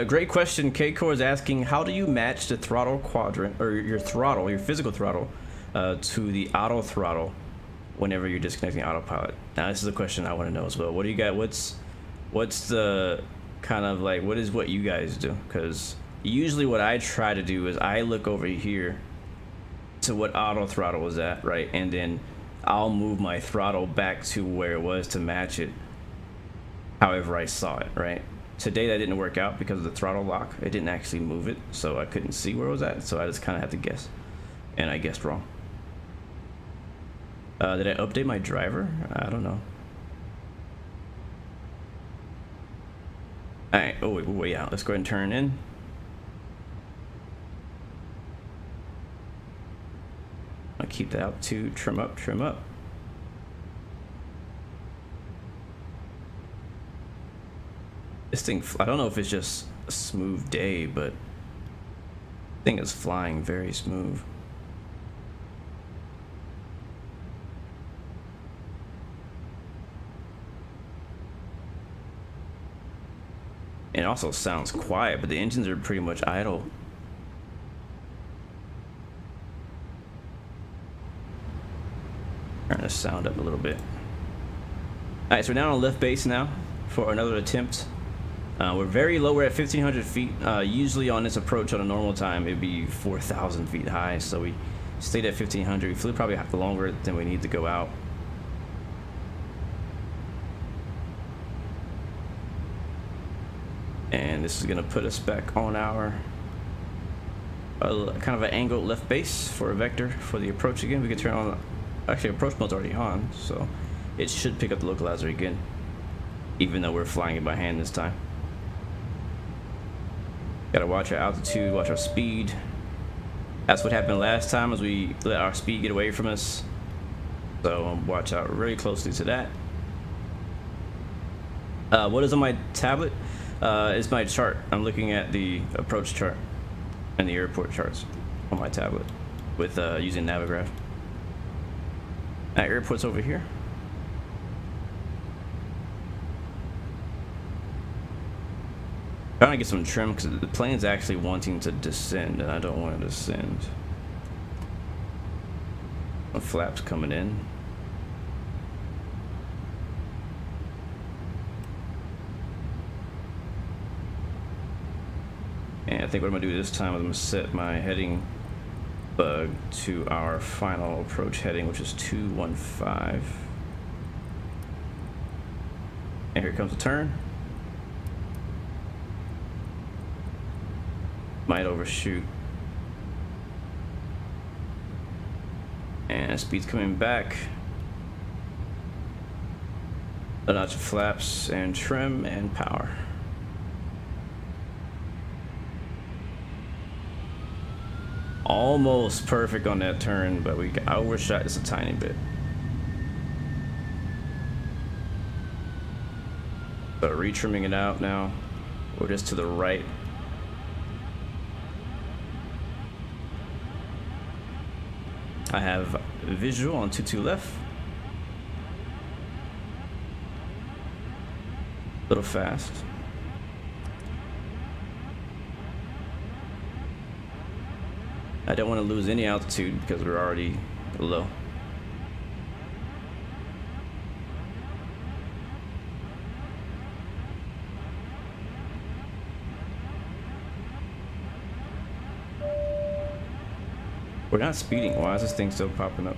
Great question. K-Core is asking, how do you match the throttle quadrant, or your throttle, your physical throttle, to the auto throttle whenever you're disconnecting autopilot? Now, this is a question I want to know as well. What do you got? What's the kind of like, what you guys do? Because usually what I try to do is I look over here to what auto throttle was at, right? And then I'll move my throttle back to where it was to match it however I saw it, right? today that didn't work out because of the throttle lock. It didn't actually move it, so I couldn't see where it was at, so I just kind of had to guess, and I guessed wrong. Did I update my driver? I don't know. Alright, oh wait, we're way out. Let's go ahead and turn in. I'll keep that altitude, trim up, trim up. This thing, I don't know if it's just a smooth day, but this thing is flying very smooth. It also sounds quiet, but the engines are pretty much idle. Turn the sound up a little bit. Alright, so we're down on left base now for another attempt. We're very low, we're at 1,500 feet. Usually on this approach on a normal time, it'd be 4,000 feet high, so we stayed at 1,500. We flew probably longer than we need to go out. And this is gonna put us back on our kind of an angled left base for a vector for the approach again. We can turn on, actually approach mode's already on, so it should pick up the localizer again, even though we're flying it by hand this time. Gotta watch our altitude, watch our speed. That's what happened last time, as we let our speed get away from us. So watch out really closely to that. What is on my tablet? Is my chart. I'm looking at the approach chart and the airport charts on my tablet with using Navigraph. Airport's over here. Trying to get some trim because the plane's actually wanting to descend, and I don't want to descend. The flaps coming in. And I think what I'm going to do this time is I'm going to set my heading bug to our final approach heading, which is 215. And here comes the turn. Might overshoot. And speed's coming back. A notch of flaps and trim and power. Almost perfect on that turn, but I overshot just a tiny bit. So retrimming it out now. We're just to the right. I have visual on 22 left. A little fast. I don't want to lose any altitude because we're already low. We're not speeding. Why is this thing still popping up?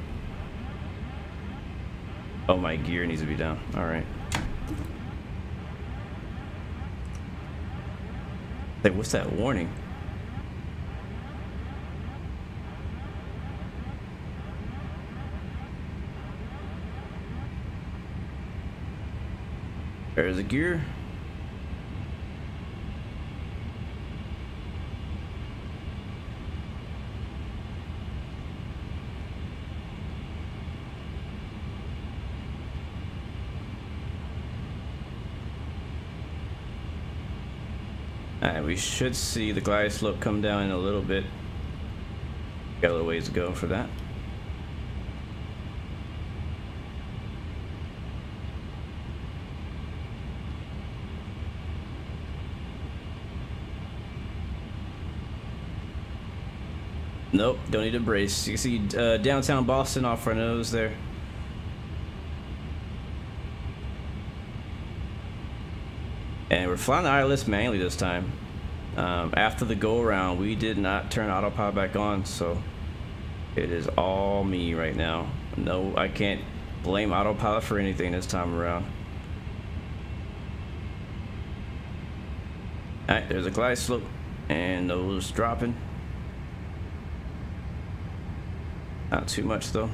Oh, my gear needs to be down. All right. Hey, what's that warning? There's the gear. Alright, we should see the glide slope come down in a little bit. Got a little ways to go for that. Nope, don't need a brace. You can see downtown Boston off our nose there. And we're flying the ILS manually this time. After the go around, we did not turn autopilot back on, so it is all me right now. No, I can't blame autopilot for anything this time around. Alright, there's a glide slope, and those dropping. Not too much though.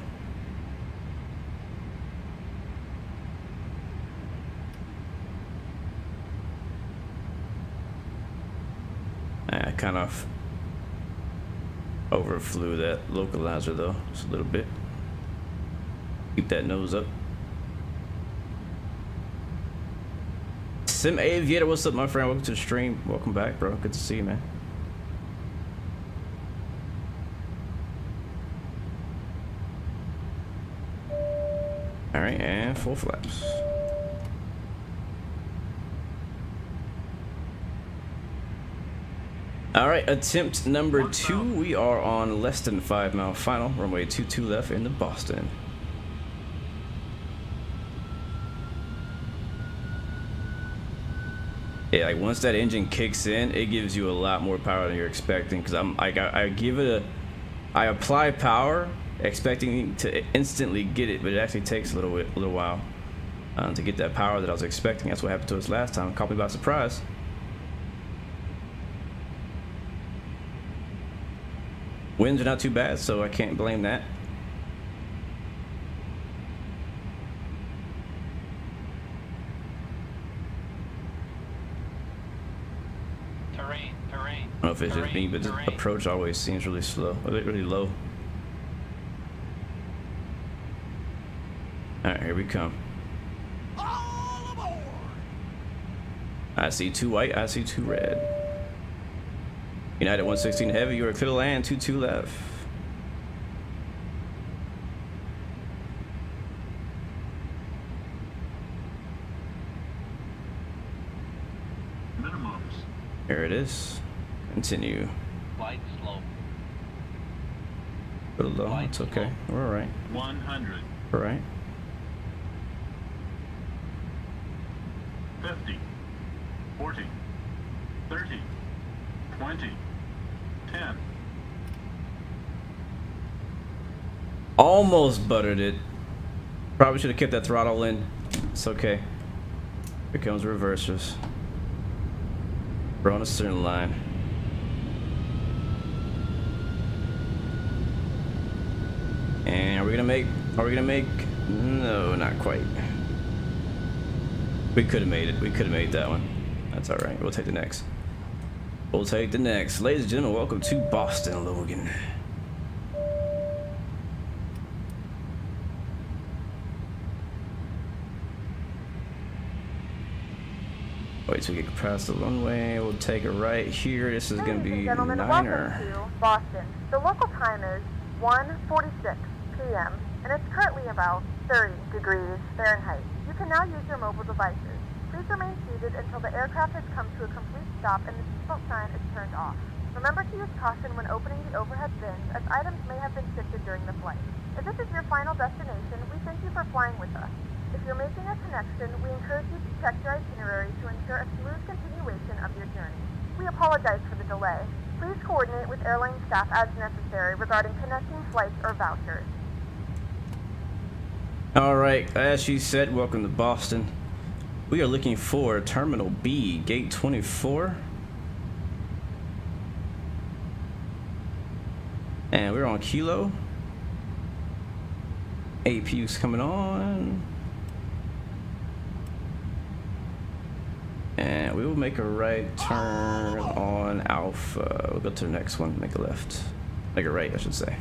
I kind of overflew that localizer though, just a little bit. Keep that nose up. Sim Aviator, what's up, my friend? Welcome to the stream. Welcome back, bro. Good to see you, man. All right, and full flaps. All right, attempt number 2. We are on less than 5 mile final. Runway 22 left into Boston. Yeah, like once that engine kicks in, it gives you a lot more power than you're expecting. Because I apply power, expecting to instantly get it, but it actually takes a little while to get that power that I was expecting. That's what happened to us last time. Caught me by surprise. Winds are not too bad, so I can't blame that. Terrain. I don't know if it's just me, but the approach always seems really slow, really low. All right, here we come. All aboard! I see 2 white, I see 2 red. United 116 heavy, you are clear to land, 22 left. Minimums. Here it is. Continue. Flight slope. Put it low, it's okay. We're all right. 100. All right. 50. 40. 30. 20. 10. Almost buttered it. Probably should have kept that throttle in. It's okay. Here comes reversers. We're on a center line. And are we gonna make? No, not quite. We could have made it. We could have made that one. That's all right. We'll take the next. We'll take the next. Ladies and gentlemen, welcome to Boston, Logan. Wait till we get past the runway. We'll take it right here. This is going to be Gentlemen, Niner. welcome to Boston. The local time is 1:46 p.m. and it's currently about 30 degrees Fahrenheit. You can now use your mobile devices. Please remain seated until the aircraft has come to a complete stop and the seatbelt sign is turned off. Remember to use caution when opening the overhead bins, as items may have been shifted during the flight. If this is your final destination, we thank you for flying with us. If you're making a connection, we encourage you to check your itinerary to ensure a smooth continuation of your journey. We apologize for the delay. Please coordinate with airline staff as necessary regarding connecting flights or vouchers. All right, as she said, welcome to Boston. We are looking for Terminal B, Gate 24. And we're on Kilo. APU's coming on. And we will make a right turn on Alpha. We'll go to the next one, make a left. Make a right, I should say.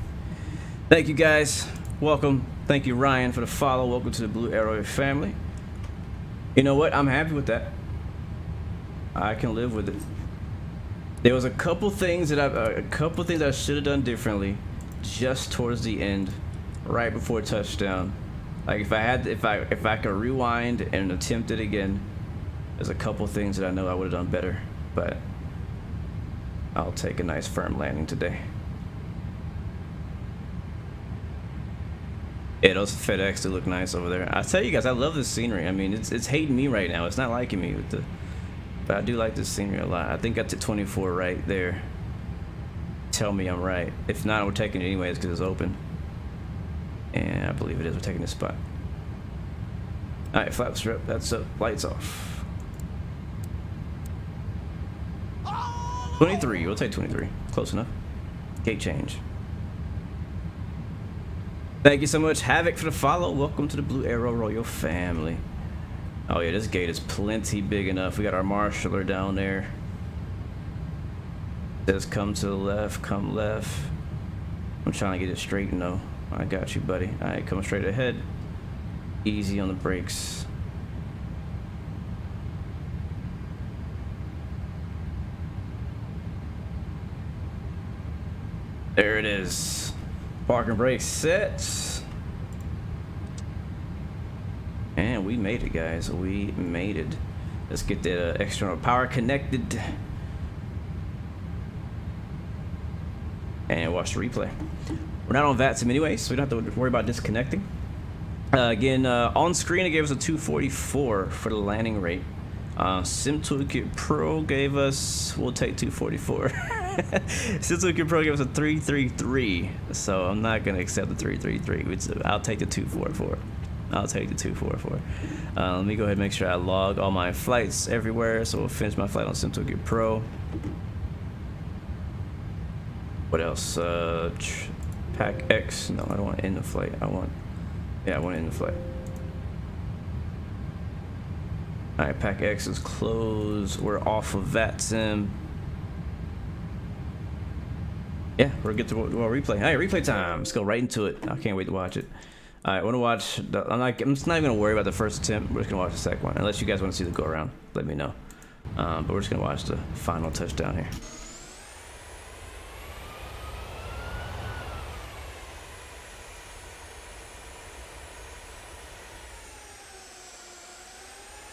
Thank you guys. Welcome. Thank you, Ryan, for the follow. Welcome to the Blue Arrow family. You know what? I'm happy with that. I can live with it. There was a couple things that I should have done differently, just towards the end, right before touchdown. Like if I could rewind and attempt it again, there's a couple things that I know I would have done better. But I'll take a nice firm landing today. Yeah, those FedEx do look nice over there. I tell you guys, I love this scenery. I mean, it's hating me right now. It's not liking me with the, but I do like this scenery a lot. I think that's at 24 right there. Tell me I'm right. If not, we're taking it anyways because it's open. And I believe it is. We're taking this spot. All right, flap strip. That's up. Lights off. 23. We'll take 23. Close enough. Gate change. Thank you so much, Havoc, for the follow. Welcome to the Blue Arrow Royal family. Oh yeah, this gate is plenty big enough. We got our marshaller down there. Says come to the left, come left. I'm trying to get it straight, no. I got you, buddy. All right, coming straight ahead. Easy on the brakes. There it is. Parking brake set. And we made it, guys. We made it. Let's get the external power connected. And watch the replay. We're not on VATSIM anyway, so we don't have to worry about disconnecting. Again, on screen it gave us a 244 for the landing rate. Sim Toolkit Pro gave us, we'll take 244. Sim Toolkit Pro gave us a 333, so I'm not gonna accept the 333. I'll take the 244. I'll take the 244. Let me go ahead and make sure I log all my flights everywhere, so we'll finish my flight on Sim Toolkit Pro. What else? Pack X. No, I don't want to end the flight. I want to end the flight. Alright, Pack X is closed. We're off of VATSIM. Yeah, we're good to our replay. Alright, replay time. Let's go right into it. I can't wait to watch it. Alright, I want to watch. I'm just not even going to worry about the first attempt. We're just going to watch the second one. Unless you guys want to see the go around, let me know. But we're just going to watch the final touchdown here.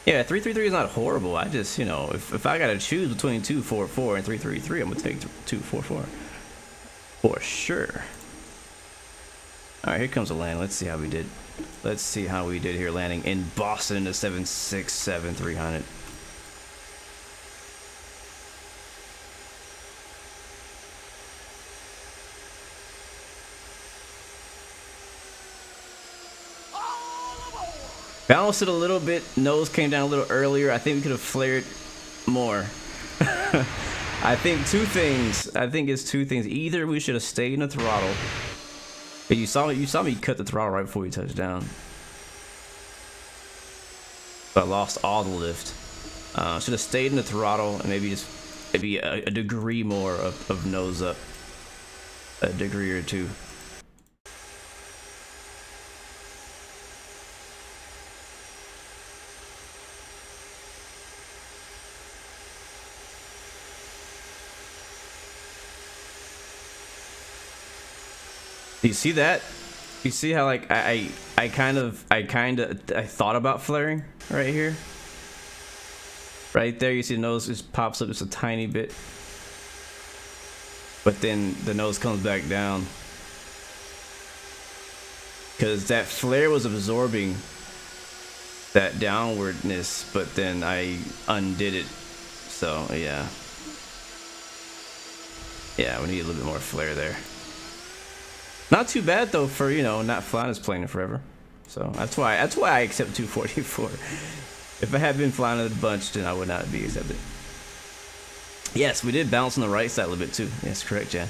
Yeah, 333 is not horrible. I just, you know, if I gotta choose between 244 and 333, I'm gonna take 244 for sure. All right, here comes the land. Let's see how we did. Let's see how we did here landing in Boston in the 767-300. Balanced it a little bit. Nose came down a little earlier. I think we could have flared more. I think two things. I think it's two things. Either we should have stayed in the throttle. You saw me cut the throttle right before we touched down. But I lost all the lift. Should have stayed in the throttle and maybe a degree more of nose up. A degree or two. Do you see that? You see how like I thought about flaring right here? Right there, you see the nose just pops up just a tiny bit. But then the nose comes back down. Because that flare was absorbing that downwardness, but then I undid it. So yeah. Yeah, we need a little bit more flare there. Not too bad though for, you know, not flying this plane forever. So that's why I accept 244. If I had been flying it a bunch, then I would not be accepted. Yes, we did bounce on the right side a little bit too. Yes, correct, Jan.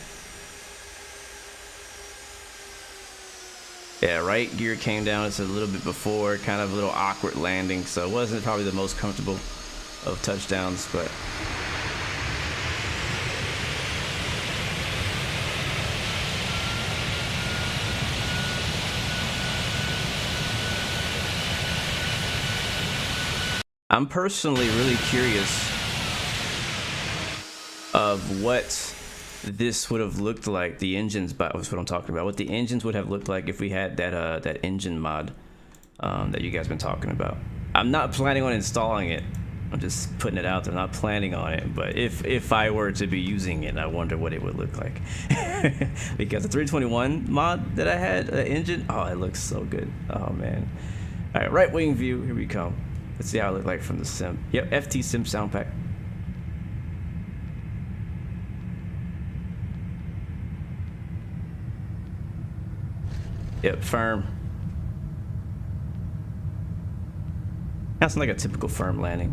Yeah, right gear came down just a little bit before, kind of a little awkward landing, so it wasn't probably the most comfortable of touchdowns, but I'm personally really curious of what this would have looked like. The engines, but that's what I'm talking about. What the engines would have looked like if we had that engine mod that you guys been talking about. I'm not planning on installing it. I'm just putting it out there. I'm not planning on it, but if I were to be using it, I wonder what it would look like. Because the 321 mod that I had, engine, oh, it looks so good. Oh man. All right, right wing view. Here we come. Let's see how it looked like from the sim. Yep, FT Sim sound pack. Yep, firm. That's like a typical firm landing.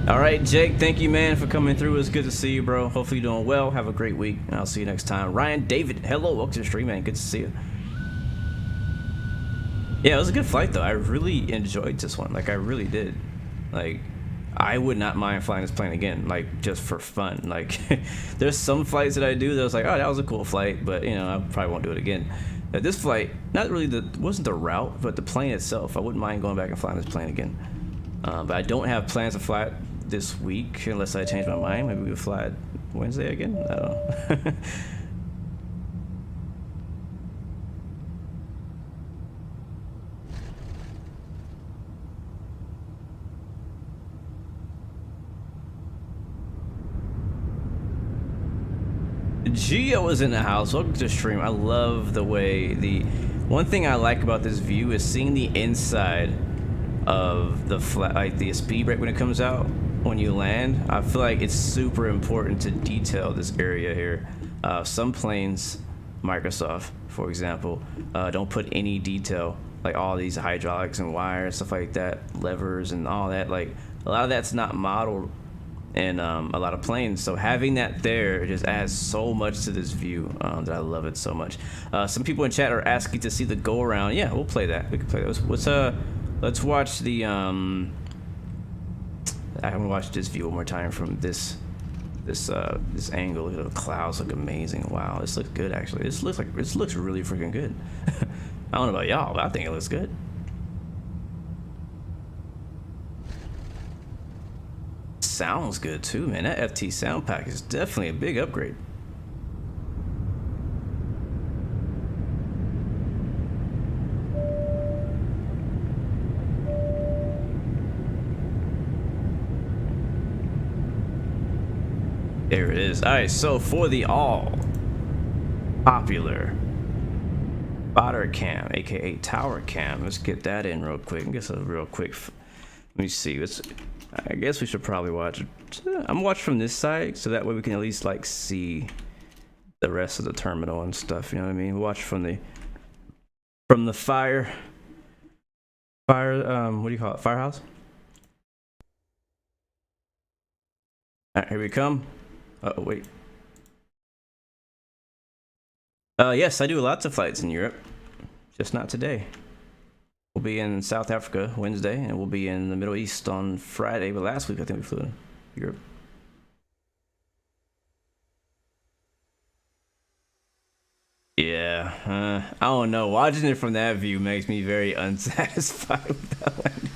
All right, Jake, thank you, man, for coming through. It's good to see you, bro. Hopefully you're doing well. Have a great week, and I'll see you next time. Ryan David, hello, welcome to the stream, man. Good to see you. Yeah, it was a good flight, though. I really enjoyed this one. Like, I really did. Like, I would not mind flying this plane again, like, just for fun. Like, there's some flights that I do that I was like, oh, that was a cool flight, but, you know, I probably won't do it again. This flight, not really wasn't the route, but the plane itself. I wouldn't mind going back and flying this plane again. But I don't have plans to fly it this week unless I change my mind. Maybe we'll fly it Wednesday again. I don't know. Gio is in the house. Welcome to the stream. I love the way one thing I like about this view is seeing the inside of the like the speed brake when it comes out when you land. I feel like it's super important to detail this area here. Some planes, Microsoft for example, don't put any detail, like all these hydraulics and wires, stuff like that, levers and all that. Like a lot of that's not modeled in a lot of planes, so having that there just adds so much to this view that I love it so much. Some people in chat are asking to see the go around. Yeah, we'll play that. We can play that. Let's watch the I haven't watched this view one more time from this angle. The clouds look amazing. Wow, this looks good actually. This looks really freaking good. I don't know about y'all, but I think it looks good. Sounds good too, man. That FT sound pack is definitely a big upgrade. There it is. All right, so for the all popular spotter cam, aka tower cam, let's get that in real quick. I guess a real quick. Let me see. I guess we should probably watch. I'm watch from this side, so that way we can at least like see the rest of the terminal and stuff. You know what I mean? Watch from the fire. What do you call it? Firehouse. All right, here we come. Oh wait. Yes, I do lots of flights in Europe, just not today. We'll be in South Africa Wednesday, and we'll be in the Middle East on Friday. But last week, I think we flew to Europe. Yeah, I don't know. Watching it from that view makes me very unsatisfied with that landing.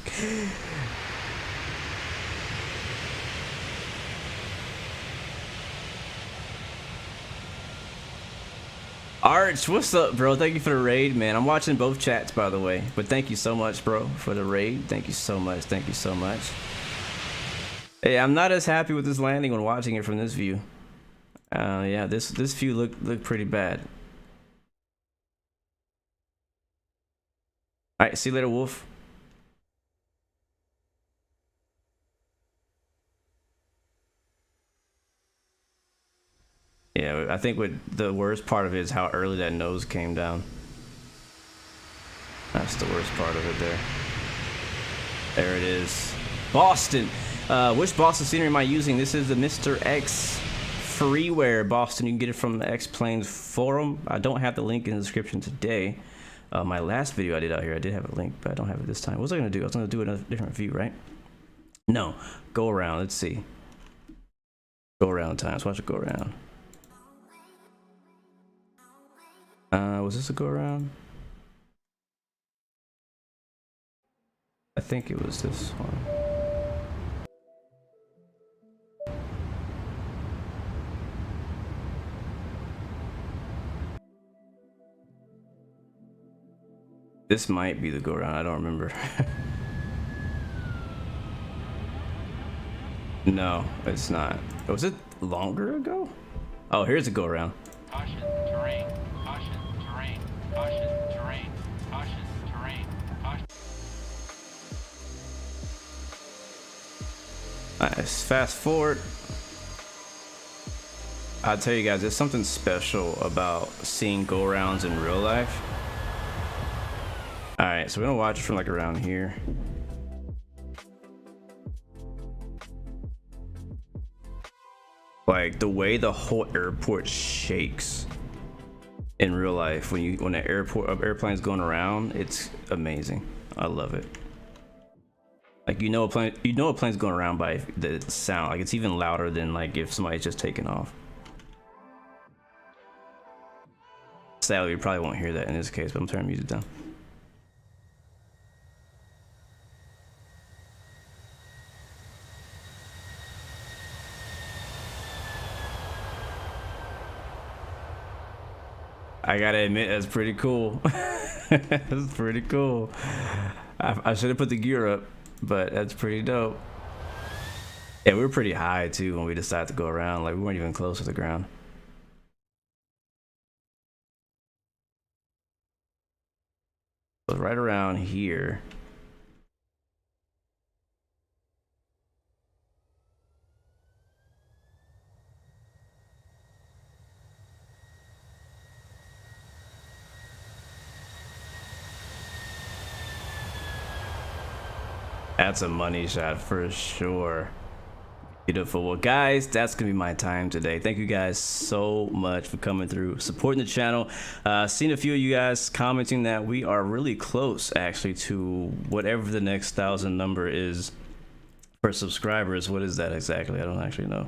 Arch, what's up, bro? Thank you for the raid, man. I'm watching both chats, by the way. But thank you so much, bro, for the raid. Thank you so much. Thank you so much. Hey, I'm not as happy with this landing when watching it from this view. Yeah, this view looked pretty bad. All right, see you later, Wolf. Yeah, I think the worst part of it is how early that nose came down. That's the worst part of it there. There it is. Boston. Which Boston scenery am I using? This is the Mr. X freeware Boston. You can get it from the X Planes forum. I don't have the link in the description today. My last video I did out here, I did have a link, but I don't have it this time. What was I gonna do? I was gonna do a different view, right? No, go around. Let's see. Go around time. Let's watch it go around. Was this a go around? I think it was this one. This might be the go around. I don't remember. No, it's not. Was it longer ago? Oh, here's a go around. Caution, terrain. Caution, terrain. Caution, terrain. Caution, terrain. Caution. Nice. Fast forward. I'll tell you guys, there's something special about seeing go arounds in real life. All right, so we're gonna watch it from like around here. Like the way the whole airport shakes in real life when an airplane's going around, it's amazing. I love it. Like a plane's going around by the sound. Like it's even louder than like if somebody's just taking off. Sadly, you probably won't hear that in this case, but I'm turning music down. I gotta admit, that's pretty cool. That's pretty cool. I should have put the gear up, but that's pretty dope. Yeah, we were pretty high too when we decided to go around. Like we weren't even close to the ground. But right around here. That's a money shot for sure. Beautiful. Well, guys, that's gonna be my time today. Thank you guys so much for coming through, supporting the channel. Seen a few of you guys commenting that we are really close actually to whatever the next 1,000 number is for subscribers. What is that exactly? I don't actually know.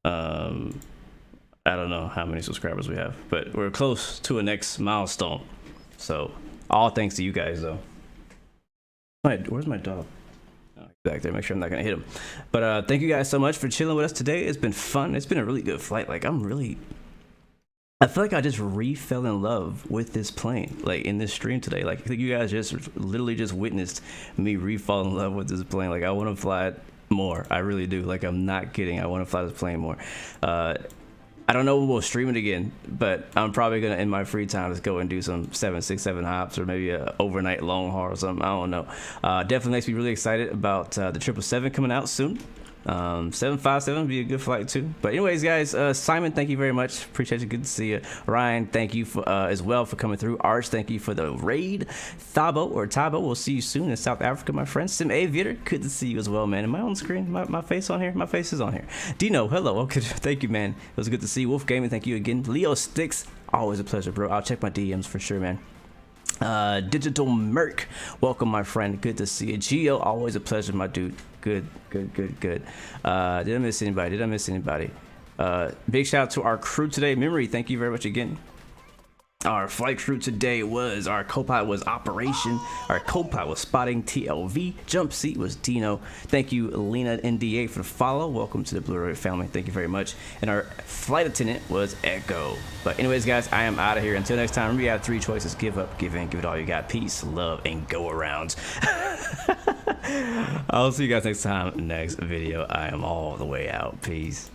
I don't know how many subscribers we have, but we're close to a next milestone. So all thanks to you guys though. Where's my dog? Oh, back there. Make sure I'm not gonna hit him. But thank you guys so much for chilling with us today. It's been fun. It's been a really good flight. Like I feel like I just fell in love with this plane, like in this stream today. Like I think you guys just literally just witnessed me fall in love with this plane. Like I want to fly it more. I really do. Like I'm not kidding. I want to fly this plane more. I don't know when we'll stream it again, but I'm probably gonna in my free time just go and do some 767 hops or maybe a overnight long haul or something. I don't know. Definitely makes me really excited about the 777 coming out soon. 757 would be a good flight too. But anyways, guys, Simon, thank you very much. Appreciate you. Good to see you. Ryan, thank you for as well for coming through. Arch, thank you for the raid. Thabo, we'll see you soon in South Africa, my friend. Sim Aviator, good to see you as well, man. Am I on screen? My face on here? My face is on here. Dino, hello. Okay, thank you, man. It was good to see you. Wolf Gaming, thank you again. Leo Sticks, always a pleasure, bro. I'll check my DMs for sure, man. Digital Merc, welcome, my friend. Good to see you. Geo, always a pleasure, my dude. Good. Did I miss anybody? Big shout out to our crew today. Memory, thank you very much again. Our flight crew today was, our co-pilot was Operation, our co-pilot was Spotting TLV, Jump Seat was Dino. Thank you, Lena NDA, for the follow. Welcome to the Blu-ray family. Thank you very much. And our flight attendant was Echo. But anyways, guys, I am out of here. Until next time, remember you have 3 choices: give up, give in, give it all you got. Peace, love, and go around. I'll see you guys next time. Next video. I am all the way out. Peace.